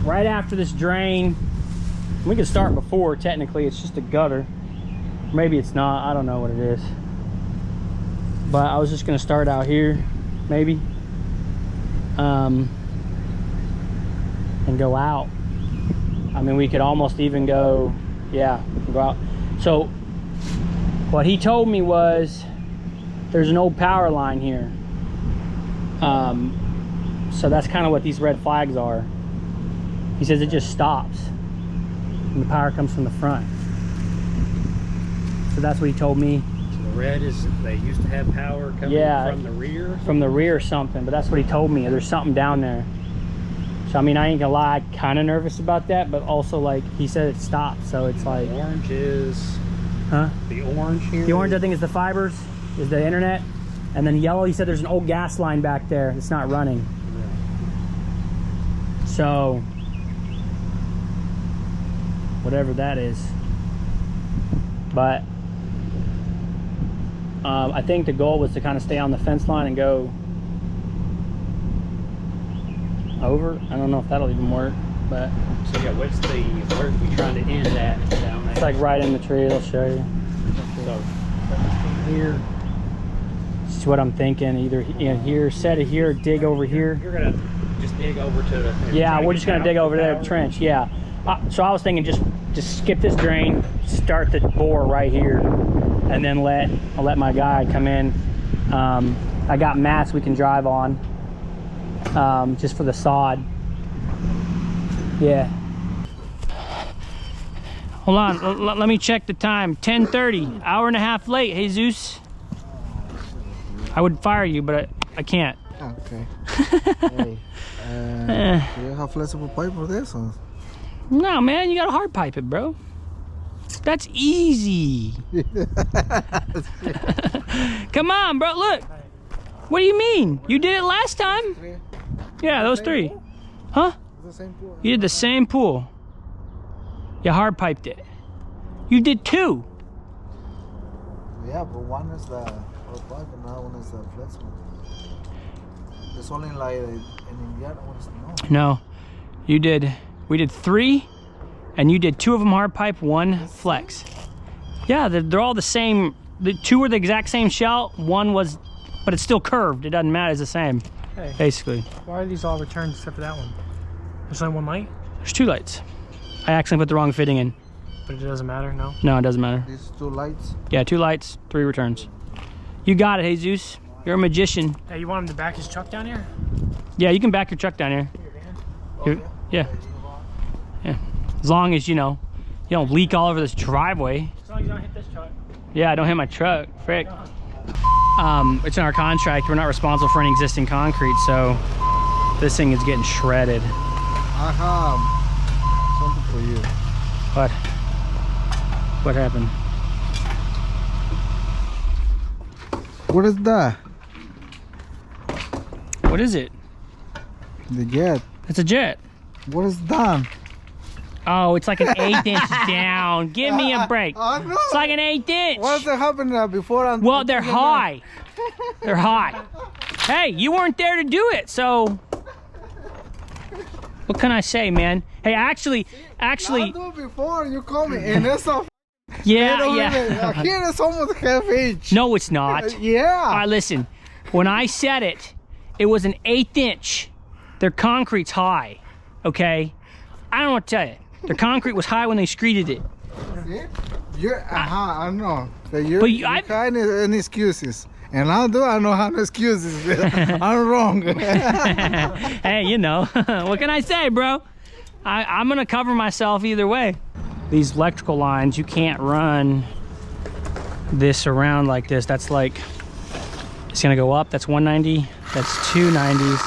C: right after this drain. We could start before, technically. It's just a gutter. Maybe it's not, I don't know what it is. But I was just gonna start out here, maybe. And go out. I mean, we could almost even go, yeah, go out. So what he told me was there's an old power line here. So that's kind of what these red flags are. He says it just stops and the power comes from the front. So that's what he told me.
B: So the red is, they used to have power coming from the rear?
C: From the rear or something, but that's what he told me. There's something down there. So I mean, I ain't gonna lie, kind of nervous about that, but also like he said it stopped, so it's like.
B: The orange is,
C: huh?
B: The orange here?
C: The orange I think is the fibers, is the internet. And then yellow, he said there's an old gas line back there. It's not running. Right. So, whatever that is. But, I think the goal was to kind of stay on the fence line and go over. I don't know if that'll even work, but.
B: So yeah, where's we trying to end that down there?
C: It's like right in the tree, I'll show you.
B: So, here.
C: This is what I'm thinking, either here, set it here, dig over here.
B: You're gonna just dig over to the...
C: Yeah, we're just gonna dig over there, the trench, yeah. So I was thinking just skip this drain, start the bore right here, and then I'll let my guy come in. I got mats we can drive on, just for the sod. Yeah. Hold on, let me check the time. 10:30, hour and a half late, Jesus. I would fire you, but I can't.
G: Okay. Hey, do you have flexible pipe for this? Or?
C: No, man, you gotta hard pipe it, bro. That's easy. Come on, bro, look. What do you mean? You did it last time.
G: 3?
C: Yeah, those 3.
G: Pool?
C: Huh?
G: The same pool.
C: You did the same pool. You hard piped it. You did 2.
G: Yeah, but one is the hard pipe and another one is the flexible. It's only like in India, one is no.
C: No, we did 3, and you did 2 of them hard pipe, 1 flex. Yeah, they're all the same. The 2 are the exact same shell. 1 was, but it's still curved. It doesn't matter. It's the same,
H: Hey,
C: basically.
H: why are these all returned except for that one? There's only 1 light,
C: There's 2 lights. I accidentally put the wrong fitting in.
H: but it doesn't matter, no?
C: No, it doesn't matter.
G: These 2 lights.
C: Yeah, 2 lights, 3 returns. You got it, Jesus. You're a magician.
H: Hey, you want him to back his truck down here?
C: Yeah, you can back your truck down here. Yeah. Yeah. As long as, you don't leak all over this driveway.
H: As long as you don't hit this truck.
C: Yeah, don't hit my truck. Frick. It's in our contract. We're not responsible for any existing concrete, so this thing is getting shredded.
G: I have something for you.
C: What? What happened?
G: What is that?
C: What is it?
G: The jet.
C: It's a jet.
G: What is that?
C: Oh, it's like an 1/8 inch down. Give me a break.
G: I know.
C: It's like an 1/8 inch.
G: What's happened before?
C: Well, they're high. They're high. Hey, you weren't there to do it, so what can I say, man? Hey, actually,
G: I do before you call me, and it's a
C: yeah.
G: here it's almost half inch.
C: No, it's not.
G: Yeah.
C: All right, listen. When I said it, it was an 1/8 inch. Their concrete's high, okay? I don't know what to tell you. Their concrete was high when they screeded it.
G: See? I know. But you kind of any excuses. And I know how no excuses. I'm wrong.
C: Hey, what can I say, bro? I'm gonna cover myself either way. These electrical lines, you can't run this around like this. That's like, it's gonna go up. That's 190, that's 290s,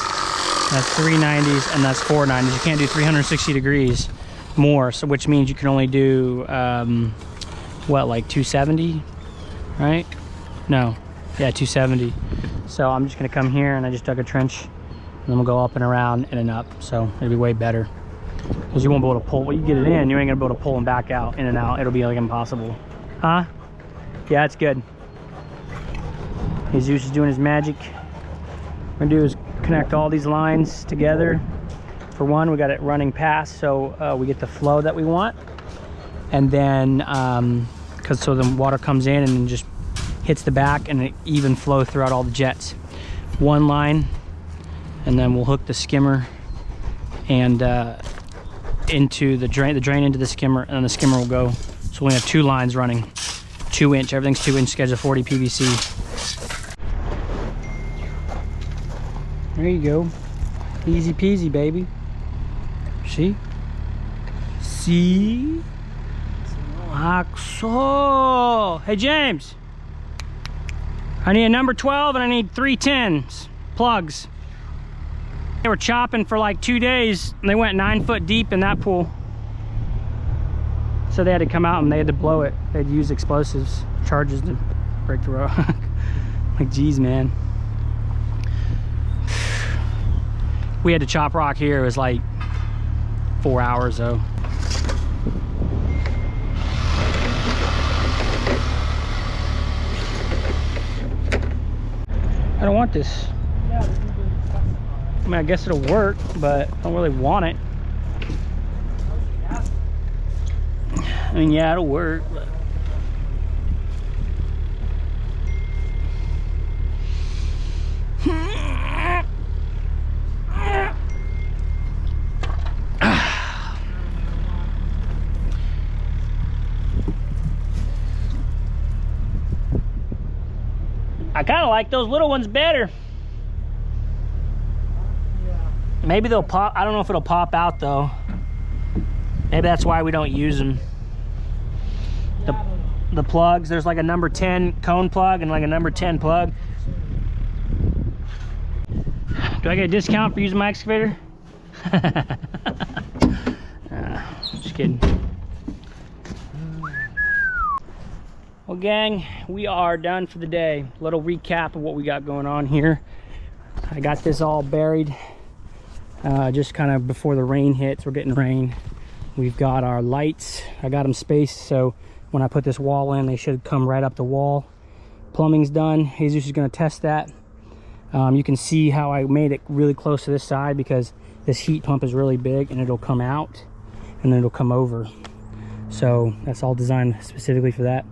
C: that's 390s, and that's 490s. You can't do 360 degrees more, so which means you can only do, what, like 270, right? No, yeah, 270. So I'm just gonna come here, and I just dug a trench
B: then we'll go up and around and then up. So it'll be way better. Because you won't be able to pull, when you get it in, you ain't gonna be able to pull them back out, in and out. It'll be like impossible. Huh? Yeah, it's good. Jesus is doing his magic. What we're gonna do is connect all these lines together. For one, we got it running past, so we get the flow that we want. And then, so the water comes in and just hits the back and it even flow throughout all the jets. One line, and then we'll hook the skimmer and into the drain into the skimmer, and then the skimmer will go. So we have 2 lines running, 2 inch, everything's 2 inch, schedule 40 PVC. There you go, easy peasy, baby. See? See? Like so. Hey James, I need a number 12 and I need 3 10s, plugs. They were chopping for like 2 days and they went 9 foot deep in that pool. So they had to come out and they had to blow it. They'd use explosives, charges to break the rock. Like, geez, man. We had to chop rock here. It was like 4 hours though. I don't want this. I mean, I guess it'll work, but I don't really want it. I mean, yeah, it'll work, but... I kind of like those little ones better. Maybe they'll pop. I don't know if it'll pop out though. Maybe that's why we don't use them. The plugs, there's like a number 10 cone plug and like a number 10 plug. Do I get a discount for using my excavator? Just kidding. Well, gang, we are done for the day. Little recap of what we got going on here. I got this all buried just kind of before the rain hits. We're getting rain. We've got our lights. I got them spaced so when I put this wall in, they should come right up the wall. Plumbing's done. Jesus is going to test that. You can see how I made it really close to this side because this heat pump is really big and it'll come out and then it'll come over. So that's all designed specifically for that.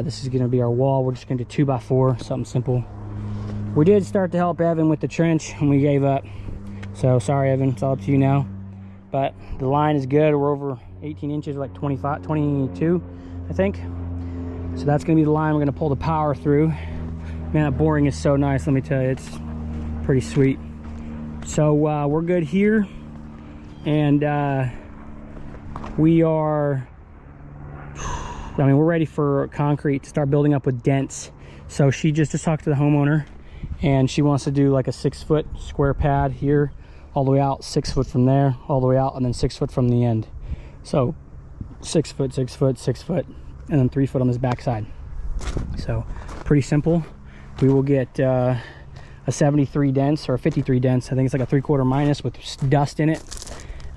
B: This is going to be our wall. We're just going to do 2x4, something simple. We did start to help Evan with the trench and we gave up. So sorry, Evan, it's all up to you now. But the line is good. We're over 18 inches, like 25, 22, I think. So that's going to be the line we're going to pull the power through. Man, that boring is so nice, let me tell you. It's pretty sweet. So we're good here. And we are... I mean, we're ready for concrete to start building up with dents. So she just talked to the homeowner and she wants to do like a 6 foot square pad here, all the way out, 6 foot from there, all the way out, and then 6 foot from the end. So 6 foot, 6 foot, 6 foot, and then 3 foot on this back side. So pretty simple. We will get a 73 dents or a 53 dents. I think it's like a 3/4 minus with dust in it.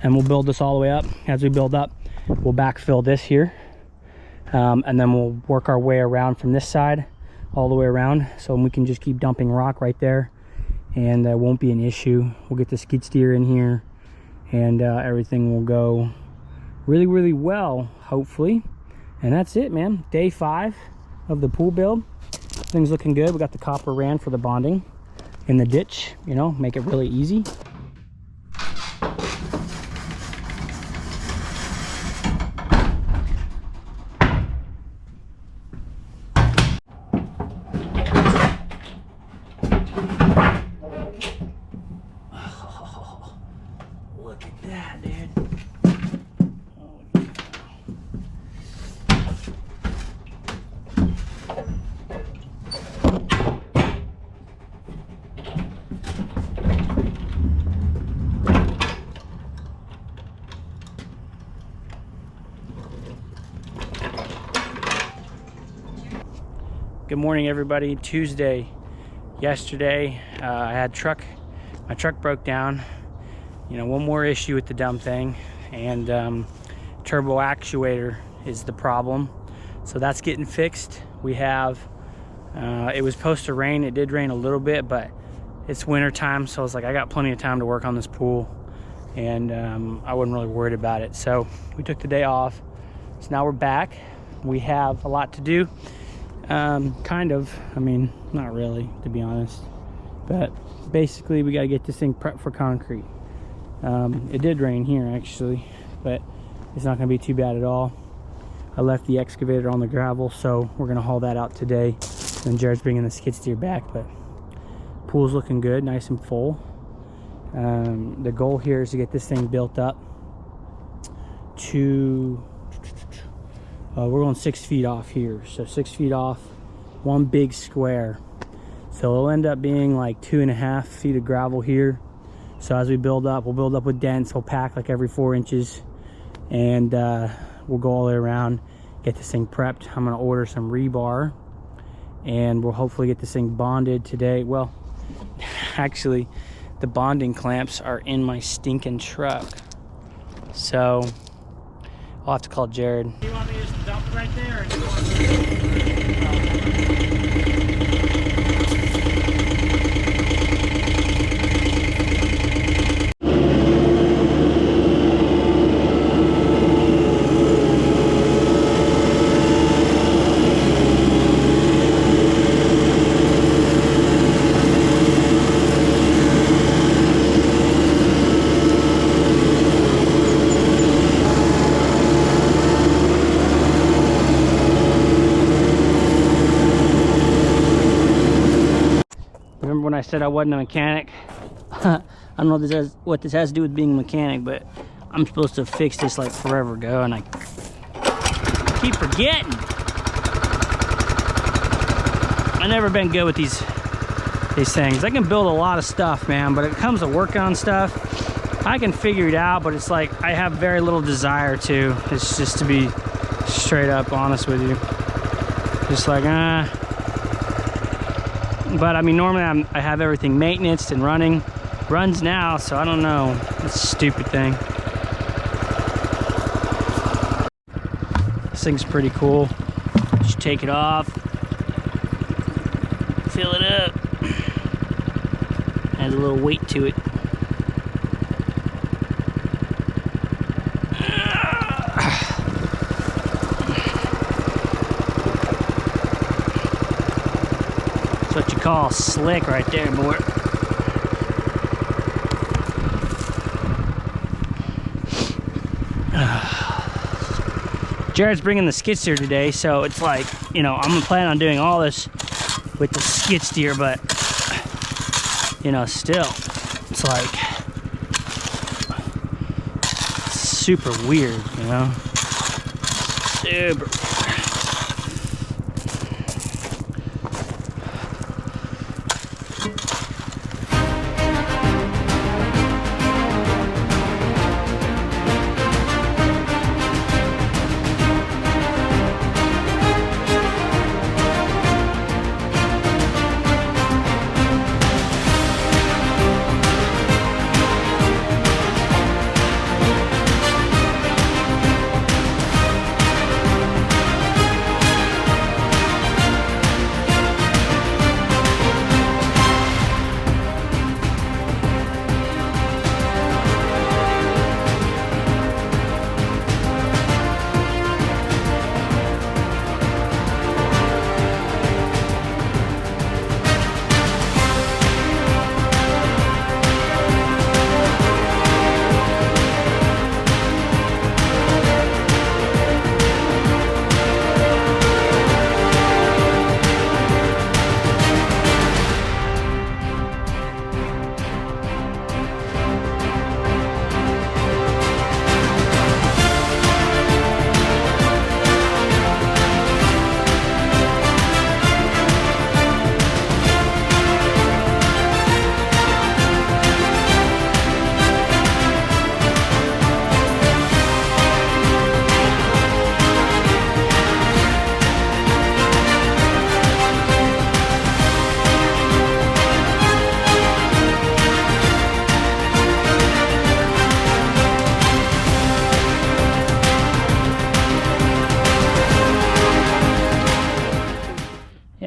B: And we'll build this all the way up. As we build up, we'll backfill this here. And then we'll work our way around from this side all the way around, so we can just keep dumping rock right there and it won't be an issue. We'll get the skid steer in here and everything will go really, really well, hopefully. And that's it, man. Day 5 of the pool build. Things looking good. We got the copper ran for the bonding in the ditch, you know, make it really easy. Good morning, everybody. Tuesday. Yesterday I had truck my truck broke down. You know, one more issue with the dumb thing, and turbo actuator is the problem. So that's getting fixed. We have, it was supposed to rain. It did rain a little bit, but it's winter time, so I was like, I got plenty of time to work on this pool, and I wasn't really worried about it. So we took the day off. So now we're back. We have a lot to do. Kind of, I mean, not really, to be honest, but basically we got to get this thing prepped for concrete. It did rain here actually, but it's not going to be too bad at all. I left the excavator on the gravel, so we're going to haul that out today. And Jared's bringing the skid steer back, but pool's looking good, nice and full. The goal here is to get this thing built up to, we're going 6 feet off here. So 6 feet off, one big square. So it'll end up being like 2.5 feet of gravel here. So as we build up, we'll build up with dents. We'll pack like every 4 inches, and we'll go all the way around, get this thing prepped. I'm gonna order some rebar, and we'll hopefully get this thing bonded today. Well, actually, the bonding clamps are in my stinking truck. So I'll have to call Jared.
C: Do you want me to just dump right there, or do you want
B: when I said I wasn't a mechanic? I don't know what this has to do with being a mechanic, but I'm supposed to fix this like forever ago, and I keep forgetting. I've never been good with these things. I can build a lot of stuff, man, but it comes to working on stuff, I can figure it out, but it's like I have very little desire to. It's just, to be straight up honest with you, just like But I mean, normally I have everything maintenanced and runs now, so I don't know. It's a stupid thing. This thing's pretty cool. Just take it off, fill it up. Adds a little weight to it. That's what you call slick right there, boy. Jared's bringing the skid steer today, so it's like, you know, I'm planning on doing all this with the skid steer, but, you know, still, it's like super weird, you know? Super weird.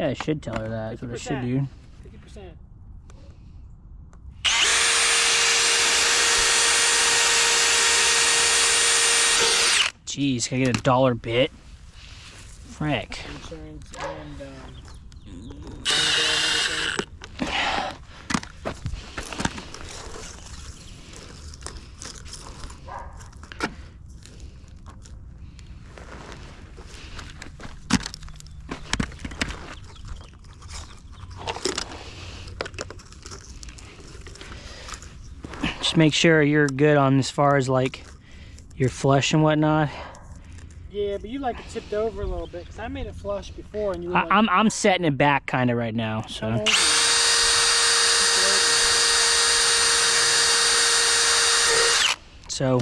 B: Yeah, I should tell her that. That's what I should do.
C: 50%.
B: Jeez, can I get a dollar bit? Frick.
C: Insurance and
B: just make sure you're good on as far as like your flush and whatnot.
C: yeah, but you like it tipped over a little bit because I made it flush before, and you. Were
B: I'm setting it back kind of right now, so. So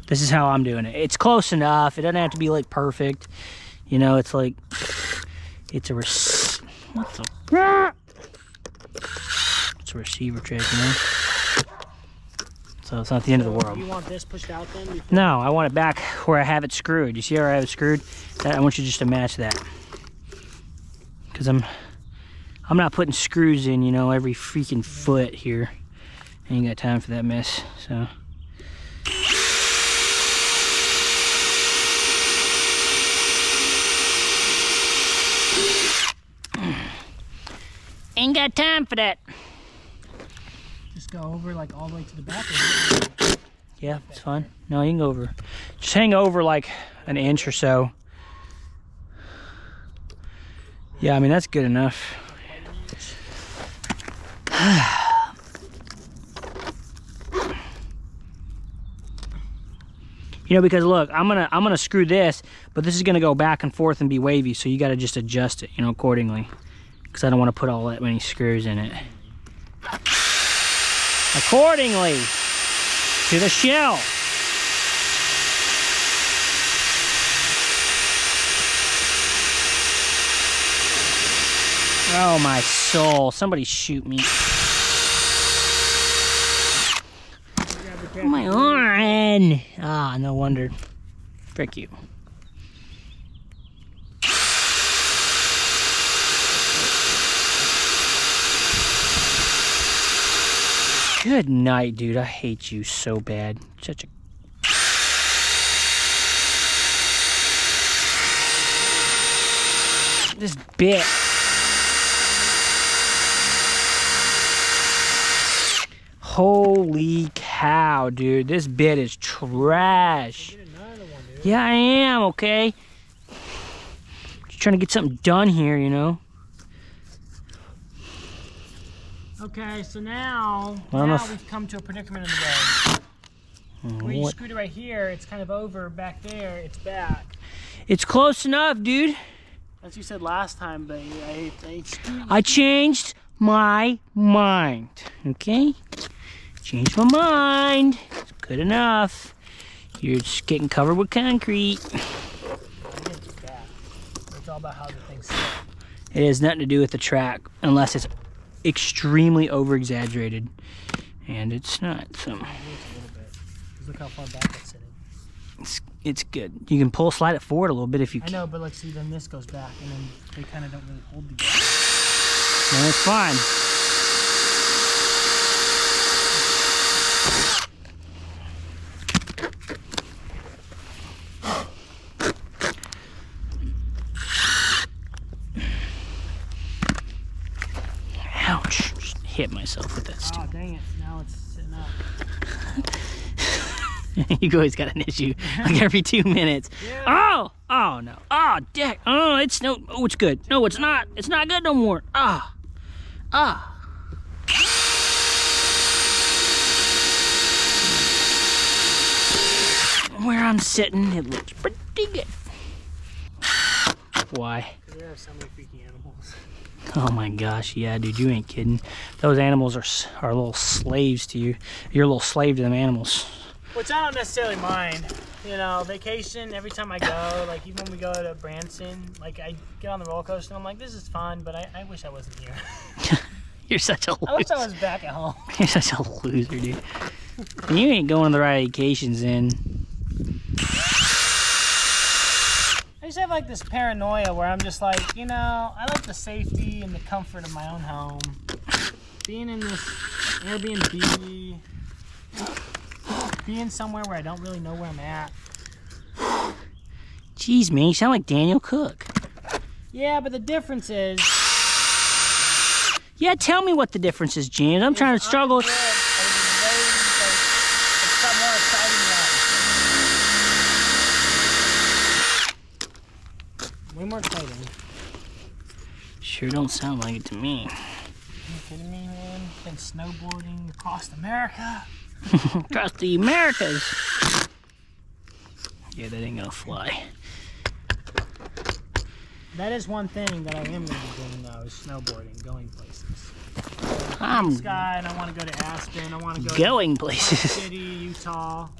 B: this is how I'm doing it. It's close enough. It doesn't have to be like perfect. You know, it's like it's a receiver trick, you know. So it's not the end of the world.
C: You want this pushed out then?
B: No, I want it back where I have it screwed. You see where I have it screwed? I want you just to match that. Because I'm not putting screws in, you know, every freaking foot here. I ain't got time for that mess, so. Ain't got time for that.
C: Just go over like all the way to the back.
B: Yeah, it's fine. No, you can go over. Just hang over like an inch or so. Yeah, I mean, that's good enough. You know, because look, I'm gonna screw this, but this is gonna go back and forth and be wavy, so you gotta just adjust it, you know, accordingly. Because I don't want to put all that many screws in it. Accordingly to the shell. Oh my soul, somebody shoot me. Come on. Ah, no wonder. Frick you. Good night, dude. I hate you so bad. Such a... This bit. Holy cow, dude. This bit is trash. Yeah, I am, okay? Just trying to get something done here, you know?
C: Okay, so now we've come to a predicament in the road. Where you screwed it right here, it's kind of over. Back there, it's back.
B: It's close enough, dude.
C: As you said last time, but
B: I changed my mind, okay? Changed my mind. It's good enough. You're just getting covered with concrete.
C: It's all about how the thing's set.
B: It has nothing to do with the track, unless it's extremely over-exaggerated, and it's not. So
C: look how far back it's sitting.
B: It's good. You can slide it forward a little bit if you can.
C: I know, but like, see, then this goes back, and then they kind of don't really hold together.
B: No, it's fine. Ouch. Just hit myself with that
C: Oh, dang it. Now it's sitting up.
B: You always got an issue like every 2 minutes. Yeah. Oh no. Oh, dick. Oh, it's good. No, it's not. It's not good no more. Where I'm sitting, it looks pretty good. Why?
C: Because we have so many freaking animals.
B: Oh my gosh, yeah, dude, you ain't kidding. Those animals are little slaves to you. You're a little slave to them animals.
C: Which I don't necessarily mind. You know, vacation, every time I go, like even when we go to Branson, like I get on the roller coaster and I'm like, this is fun, but I wish I wasn't here.
B: You're such a loser.
C: I wish I was back at home.
B: You're such a loser, dude. You ain't going on the right vacations then.
C: I just have like this paranoia where I'm just like, you know, I like the safety and the comfort of my own home. Being in this Airbnb, being somewhere where I don't really know where I'm at.
B: Jeez, man, you sound like Daniel Cook.
C: Yeah, but the difference is...
B: Yeah, tell me what the difference is, James. I'm trying to struggle.
C: It's got more exciting life. Way more exciting.
B: Sure don't sound like it to me.
C: Are you kidding me, man? Been snowboarding across America.
B: Across the Americas. Yeah, that ain't gonna fly.
C: That is one thing that I am going to be doing though, is snowboarding, going places.
B: I'm
C: Sky, and I want to go to Aspen. I want to go
B: going
C: to
B: places.
C: City, Utah.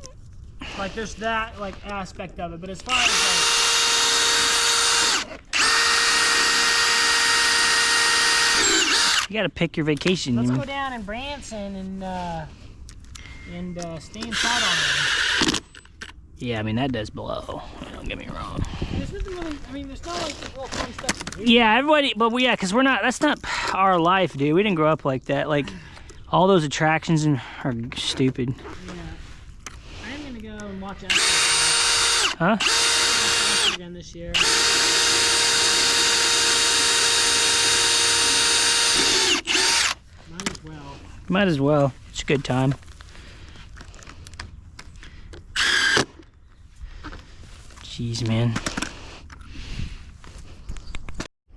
C: Like there's that like aspect of it, but as far as
B: You gotta pick your vacation.
C: like, let's go down in Branson and stay inside all day.
B: Yeah, I mean that does blow. Don't get me wrong.
C: There's nothing really. I mean, there's not like real funny stuff to do.
B: Yeah, everybody, but yeah, cause we're not. That's not our life, dude. We didn't grow up like that. Like all those attractions are stupid.
C: Yeah. I am gonna go and watch out.
B: Huh?
C: Again this year. Might as well.
B: Might as well. It's a good time. Jeez, man.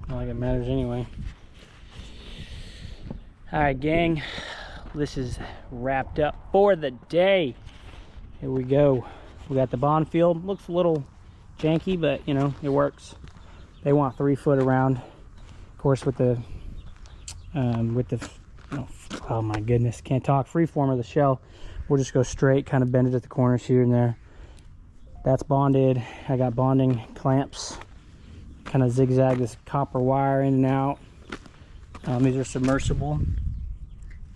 B: Not like it matters anyway. Alright, gang. This is wrapped up for the day. Here we go. We got the bond field. Looks a little janky, but you know, it works. They want 3 foot around. Of course, with the oh my goodness, can't talk, freeform of the shell, we'll just go straight, kind of bend it at the corners here and there. That's bonded. I got bonding clamps, kind of zigzag this copper wire in and out. These are submersible.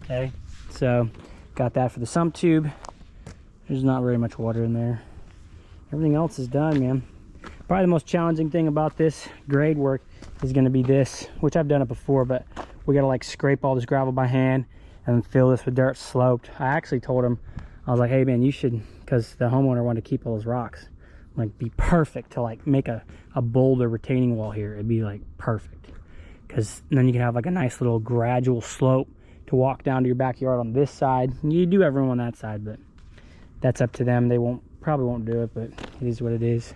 B: Okay, so got that for the sump tube. There's not very much water in there. Everything else is done, man. Probably the most challenging thing about this grade work is going to be this, which I've done it before, but we got to like scrape all this gravel by hand and fill this with dirt sloped. I actually told him, I was like, hey man, you should, because the homeowner wanted to keep all those rocks, like be perfect to like make a boulder retaining wall here. It'd be like perfect, because then you can have like a nice little gradual slope to walk down to your backyard on this side. You do have room on that side, but that's up to them. They probably won't do it, but it is what it is.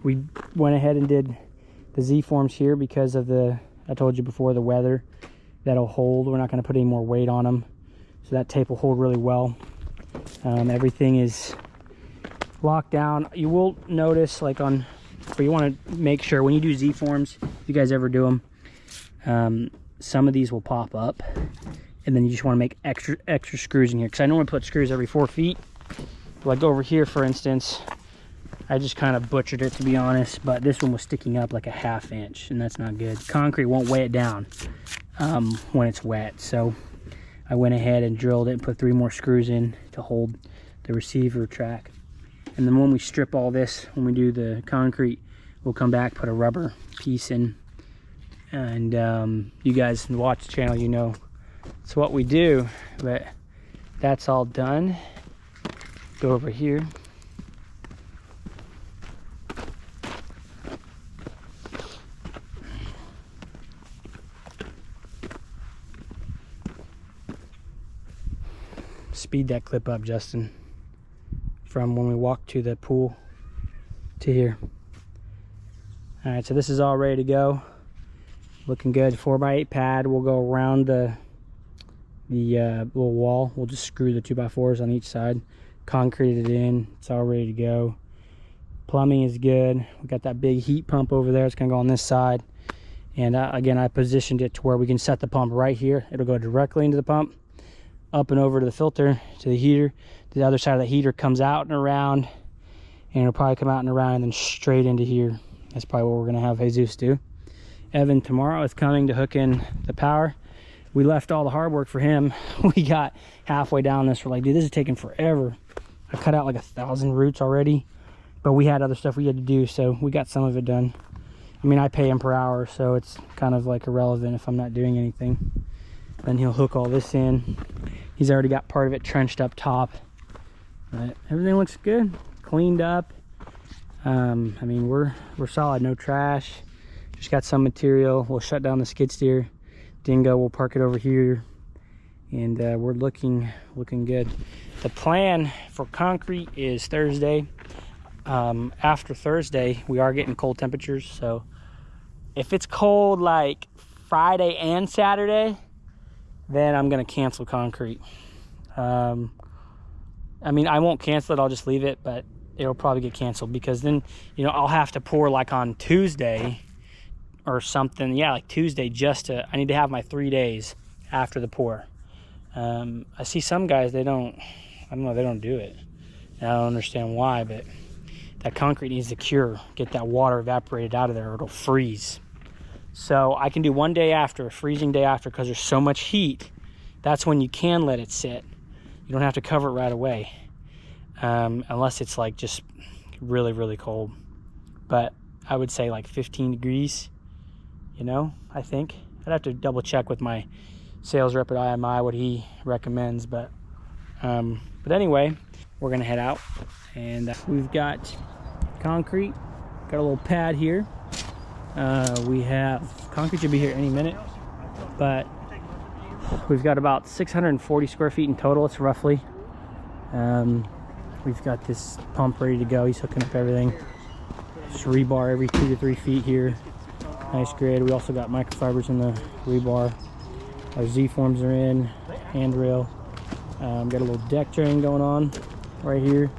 B: We went ahead and did the Z-forms here because of I told you before, the weather. That'll hold. We're not going to put any more weight on them, so that tape will hold really well. Everything is locked down. You will notice, like but you want to make sure when you do Z-forms, if you guys ever do them, some of these will pop up, and then you just want to make extra screws in here, because I normally put screws every 4 feet. Like over here, for instance, I just kind of butchered it, to be honest, but this one was sticking up like a 1/2 inch, and that's not good. Concrete won't weigh it down when it's wet, so I went ahead and drilled it and put 3 more screws in to hold the receiver track. And then when we strip all this, when we do the concrete, we'll come back, put a rubber piece in, and you guys watch the channel, you know it's what we do. But that's all done. Go over here. Speed that clip up, Justin, from when we walked to the pool to here. All right, so this is all ready to go. Looking good. 4x8 pad. We'll go around the little wall. We'll just screw the 2x4s on each side, concrete it in. It's all ready to go. Plumbing is good. We got that big heat pump over there. It's gonna go on this side. And again, I positioned it to where we can set the pump right here. It'll go directly into the pump, up and over to the filter, to the heater. The other side of the heater comes out and around, and it'll probably come out and around and then straight into here. That's probably what we're gonna have Jesus do. Evan tomorrow is coming to hook in the power. We left all the hard work for him. We got halfway down this, we're like, dude, this is taking forever. I cut out like 1,000 roots already
C: but we had other stuff we had to do, so we got some of it done. I mean, I pay him per hour, so it's kind of like irrelevant if I'm not doing anything. Then he'll hook all this in. He's already got part of it trenched up top. But everything looks good, cleaned up. I mean, we're solid, no trash. Just got some material. We'll shut down the skid steer. Dingo, we'll park it over here. And we're looking good. The plan for concrete is Thursday. After Thursday, we are getting cold temperatures, so if it's cold like Friday and Saturday, then I'm gonna cancel concrete. I mean, I won't cancel it, I'll just leave it, but it'll probably get canceled because then, you know, I'll have to pour like on Tuesday or something. Yeah, like Tuesday, I need to have my 3 days after the pour. I see some guys, they don't do it. And I don't understand why, but that concrete needs to cure, get that water evaporated out of there or it'll freeze. So I can do 1 day after, a freezing day after, because there's so much heat. That's when you can let it sit. You don't have to cover it right away, unless it's like just really, really cold. But I would say like 15 degrees, you know, I think. I'd have to double check with my sales rep at IMI what he recommends, but anyway, we're gonna head out, and we've got concrete, got a little pad here. We have concrete, should be here any minute, but we've got about 640 square feet in total. It's roughly. We've got this pump ready to go. He's hooking up everything. Just rebar every 2 to 3 feet here. Nice grid. We also got microfibers in the rebar. Our Z-forms are in, handrail. Got a little deck drain going on right here.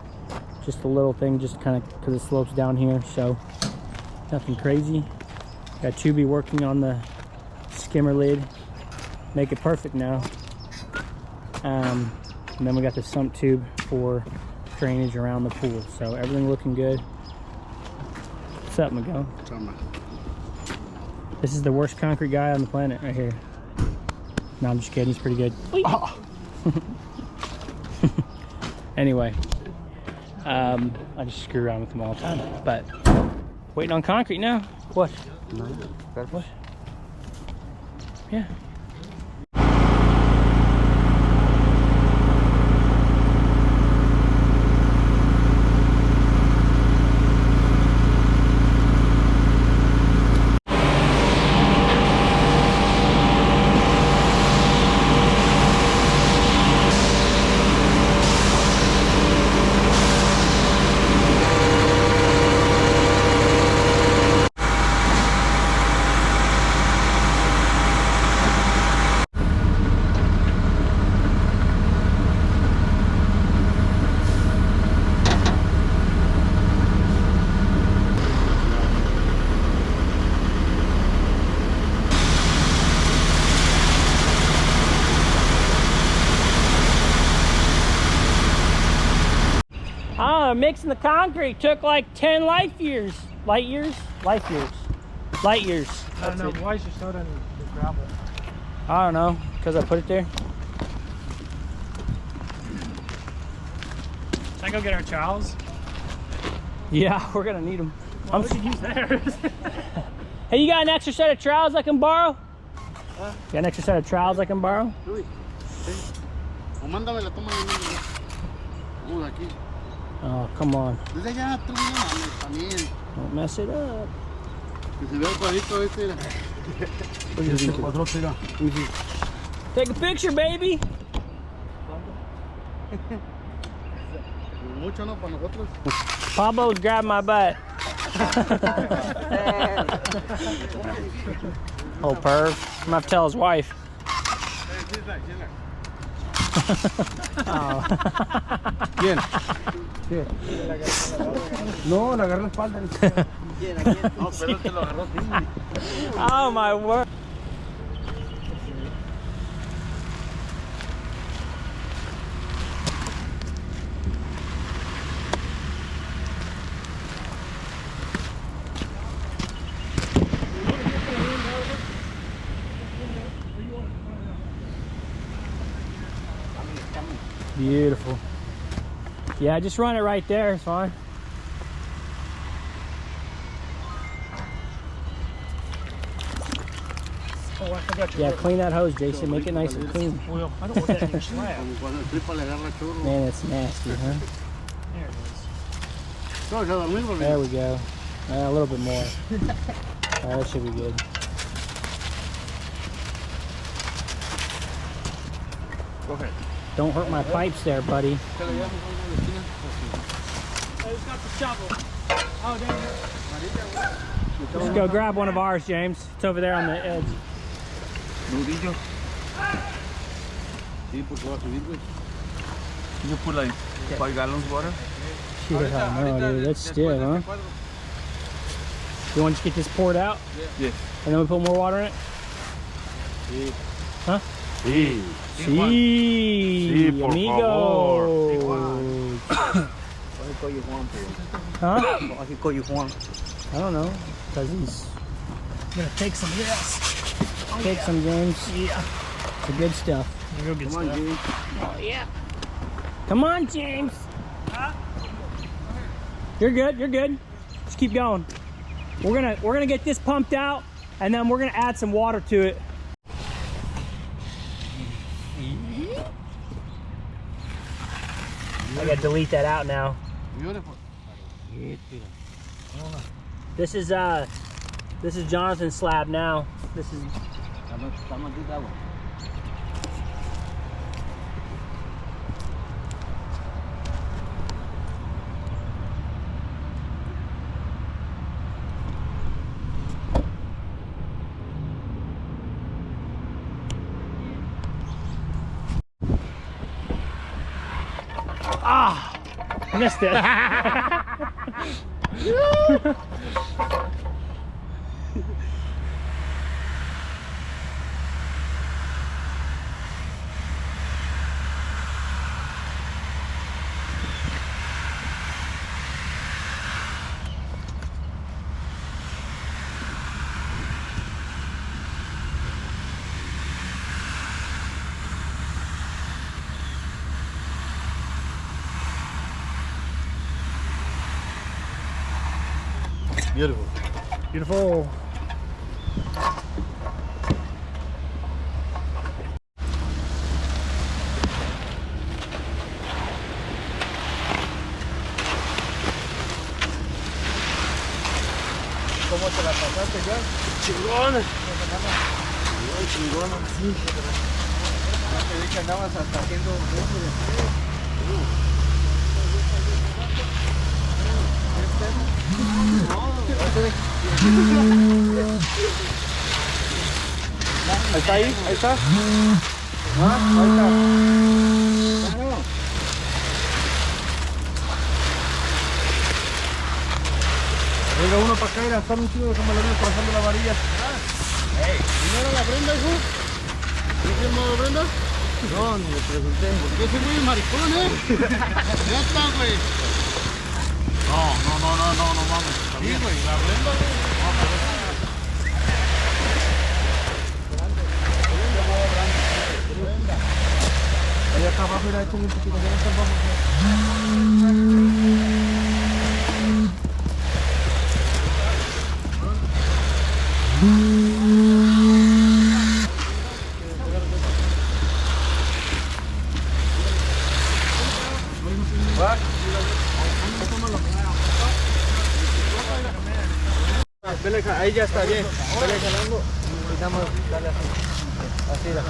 C: Just a little thing, just kind of because it slopes down here, so nothing crazy. Got Chubby working on the skimmer lid. Make it perfect now. And then we got the sump tube for drainage around the pool. So everything looking good. What's up, Miguel? This is the worst concrete guy on the planet right here. No, I'm just kidding. He's pretty good. Oh. Anyway, I just screw around with them all the time. But waiting on concrete now. What?
F: No,
C: what? Yeah. Mixing the concrete took like 10 light years. Light years? Light years. Light years.
H: I don't know. Why is your soda in the gravel?
C: I don't know, because I put it there.
H: Should I go get our trowels?
C: Yeah, we're gonna need them.
H: Well, we can use theirs.
C: Hey, you got an extra set of trowels I can borrow? Got an extra set of trowels I can borrow? Oh, come on. Don't mess it up. Take a picture, baby. Pablo's grabbing my butt. Oh, perv. I'm gonna have to tell his wife. Oh.
F: ¿Quién? ¿Qué? No, le agarré la espalda. No, pero te lo agarró.
C: Oh, my word. Beautiful. Yeah, just run it right there, it's fine.
H: I got you.
C: Yeah, clean that hose, Jason. Make it nice and clean.
H: Well, I don't want that in your slab.
C: Man, it's nasty, huh?
H: There it is.
C: There we go. A little bit more. That should be good.
F: Go ahead.
C: Don't hurt my pipes there, buddy.
H: Who's got the shovel? Oh, damn.
C: Just go grab one of ours, James. It's over there on the edge.
F: Nudillo. Sí, pues voy a subir, güey. You put like 5 gallons water?
C: Yeah, I know, dude. That's stiff, huh? You want to just get this poured out?
F: Yeah.
C: And then we put more water in it?
F: Sí.
C: Huh?
A: Sí.
C: Sí,
A: Sí, por
C: amigo.
F: Why he call you Juan, bro?
C: Huh?
F: Why he call you Juan?
C: I don't know. Because he's...
H: I'm gonna take some of this.
C: Take some, James.
H: Yeah.
C: The good stuff.
H: I'm gonna go get
F: Come on,
H: stuff.
F: Jimmy.
C: Oh, yeah. Come on, James. You're good. You're good. Just keep going. We're gonna get this pumped out, and then we're gonna add some water to it. I gotta delete that out now.
F: Beautiful.
C: This is Jonathan's slab now. This is
F: I'm gonna do that one.
C: missed it.
F: Beautiful.
C: Beautiful.
F: ¿Cómo te la pasaste ya?
A: Chingón.
F: Chingona. Sí. Te vi que andabas hasta haciendo... Ahí está ahí, ahí está. Ah, ahí está. Claro. Venga uno para acá y lanzar un chico de camaleones pasando la varilla. Hey. ¿Primero la Brenda, hijo? ¿Tienes el modo Brenda? No, ni le pregunté. ¿Por qué soy muy maricón, Ya está, güey. No mames. Sí, güey, la Brenda, güey. Allá acá abajo era hecho un poquito, allá acá abajo. Ahí ya está bien. Vele jalando. Y nada más dale así. Así da.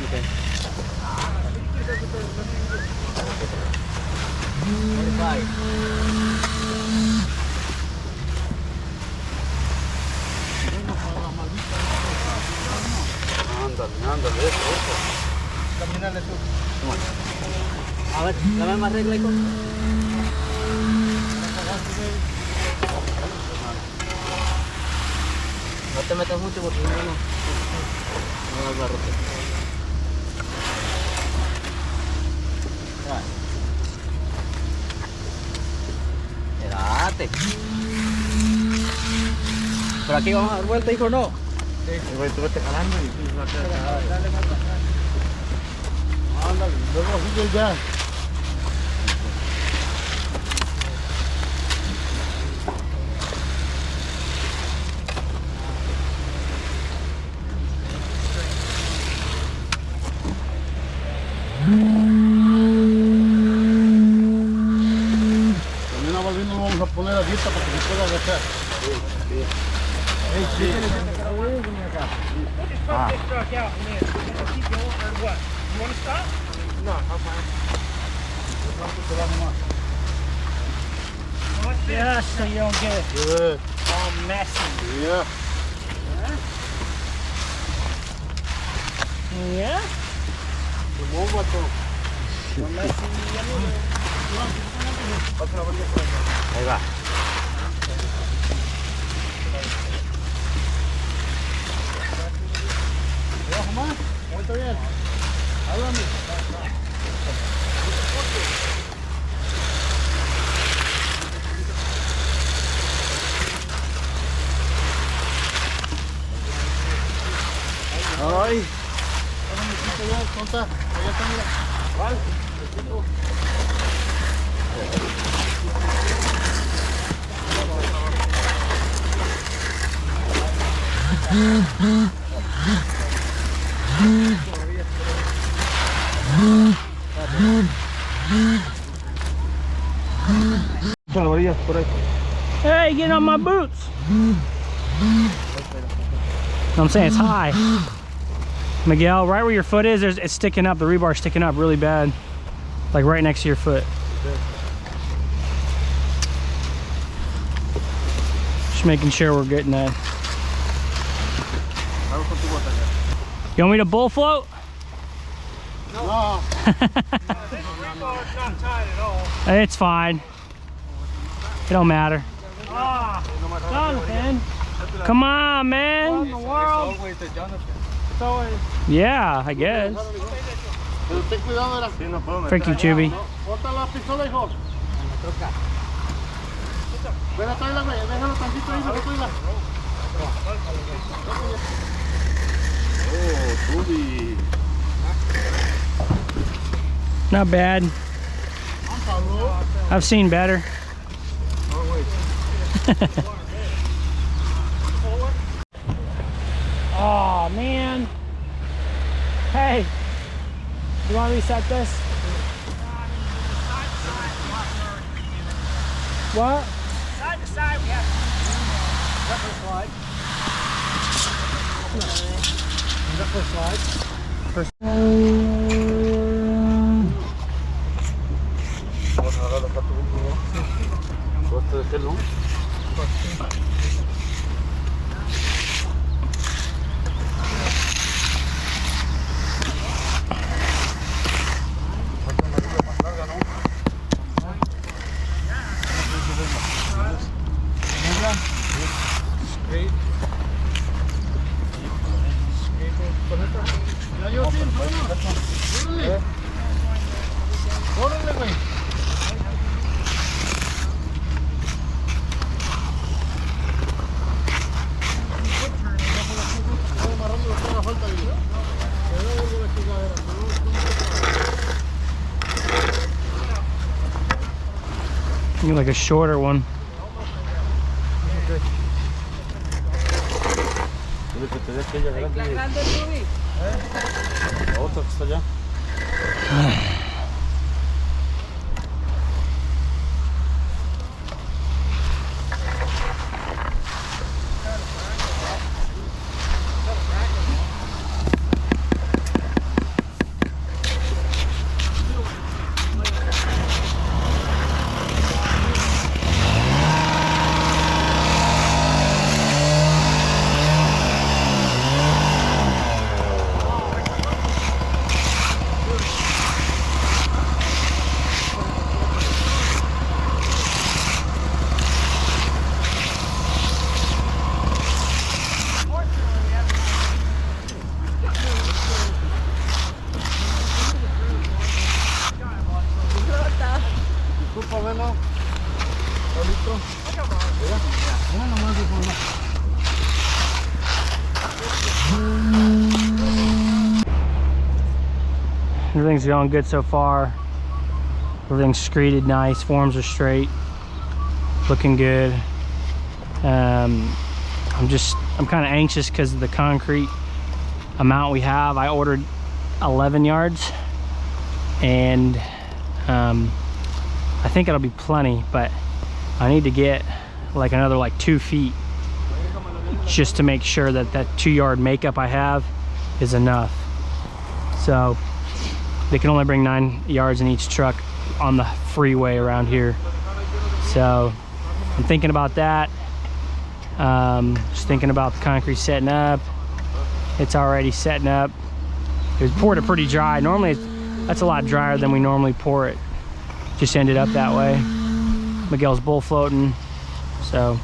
F: Okay. Ándale, eso. Camínale tú. A ver, dame más regla, hijo. No te metas mucho porque no vas a romper. Espérate. Pero aquí vamos a dar vuelta, hijo, no. Sí, güey, tú vete jalando y tú vas a hacer. Dale más para atrás. Ándale, luego sigue ya. poner a dieta para que se pueda agachar.
B: We'll just pump this truck out and then we'll keep going, or what? You want to stop?
F: No, I'm fine.
B: Just so you don't get it
F: Good.
B: all messy.
F: Yeah.
B: Yeah?
F: Come on, vato.
B: No messy.
F: Ahí va. Abajo más. Vuelta bien. Háblame. Ay. Tonta. Allá está, mira. Vale.
C: Hey, get on my boots. I'm saying it's high. Miguel, right where your foot is, it's sticking up. The rebar's sticking up really bad. Like right next to your foot. Just making sure we're getting that. You want me to bull float?
F: No.
B: Not tight at all.
C: It's fine. It don't matter.
B: Jonathan,
C: Come on, man.
B: the world. It's always.
C: Yeah, I guess.
F: Pero ten cuidado, era.
C: Thank you, Chubby.
F: Bota la pistola, hijo. Ven a traerla, güey. Déjalo tantito ahí, para que traiga. Oh, Tubi.
C: Not bad. I've seen better. Oh man. Hey, you want to reset this? What?
B: Side to side, we have
F: Órale, güey.
C: You like a shorter one.
F: Otro que está allá.
C: Everything's going good so far. Everything's screeded nice, forms are straight, looking good. I'm kind of anxious because of the concrete amount we have. I ordered 11 yards and I think it'll be plenty, but I need to get like another like 2 feet just to make sure that that 2-yard makeup I have is enough. So they can only bring 9 yards in each truck on the freeway around here. So I'm thinking about that. Just thinking about the concrete setting up. It's already setting up. It was poured it pretty dry. Normally that's a lot drier than we normally pour it. Just ended up that way. Miguel's bull floating. So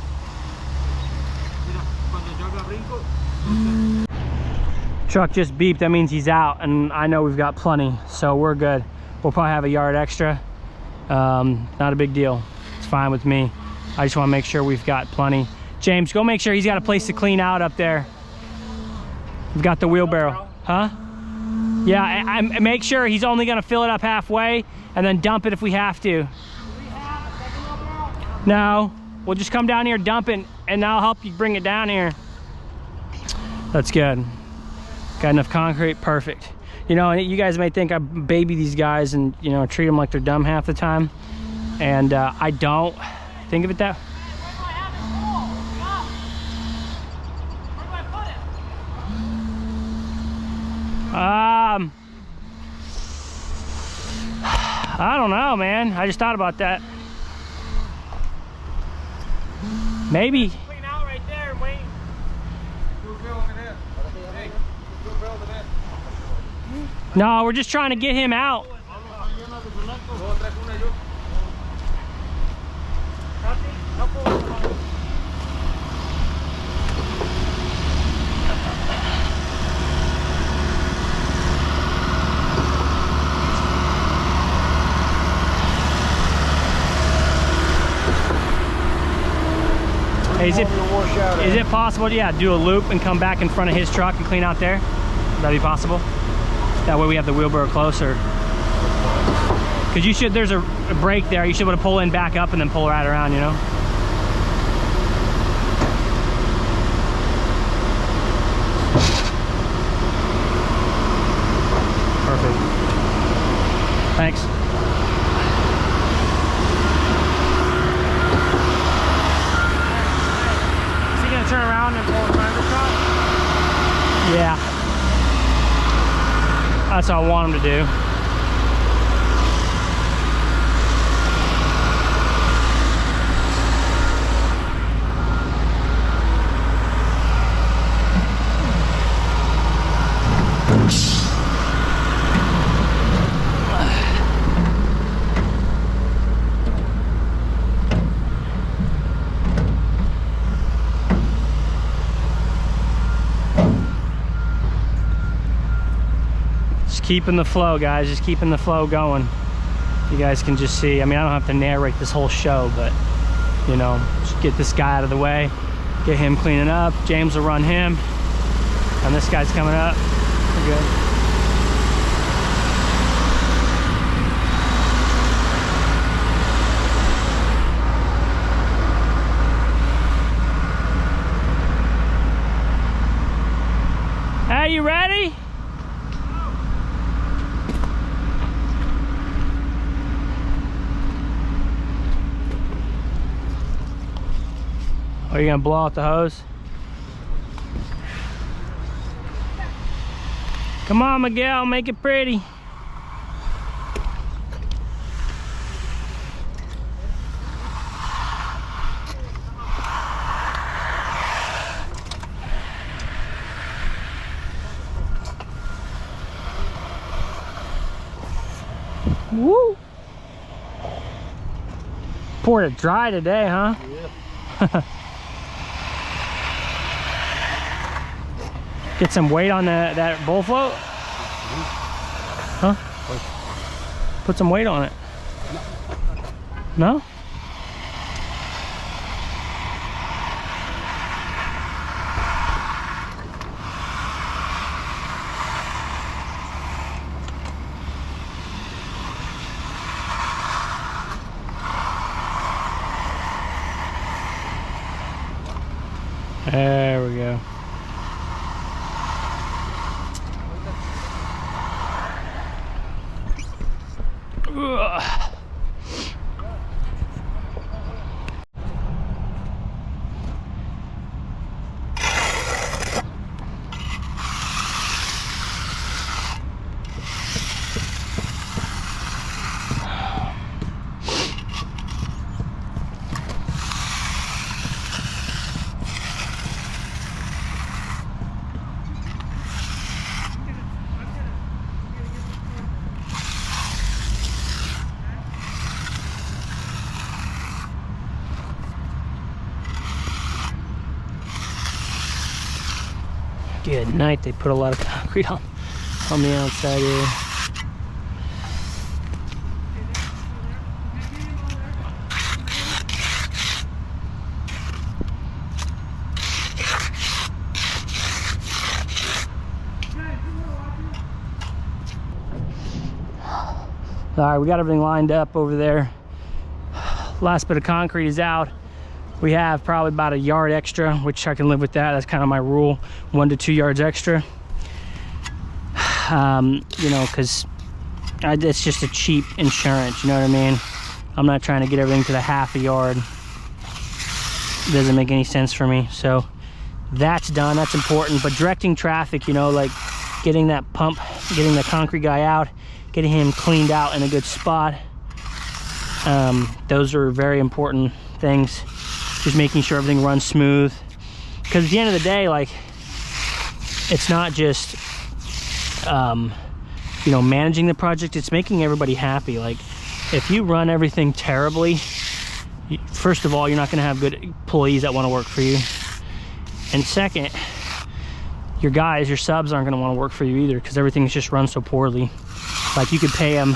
C: truck just beeped. That means he's out, and I know we've got plenty, so we're good. We'll probably have a yard extra. Not a big deal. It's fine with me. I just want to make sure we've got plenty. James, go make sure he's got a place to clean out up there. We've got the wheelbarrow. Huh? Yeah, I make sure he's only going to fill it up halfway and then dump it if we have to. No, we'll just come down here, dump it, and I'll help you bring it down here. That's good. Got enough concrete, perfect. You know, you guys may think I baby these guys and, you know, treat them like they're dumb half the time. And I don't think of it that. I don't know, man. I just thought about that. Maybe. Clean out right there and wait. No, we're just trying to get him out. Hey, is it possible to, yeah, do a loop and come back in front of his truck and clean out there? Would that be possible? That way we have the wheelbarrow closer. Because you should, there's a break there. You should be able to pull in, back up, and then pull right around, you know? Perfect. Thanks.
H: Turn around and pull in front of the truck?
C: Yeah. That's what I want him to do. Keeping the flow, guys, just keeping the flow going. You guys can just see, I mean, I don't have to narrate this whole show, but you know, just get this guy out of the way, get him cleaning up. James will run him, and this guy's coming up. We're good. Are you ready? Are you gonna blow out the hose? Come on, Miguel, make it pretty. Woo! Poured it dry today, huh? Yeah. Get some weight on that bull float? Huh? Put some weight on it. No? There we go. Ugh.
B: Dude, at night they put a lot of concrete on the outside here. All right, we got everything lined up over there. Last bit of concrete is out. We have probably about a yard extra, which I can live with that. That's kind of my rule, 1 to 2 yards extra. You know, because it's just a cheap insurance, you know what I mean? I'm not trying to get everything to the half a yard. It doesn't make any sense for me. So that's done, that's important. But directing traffic, you know, like getting that pump, getting the concrete guy out, getting him cleaned out in a good spot. Those are very important things. Just making sure everything runs smooth. Because at the end of the day, like, it's not just, you know, managing the project, it's making everybody happy. Like, if you run everything terribly, first of all, you're not gonna have good employees that wanna work for you. And second, your guys, your subs aren't gonna wanna work for you either, because everything's just run so poorly. Like, you could pay them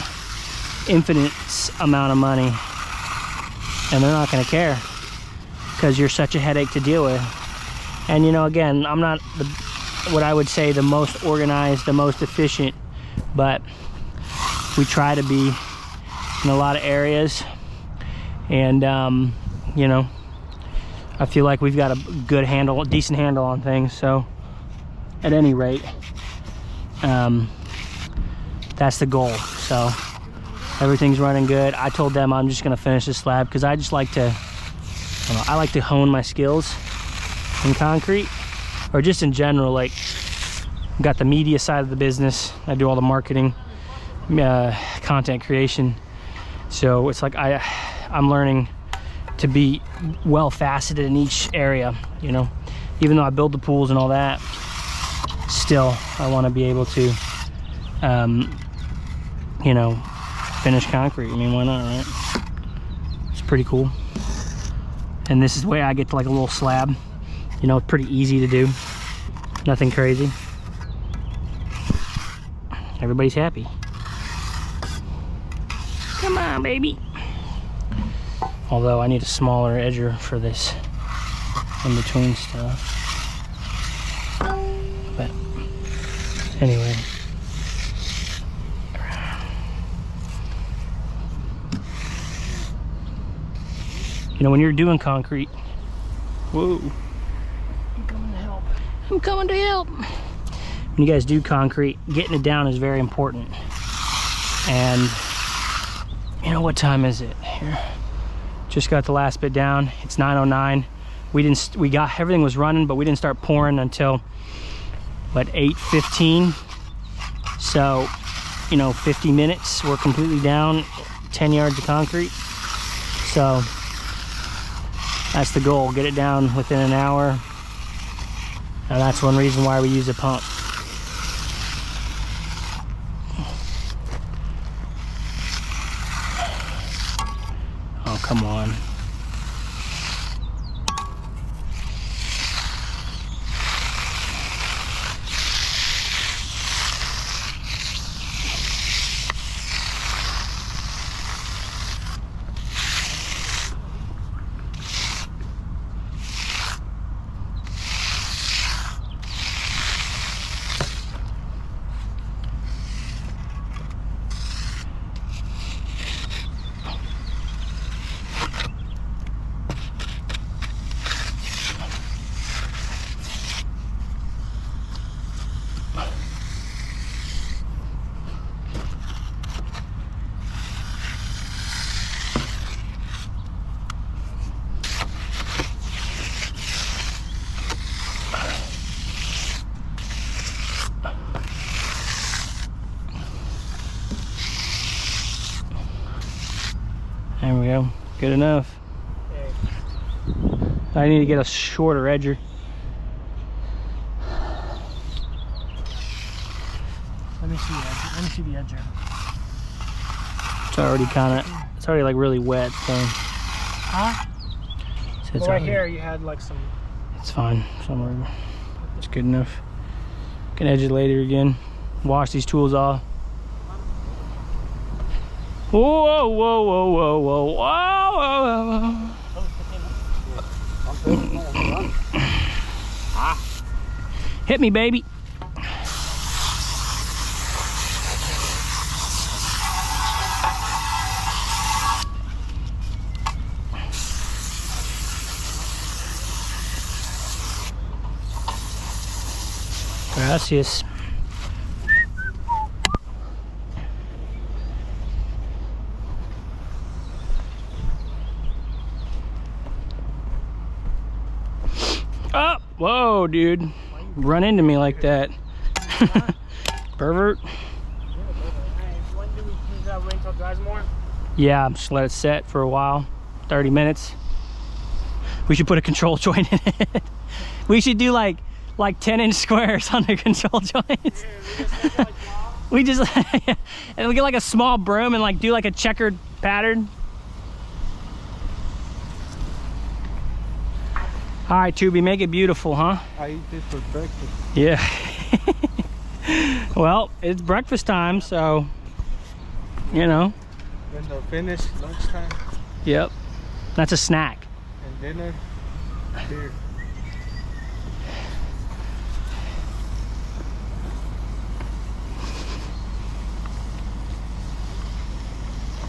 B: infinite amount of money and they're not gonna care because you're such a headache to deal with. And you know, again, I'm not what I would say the most organized, the most efficient, but we try to be in a lot of areas. And you know, I feel like we've got a good handle, a decent handle on things. So at any rate, that's the goal. So everything's running good. I told them I'm just gonna finish this slab because I just like to, I like to hone my skills in concrete, or just in general. Like, got the media side of the business. I do all the marketing, content creation. So it's like I'm learning to be well faceted in each area, you know. Even though I build the pools and all that, still I want to be able to you know, finish concrete. I mean, why not, right? It's pretty cool. And this is the way I get to like a little slab. You know, it's pretty easy to do. Nothing crazy. Everybody's happy. Come on, baby. Although I need a smaller edger for this in between stuff. But anyway. You know, when you're doing concrete, whoa, I'm coming to help. I'm coming to help. When you guys do concrete, getting it down is very important. And you know, what time is it here? Just got the last bit down. It's 9:09. We got, everything was running, but we didn't start pouring until what, 8:15. So, you know, 50 minutes, we're completely down, 10 yards of concrete. So that's the goal, get it down within an hour. And that's one reason why we use a pump. Oh, come on. There we go, good enough. I need to get a shorter edger.
H: Let me see the edger. Let me see the edger.
B: It's already kind of, it's already like really wet, so.
H: Huh?
B: So it's
H: Well, right
B: already,
H: here you had like some.
B: it's fine, somewhere. It's good enough. Can edge it later again. Wash these tools off. Whoa, whoa, whoa, whoa, whoa, whoa, whoa, whoa. Hit me, baby. Gracias. Oh, whoa, dude. Run into me like that. Pervert.
C: When do we use that rain till it dries more?
B: Yeah, just let it set for a while. 30 minutes. We should put a control joint in it. We should do like 10-inch squares on the control joints. We just and we get like a small broom and like do like a checkered pattern. All right, Tubi, make it beautiful, huh?
F: I eat this for breakfast.
B: Yeah. Well, it's breakfast time, so you know.
F: When they're finished, lunchtime
B: Yep. That's a snack.
F: and dinner, beer.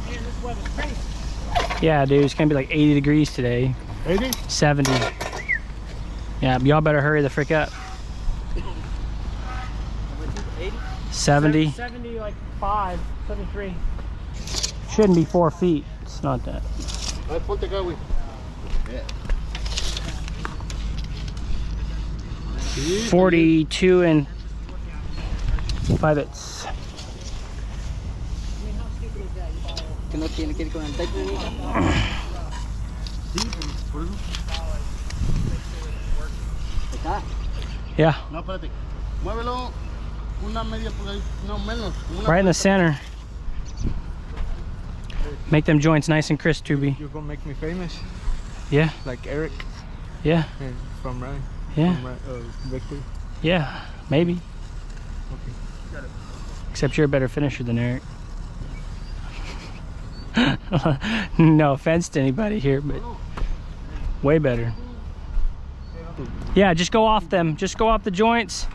C: Man, this weather's crazy.
B: Yeah, dude, it's gonna be like 80 degrees today.
F: 80?
B: 70. Yeah, y'all better hurry the frick up. 70.
C: 70, like 5, 73.
B: Shouldn't be 4 feet. It's not that.
F: Ay, ponte acá, güey.
B: 42 and 5/8.
I: Que no tiene que ir con el técnico.
F: Sí, por eso.
I: Está.
B: Yeah,
F: No, espérate. Muévelo una media pulgada, no menos. Una
B: right in the center. Make them joints nice and crisp, Tubi.
F: You're gonna make me famous,
B: Yeah,
F: like Eric
B: yeah,
F: from Ryan.
B: yeah,
F: From Victor.
B: yeah, maybe.
F: Okay.
B: Except you're a better finisher than Eric. No offense to anybody here, but way better. Yeah, just go off them. Just go off the joints.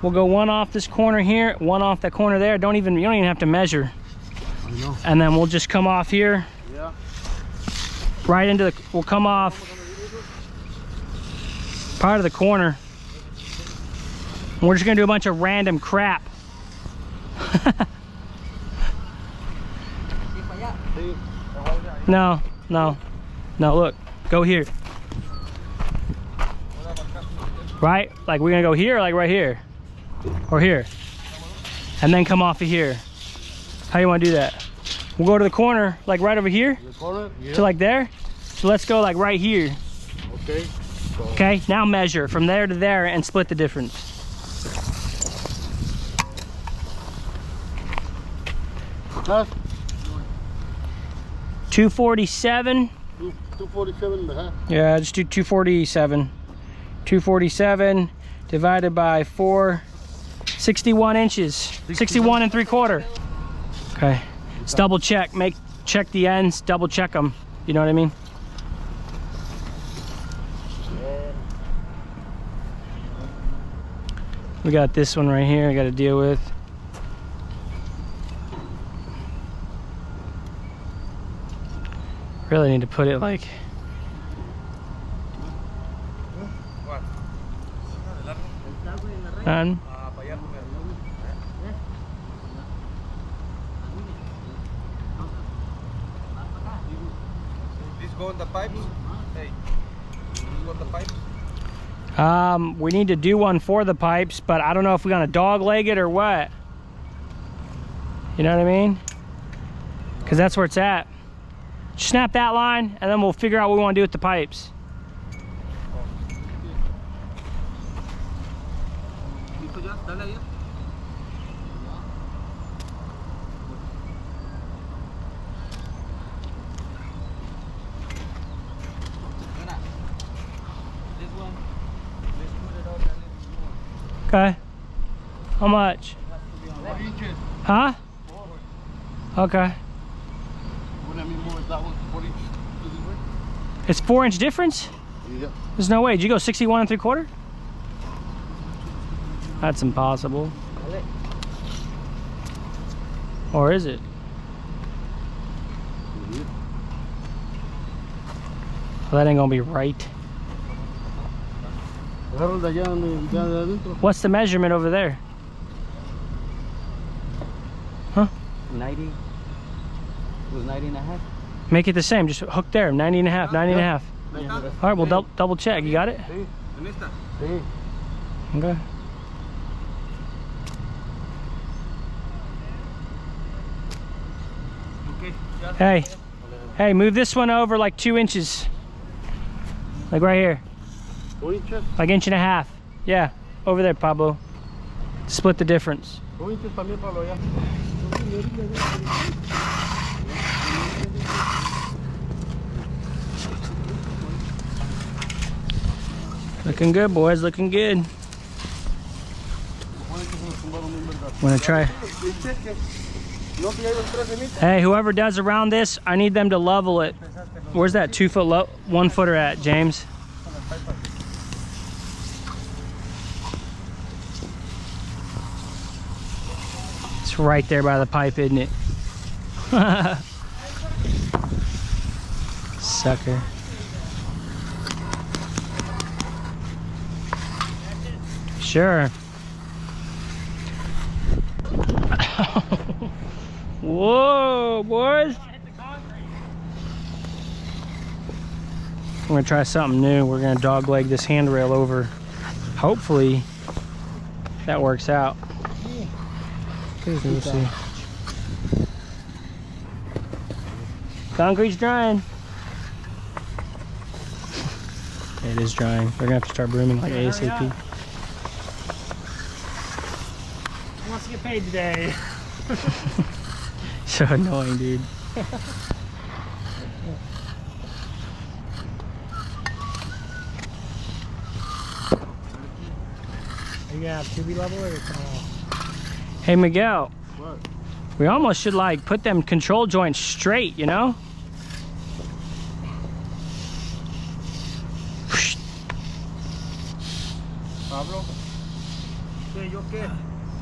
B: We'll go one off this corner here, one off that corner there. You don't even have to measure.
F: I know.
B: And then we'll just come off here.
F: Yeah.
B: Right into the, we'll come off part of the corner. And we're just gonna do a bunch of random crap. No, no, no, look, go here. Right? Like we're gonna go here, like right here. Or here. And then come off of here. How you wanna do that? We'll go to the corner, like right over here.
F: The corner? Yeah.
B: To like there. So let's go like right here.
F: Okay. So,
B: Okay, now measure from there to there and split the difference.
F: that's
B: 247.
F: 247 and a half.
B: Yeah, just do 247. 247 divided by 4, 61 inches. 61 and 3/4. Okay, let's double check. Check the ends, double check them. You know what I mean? We got this one right here I got to deal with. Really need to put it like on.
F: These go in the pipes? Hey, these go in the pipes?
B: We need to do one for the pipes, but I don't know if we're gonna dog leg it or what. You know what I mean? Because that's where it's at. Snap that line, and then we'll figure out what we want to do with the pipes. Okay.
C: How much?
F: 4 inches.
C: Huh?
F: 4.
C: Okay.
F: Wouldn't that move that one 4 inches to this way?
C: It's 4-inch difference?
F: Yeah.
C: There's no way. Did you go 61 3/4? That's impossible. Or is it? Well, that ain't gonna be right. What's the measurement over there? Huh?
I: 90. It was 90 and a half.
C: Make it the same. Just hook there. 90 and a half. 90 and a half. All right, well, double check. You got it? Okay. Hey. Hey, move this one over like 2 inches. Like right here.
F: 2 inches?
C: Like 1.5 inches. Yeah, over there, Pablo. Split the difference.
F: 2 inches también, Pablo, ya.
C: Looking good, boys. Looking good. Wanna try? Hey, whoever does around this, I need them to level it. Where's that 2 foot 1 footer at, James? It's right there by the pipe, isn't it? Sucker. Sure. Whoa, boys. I'm gonna try something new. We're gonna dogleg this handrail over. Hopefully that works out. We'll see. Concrete's drying. It is drying. We're gonna have to start brooming like ASAP.
H: Who wants to get paid today?
C: So annoying, dude.
H: Are you gonna have 2B level or small?
C: Hey Miguel,
F: What?
C: we almost should like put them control joints straight, you know?
F: Pablo?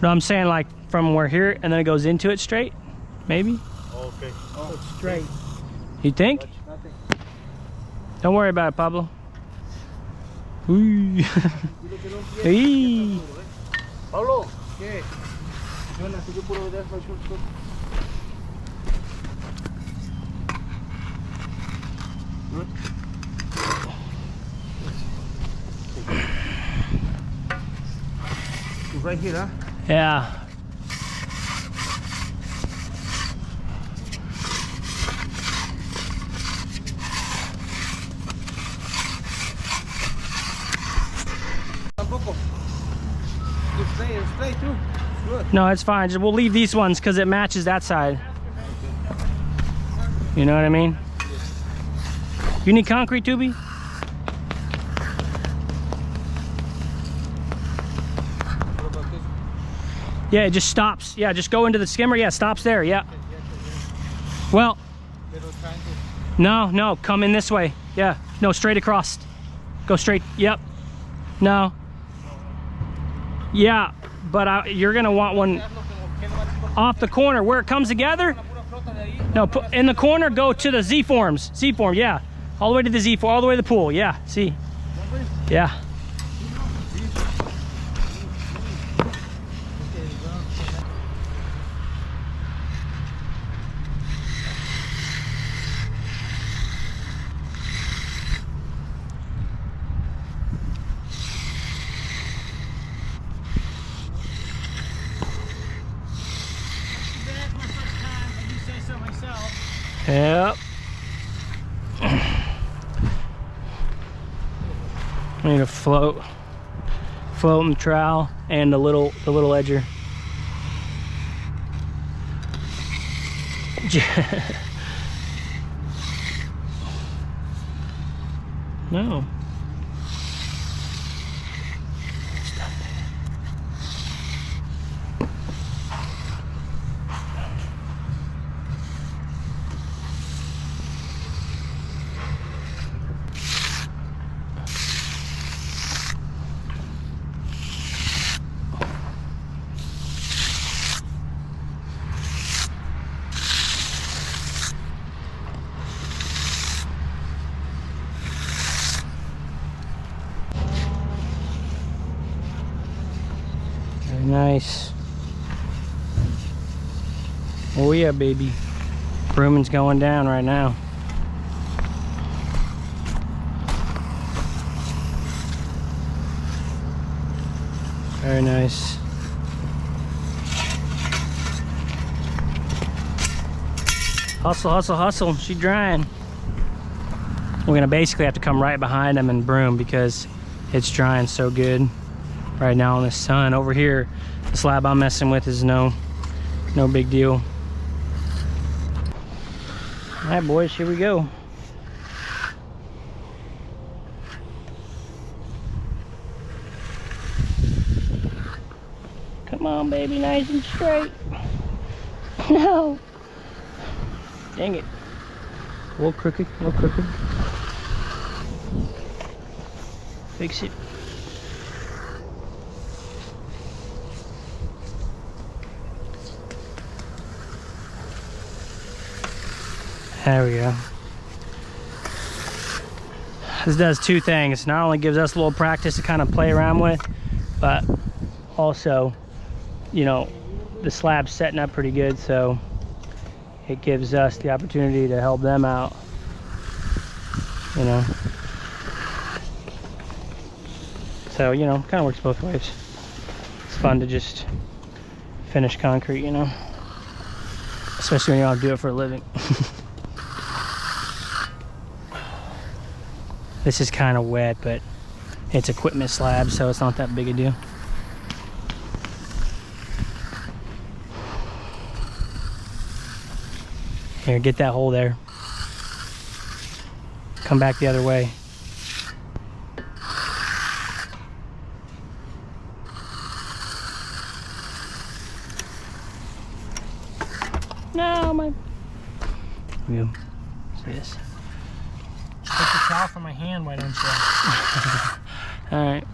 C: No, I'm saying like from where here and then it goes into it straight, maybe?
F: Okay.
H: Oh, it's straight.
C: You think? Don't worry about it, Pablo. Uy. Uy.
F: Pablo, ¿qué? Yo no estoy puro de eso. Right here, huh?
C: Yeah.
F: Tampoco. It's straight too. Good.
C: No, it's fine. We'll leave these ones because it matches that side. You know what I mean? You need concrete, Tubi? Yeah, it just stops. Yeah, just go into the skimmer. Yeah, it stops there. Yeah. Well, no, come in this way. Yeah, no, straight across. Go straight. Yep. No. Yeah, but you're gonna want one off the corner where it comes together. No, in the corner, go to the Z forms. Z form, yeah. All the way to the Z form, all the way to the pool. Yeah, see. Yeah. Yep. I need a floating trowel and the little edger. No.
B: Nice. Oh yeah, baby. Brooming's going down right now. Very nice. Hustle, hustle, hustle. She's drying. We're gonna basically have to come right behind them and broom because it's drying so good right now in the sun. Over here, the slab I'm messing with is no big deal. All right, boys, here we go. Come on, baby, nice and straight. No. Dang it. A little crooked, a little crooked. Fix it. There we go. This does two things. Not only gives us a little practice to kind of play around with, but also, you know, the slab's setting up pretty good, so it gives us the opportunity to help them out, you know. So, you know, kind of works both ways. It's fun to just finish concrete, you know, especially when you don't do it for a living. This is kind of wet, but it's equipment slab, so it's not that big a deal. Here, get that hole there. Come back the other way. No, my. You see this?
C: Take the towel from my hand, why don't you?
B: All right.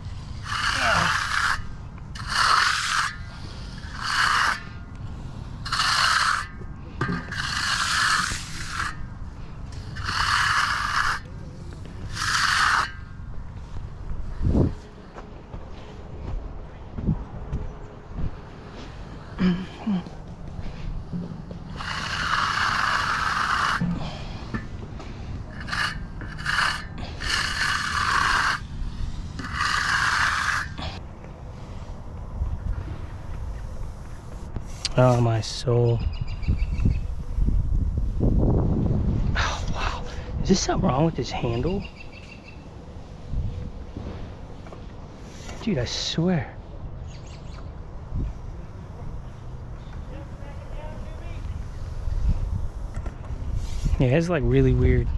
B: Oh my soul. Oh wow. Is there something wrong with this handle? Dude, I swear. Yeah, it's like really weird.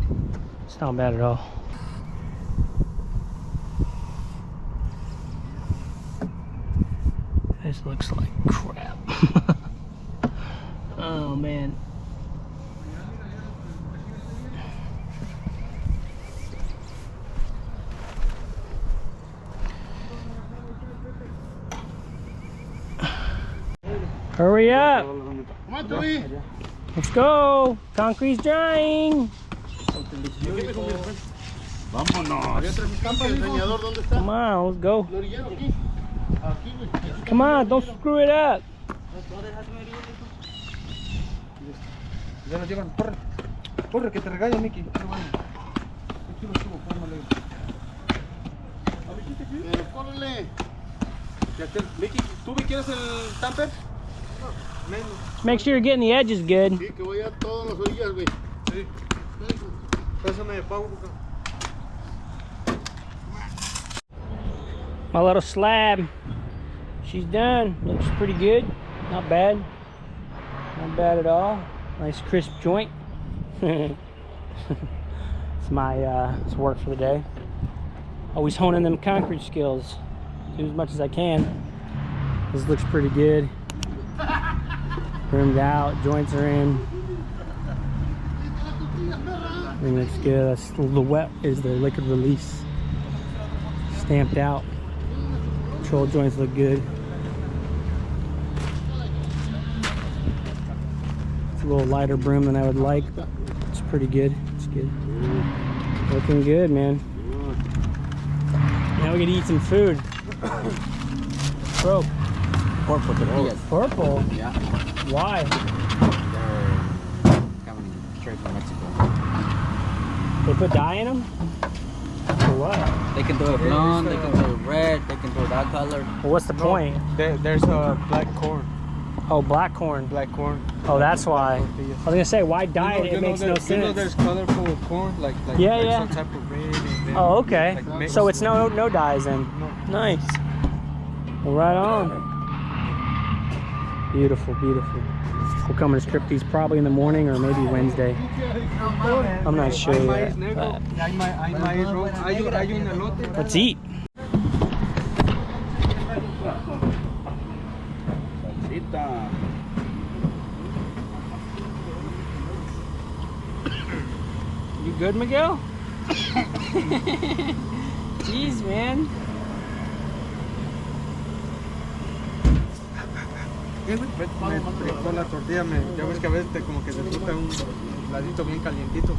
B: It's not bad at all. This looks like crap. Oh man. Hurry up. Let's go. Concrete's drying. Come on, let's go. Come on, don't screw it up.
F: Ya lo llevan, corre. Corre, que te regaña, Mickey. Pero córrele. Mickey, ¿tú me quieres el tamper?
B: Make sure you're getting the edges good.
F: Sí, que voy a todas las orillas, güey. Sí. Pásame de pago,
B: My little slab. She's done. Looks pretty good. Not bad. Not bad at all. Nice crisp joint. It's my it's work for the day. Always honing them concrete skills. Do as much as I can. This looks pretty good. Rimmed out, joints are in. Everything looks good. That's the wet is the liquid release. Stamped out. Control joints look good. It's a little lighter broom than I would like, but it's pretty good. It's good. Looking good, man. Now we can eat some food. Bro.
I: purple tortillas.
C: Purple?
I: Yeah.
C: Why?
I: They're coming straight from Mexico.
C: They put dye in them? For what?
I: They can do it blonde, they can do it red, they can do it that color.
C: Well, what's the point?
F: There's a black corn.
C: Oh, black corn.
F: Black corn.
C: Oh, that's why. I was gonna say, why dye it? It makes no sense.
F: You know there's colorful corn, like
C: yeah.
F: some type of red. And
C: Oh, okay.
F: like
C: So it's no dyes then. Nice. Well, right on. Beautiful, beautiful. We'll come and strip these probably in the morning or maybe Wednesday. I'm not sure yet. Let's eat. You good, Miguel? Jeez, man.
F: Me frijó la tortilla, ya ves que a veces como que se suelta un ladito bien calientito.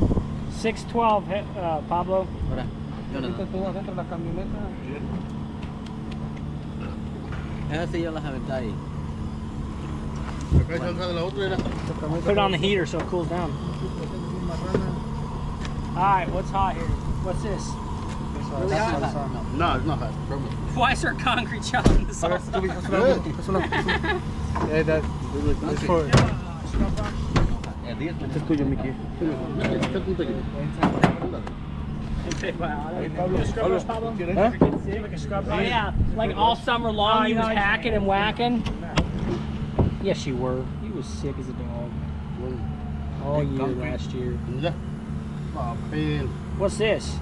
C: 612, Pablo.
I: Ahora,
F: Ahorita todo adentro de la camioneta.
I: esas sí yo las aventé ahí.
F: Acá salga de la otra era.
C: Put it on the heater so it cools down. Alright, what's hot here? What's this?
I: Really hot?
F: No, it's not hot.
C: Why is there a concrete shop in the sauce?
F: Yeah, that is for. Este es tuyo, Mickey.
C: Oh yeah, like all summer long you was hacking and whacking. Yes, you were. You was sick as a dog. All year last year. What's this?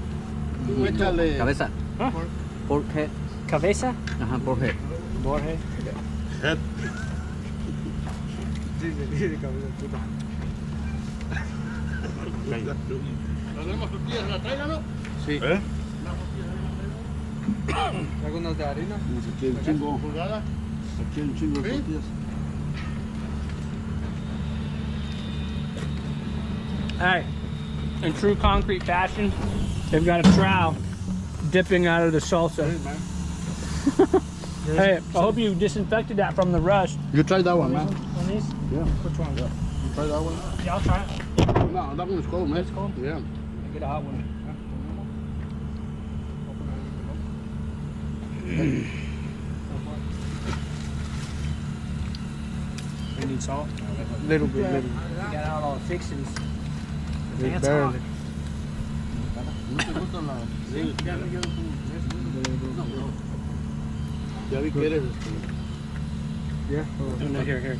I: Cabeza.
C: Huh?
I: Pork head.
C: Cabeza?
I: Ajá, pork head.
C: Borge.
A: Head.
F: Sí.
A: ¿Eh?
F: Algunas de harina.
A: Aquí un chingo. Aquí un chingo de tortillas.
C: Alright, in true concrete fashion, they've got a trowel dipping out of the salsa. Hey, I hope you disinfected that from the rust.
A: You try that one, man.
C: On these?
A: Yeah.
C: Which one?
A: You try that one?
C: Yeah, I'll try it.
A: No, that one is cold, man.
C: It's cold?
A: Yeah.
C: Get a hot one. You need salt?
F: Little bit, little.
C: You got out all the fixings.
F: It's barely.
A: Ya vi que eres.
F: Yeah.
C: Oh, no, here.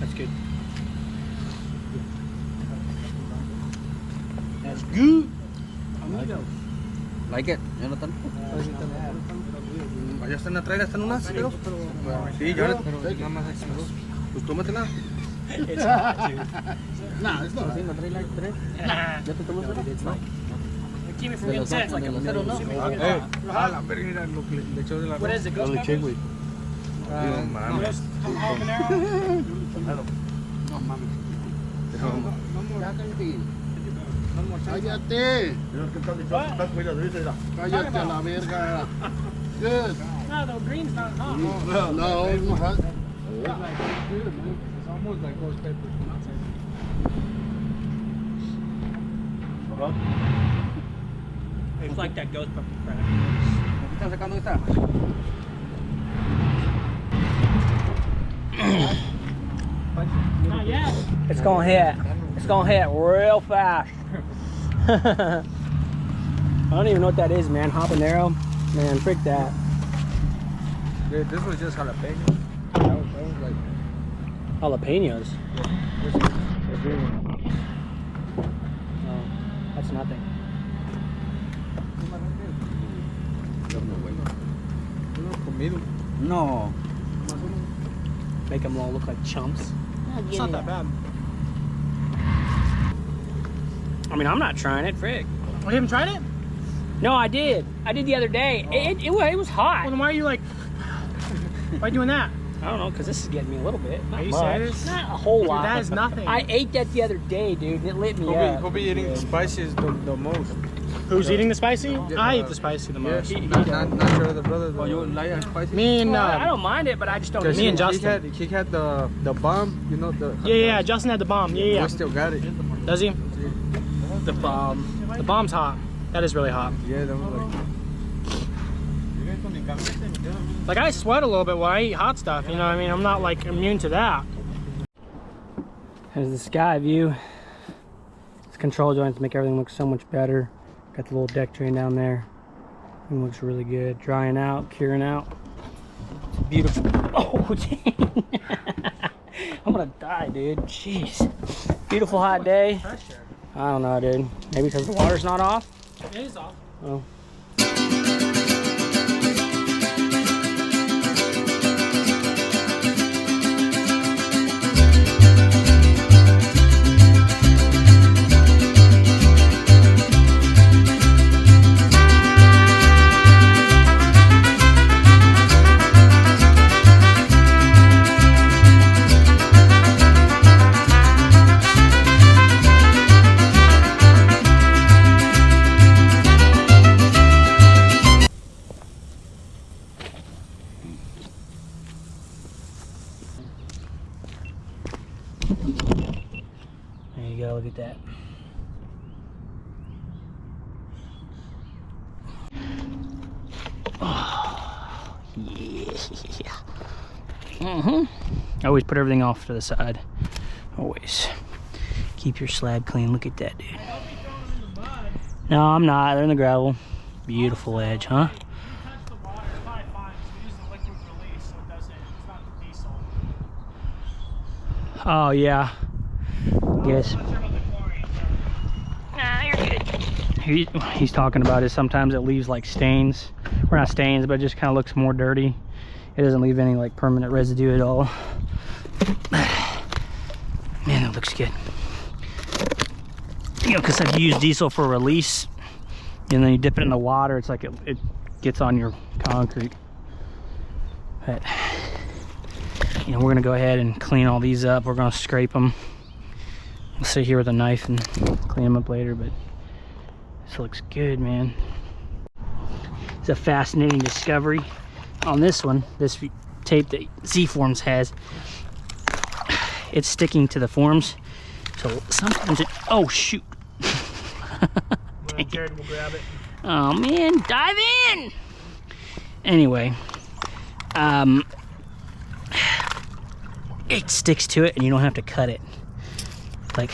C: That's good. That's good. Amigo.
I: Like it, Jonathan?
F: Allá están atrás, están unas, pero. Sí, yo nada más hay dos. Pues tómatela.
C: It's hot, dude.
A: Nah, it's not.
C: ¿Ya te tomas una? Keep it from getting set. Like a little
F: la verga, mira lo que le echó de la.
C: What is it? Ghost
A: Dale,
C: pepper?
A: güey.
F: No mames.
C: Habanero?
A: No mames.
F: Cállate. Cállate a la verga. Good.
C: No, the green's not hot.
F: No, it's not hot.
C: It's almost like ghost pepper. It's like that ghost pepper crap.
I: ¿Están sacando esta?
C: Not yet. It's gonna hit. It's gonna hit real fast. I don't even know what that is, man. Habanero? Man, freak that.
F: Dude, this was just jalapeno. That was like.
C: Jalapenos? No, that's nothing.
I: No.
C: Make them all look like chumps.
F: It's not that bad.
C: I mean, I'm not trying it, frick.
H: Oh, you haven't tried it?
C: No, I did. I did the other day. It was hot.
H: Well, then why are you like, why are you doing that?
C: I don't know, because this is getting me a little bit. Not
H: Are you
C: much.
H: serious?
C: Not a whole
H: Dude,
C: lot.
H: that is nothing.
C: I ate that the other day, dude. It lit me up.
F: He'll be eating spices the most.
H: Who's eating the spicy? I eat the spicy the most.
F: Not sure the brothers. Oh, you like spicy?
H: Me and
B: I don't mind it, but I just don't.
H: me and Justin.
F: He had the bomb, you know the.
H: Yeah, Justin had the bomb. Yeah.
F: We still got it.
H: Does he? The bomb. The bomb's hot. That is really hot.
F: Yeah, that was
H: Like I sweat a little bit when I eat hot stuff. You know what I mean? I'm not like immune to that.
B: There's the sky view. These control joints make everything look so much better. Got the little deck drain down there. It looks really good. Drying out, curing out. It's beautiful. Oh, dang. I'm gonna die, dude. Jeez. Beautiful hot day. I don't know, dude. Maybe because the water's not off?
H: It is off.
B: Oh. There you go, look at that. Oh, yeah. Always put everything off to the side. Always. Keep your slab clean. Look at that, dude. No, I'm not. They're in the gravel. Beautiful edge, huh? Oh, yeah. Yes. Nah, you're good. He's talking about is sometimes it leaves like stains. Or not stains, but it just kind of looks more dirty. It doesn't leave any like permanent residue at all. Man, that looks good. You know, because I've used diesel for release, and then you dip it in the water, it's like it gets on your concrete. But, you know, we're gonna go ahead and clean all these up. We're gonna scrape them. I'll sit here with a knife and clean them up later, but this looks good, man. It's a fascinating discovery on this one. This tape that Z-Forms has, it's sticking to the forms. So sometimes it, oh shoot.
H: Jared will grab it.
B: Oh man, dive in! Anyway, it sticks to it and you don't have to cut it. Like,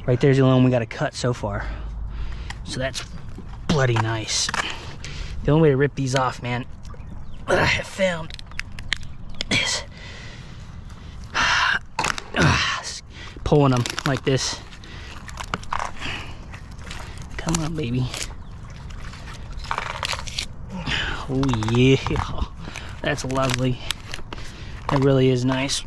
B: right there's the only one we got to cut so far. So that's bloody nice. The only way to rip these off, man, that I have found is pulling them like this. Come on, baby. Oh yeah, that's lovely. It really is nice.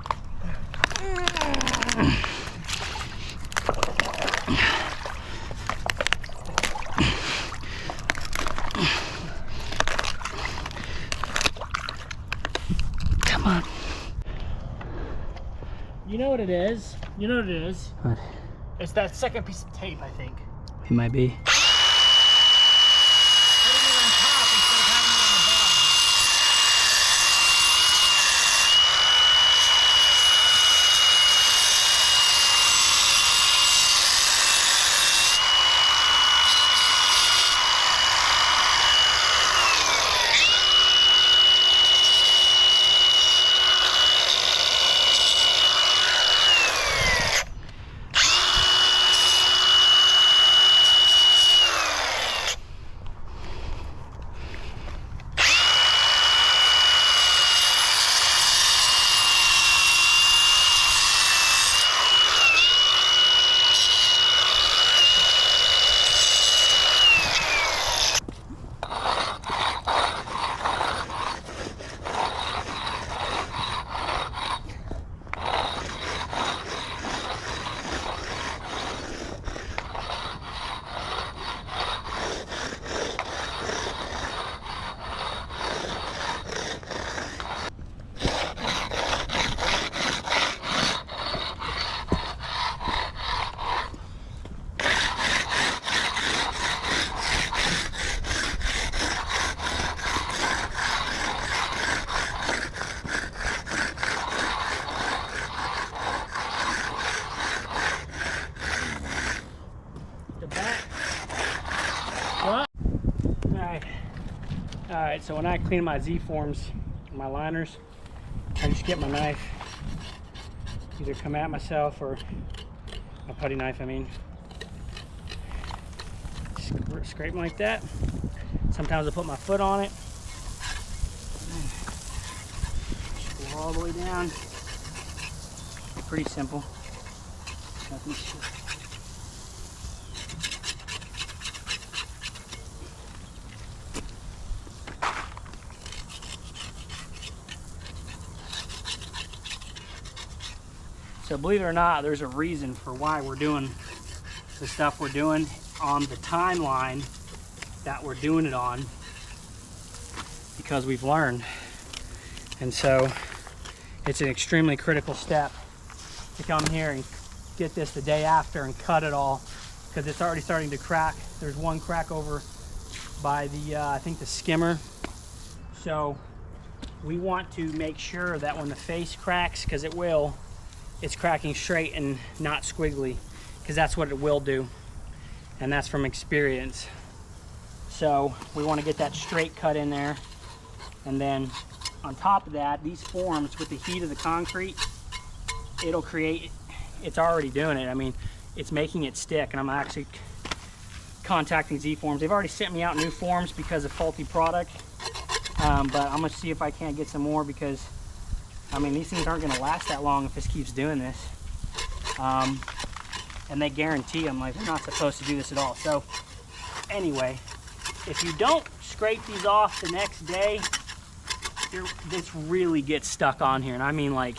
B: Come on.
H: You know what it is? You know what it is?
B: What?
H: It's that second piece of tape, I think.
B: It might be.
C: right, so when I clean my Z-forms, my liners, I just get my knife, either come at myself or a putty knife, I mean. Scrape them like that. Sometimes I put my foot on it. Just go all the way down. Pretty simple. Nothing. So believe it or not, there's a reason for why we're doing the stuff we're doing on the timeline that we're doing it on, because we've learned. And so it's an extremely critical step to come here and get this the day after and cut it all, because it's already starting to crack. There's one crack over by the I think the skimmer. So we want to make sure that when the face cracks, because it will, it's cracking straight and not squiggly, because that's what it will do, and that's from experience. So we want to get that straight cut in there, and then on top of that, these forms, with the heat of the concrete, it'll create, it's already doing it. I mean, it's making it stick, and I'm actually contacting Z-forms. They've already sent me out new forms because of faulty product, but I'm gonna see if I can't get some more, because I mean, these things aren't gonna last that long if this keeps doing this. And they guarantee, I'm like, we're not supposed to do this at all. So anyway, if you don't scrape these off the next day, this really gets stuck on here. And I mean, like,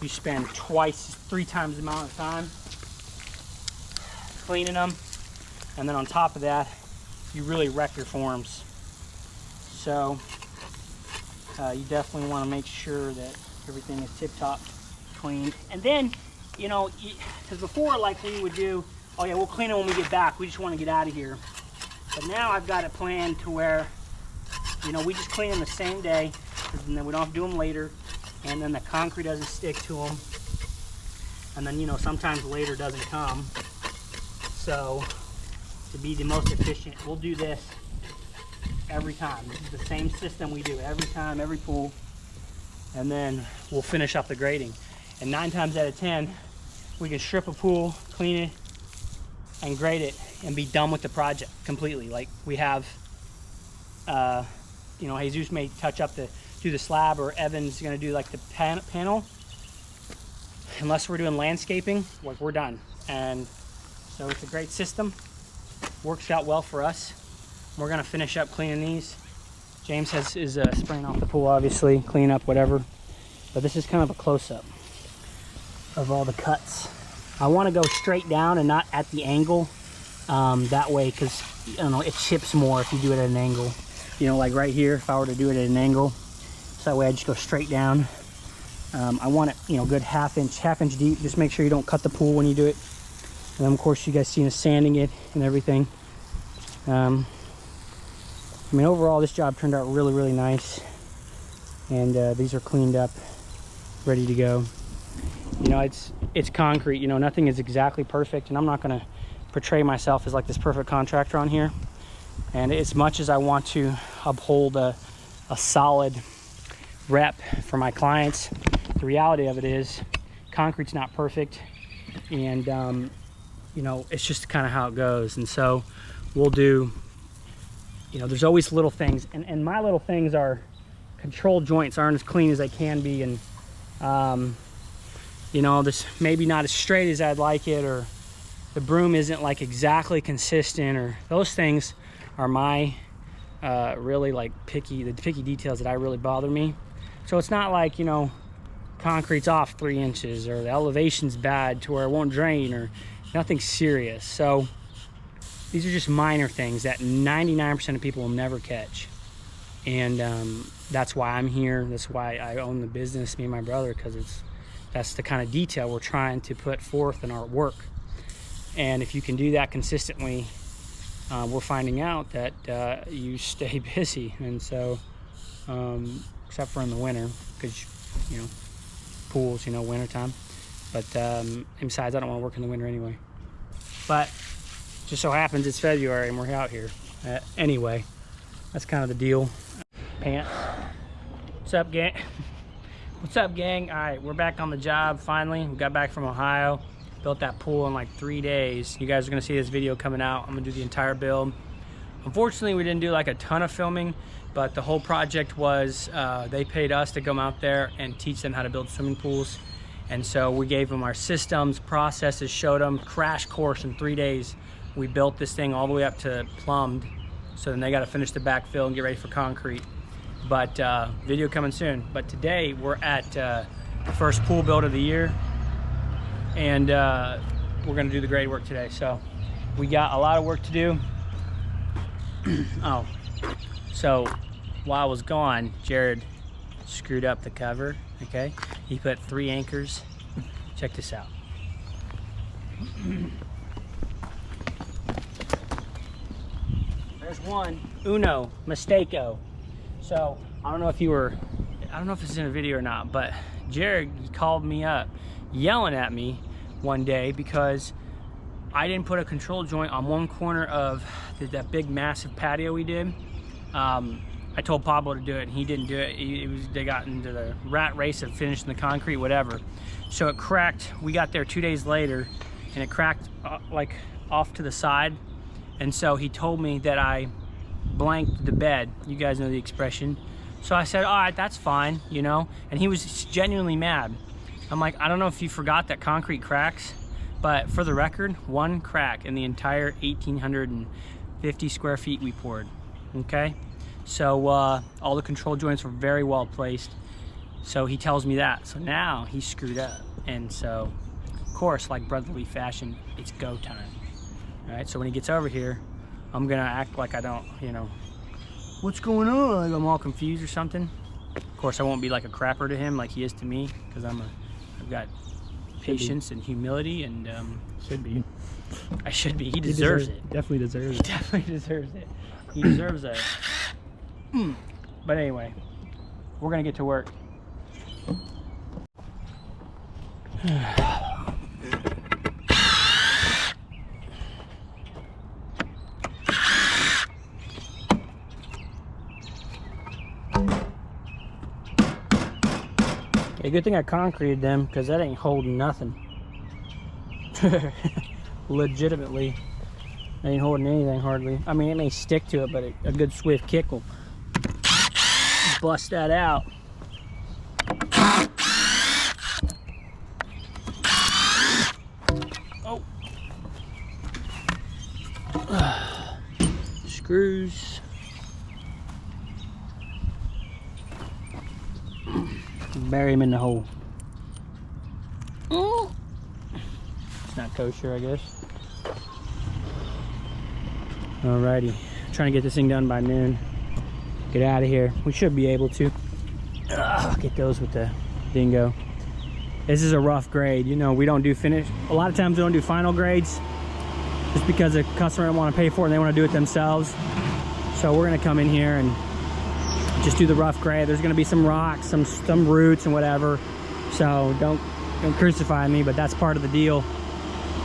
C: you spend twice, 3 times the amount of time cleaning them. And then on top of that, you really wreck your forms. So you definitely want to make sure that everything is tip-top clean. And then, you know, because before, like, we would do, oh yeah, we'll clean it when we get back, we just want to get out of here. But now I've got it planned to where, you know, we just clean them the same day, and then we don't have to do them later, and then the concrete doesn't stick to them, and then, you know, sometimes later doesn't come. So to be the most efficient, we'll do this every time. This is the same system we do every time, every pool, and then we'll finish up the grading. And 9 times out of 10, we can strip a pool, clean it, and grade it, and be done with the project completely. Like, we have, you know, Jesus may touch up do the slab, or Evan's gonna do like the panel. Unless we're doing landscaping, like, we're done. And so it's a great system, works out well for us. We're gonna finish up cleaning these. James is spraying off the pool, obviously, clean up whatever. But this is kind of a close-up of all the cuts. I want to go straight down and not at the angle. That way, because, I don't know, it chips more if you do it at an angle. You know, like right here, if I were to do it at an angle, so that way I just go straight down. I want it, you know, good half inch deep. Just make sure you don't cut the pool when you do it. And then, of course, you guys seen us sanding it and everything. I mean, overall, this job turned out really, really nice. And these are cleaned up, ready to go. You know, it's concrete. You know, nothing is exactly perfect, and I'm not going to portray myself as like this perfect contractor on here. And as much as I want to uphold a solid rep for my clients, the reality of it is concrete's not perfect, and you know, it's just kind of how it goes. And so we'll do, you know, there's always little things, and my little things are control joints aren't as clean as they can be, and you know, this maybe not as straight as I'd like it, or the broom isn't like exactly consistent, or those things are my really like the picky details that I really bother me. So it's not like, you know, concrete's off 3 inches, or the elevation's bad to where it won't drain, or nothing serious. So these are just minor things that 99% of people will never catch. And that's why I'm here. That's why I own the business, me and my brother, because that's the kind of detail we're trying to put forth in our work. And if you can do that consistently, we're finding out that you stay busy. And so, except for in the winter, because, you know, pools, you know, wintertime. But besides, I don't want to work in the winter anyway. But just so happens it's February and we're out here. Anyway, that's kind of the deal.
B: pants. What's up, gang? What's up, gang? All right, we're back on the job finally. We got back from Ohio. Built that pool in like 3 days. You guys are gonna see this video coming out. I'm gonna do the entire build. Unfortunately, we didn't do like a ton of filming, but the whole project was, they paid us to come out there and teach them how to build swimming pools. And so we gave them our systems, processes, showed them, crash course in 3 days. We built this thing all the way up to plumbed. So then they got to finish the backfill and get ready for concrete. But video coming soon. But today we're at the first pool build of the year. And we're gonna do the grade work today. So we got a lot of work to do. Oh, so while I was gone, Jared screwed up the cover, okay? He put 3 anchors. Check this out. There's one, uno, mistake-o. So, I don't know if it's in a video or not, but Jared called me up yelling at me one day because I didn't put a control joint on one corner of that big massive patio we did. I told Pablo to do it and he didn't do it. They got into the rat race of finishing the concrete, whatever. So it cracked. We got there 2 days later and it cracked like off to the side. And so he told me that I blanked the bed. You guys know the expression. So I said, all right, that's fine, you know? And he was genuinely mad. I'm like, I don't know if you forgot that concrete cracks, but for the record, 1 crack in the entire 1,850 square feet we poured, okay? So all the control joints were very well placed. So he tells me that. So now he's screwed up. And so, of course, like brotherly fashion, it's go time. All right, so when he gets over here, I'm gonna act like I don't, you know, what's going on? Like I'm all confused or something. Of course, I won't be like a crapper to him like he is to me, because I've got patience and humility, and
C: Should be.
B: I should be. He deserves it.
C: Definitely deserves
B: He definitely deserves it. He deserves it. But anyway, we're gonna get to work. A good thing I concreted them, because that ain't holding nothing. Legitimately, it ain't holding anything hardly. I mean, it may stick to it, but a good swift kick will bust that out. Oh. Screws. Bury him in the hole. Oh. It's not kosher, I guess. Alrighty, trying to get this thing done by noon. Get out of here. We should be able to. Get those with the dingo. This is a rough grade. You know, we don't do finish. A lot of times we don't do final grades just because the customer don't want to pay for it and they want to do it themselves. So we're gonna come in here and just do the rough grade. There's gonna be some rocks, some roots and whatever. So don't crucify me, but that's part of the deal.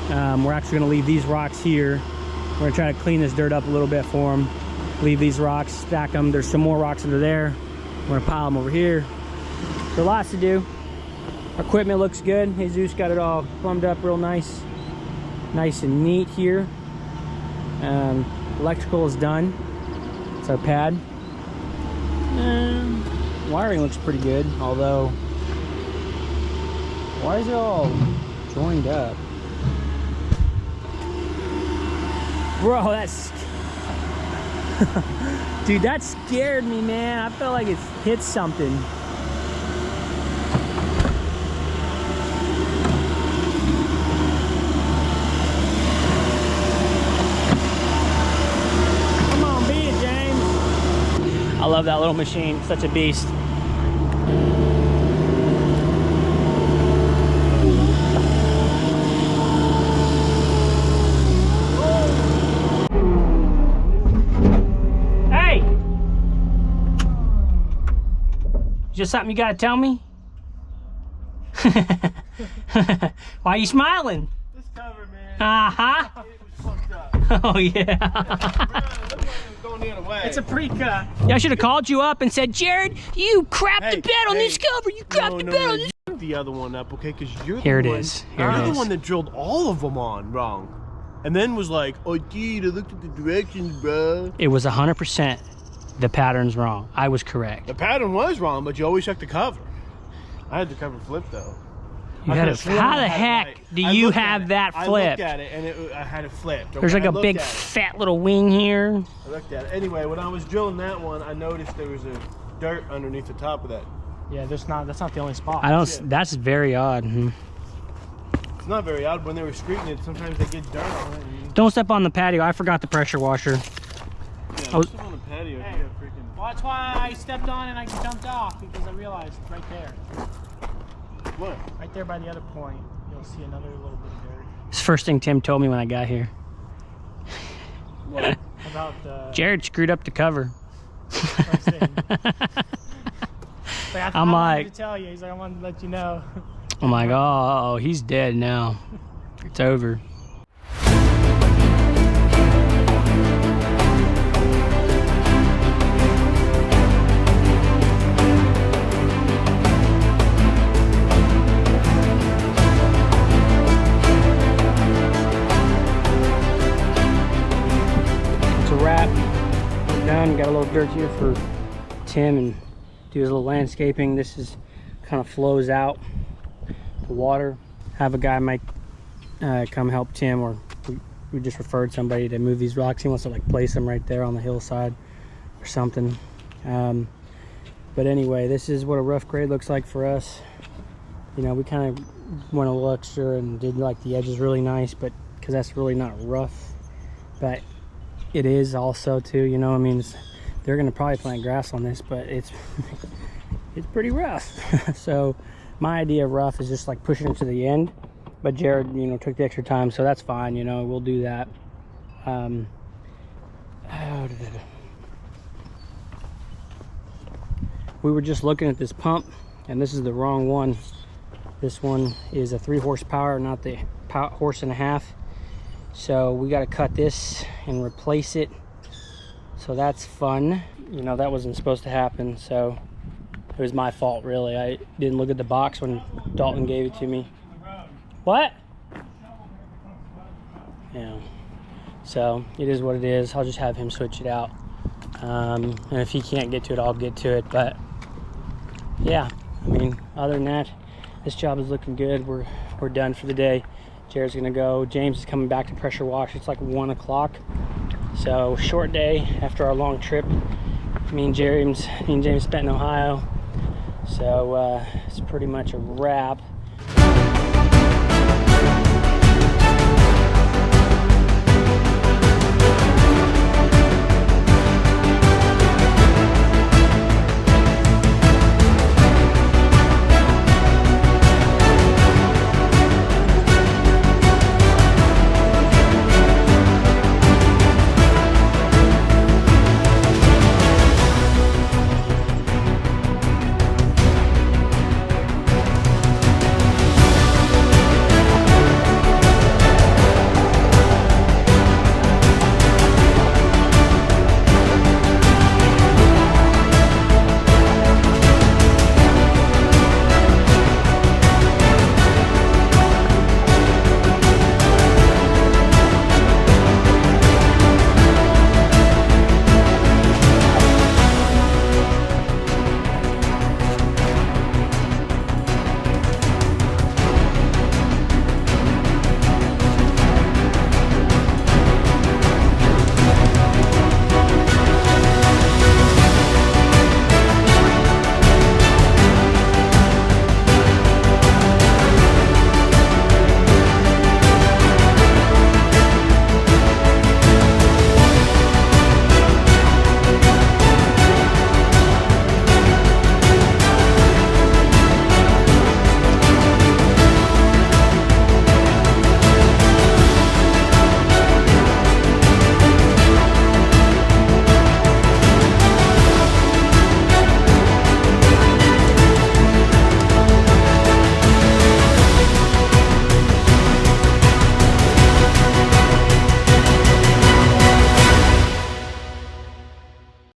B: We're actually gonna leave these rocks here. We're gonna try to clean this dirt up a little bit for them. Leave these rocks, stack them. There's some more rocks under there. We're gonna pile them over here. There's lots to do. Equipment looks good. Jesus got it all plumbed up real nice. Nice and neat here. Electrical is done. It's our pad. Wiring looks pretty good, although why is it all joined up? Bro, that's dude, that scared me, man. I felt like it hit something. Come on, beat it, James. I love that little machine. Such a beast. Just something you gotta tell me? Why are you smiling?
F: This cover, man.
B: Uh-huh.
F: It was fucked up.
B: Oh, yeah.
F: Bro, look Going the other way.
H: It's a pre-cut.
C: Yeah, I should have called you up and said, Jared, you crapped the bed on this cover. You crapped the bed on this.
F: You pick the other one up, okay? Because you're
C: Here
F: the
C: it
F: one.
C: is. Here
F: You're
C: it
F: the
C: is.
F: one that drilled all of them on wrong, and then was like, "Oh, gee, I looked at the directions, bro."
C: It was 100% the pattern's wrong. I was correct.
F: The pattern was wrong, but you always check the cover. I had the cover flipped though.
C: You had it, how the heck do you have that
F: I
C: flipped?
F: looked at it and I had it flipped.
C: There's like
F: I
C: a
F: looked
C: big
F: at it.
C: fat little wing here.
F: I looked at it. Anyway, when I was drilling that one, I noticed there was a dirt underneath the top of that.
H: Yeah, that's not the only spot.
C: I don't. That's very odd.
F: It's not very odd when they were screeting it. Sometimes they get dirt on it. And,
C: Don't step on the patio. I forgot the pressure washer.
F: yeah,
C: Oh.
F: step on the patio.
H: Hey.
F: You got freaking.
H: Well, that's why I stepped on and I jumped off, because I realized right there,
F: What?
H: right there by the other point, you'll see another little bit of dirt.
C: It's the first thing Tim told me when I got here.
F: What?
H: About the.
C: Jared screwed up the cover.
H: I'm
C: like-
H: wanted to tell you. He's like, I wanted to let you know.
C: I'm like, oh, he's dead now. It's over. It's a wrap. We're done. Got a little dirt here for Tim and do his little landscaping. This is kind of flows out the water. Have a guy might come help Tim, or we just referred somebody to move these rocks. He wants to like place them right there on the hillside or something. But anyway, this is what a rough grade looks like for us. You know, we kind of went a little extra and did like the edges really nice, but because that's really not rough, but it is also too, you know, I mean, they're gonna probably plant grass on this, but it's it's pretty rough. So my idea of rough is just like pushing it to the end, but Jared, you know, took the extra time, so that's fine, you know, we'll do that. We were just looking at this pump, and this is the wrong one. This one is a 3 horsepower, not the horse and a half. So we got to cut this and replace it. So that's fun. You know, that wasn't supposed to happen, so it was my fault, really. I didn't look at the box when Dalton gave it to me. What? Yeah. So it is what it is. I'll just have him switch it out. And if he can't get to it, I'll get to it. But yeah, I mean, other than that, this job is looking good. We're done for the day. Jared's gonna go. James is coming back to pressure wash. It's like 1 o'clock. So short day after our long trip. Me and James spent in Ohio. So it's pretty much a wrap.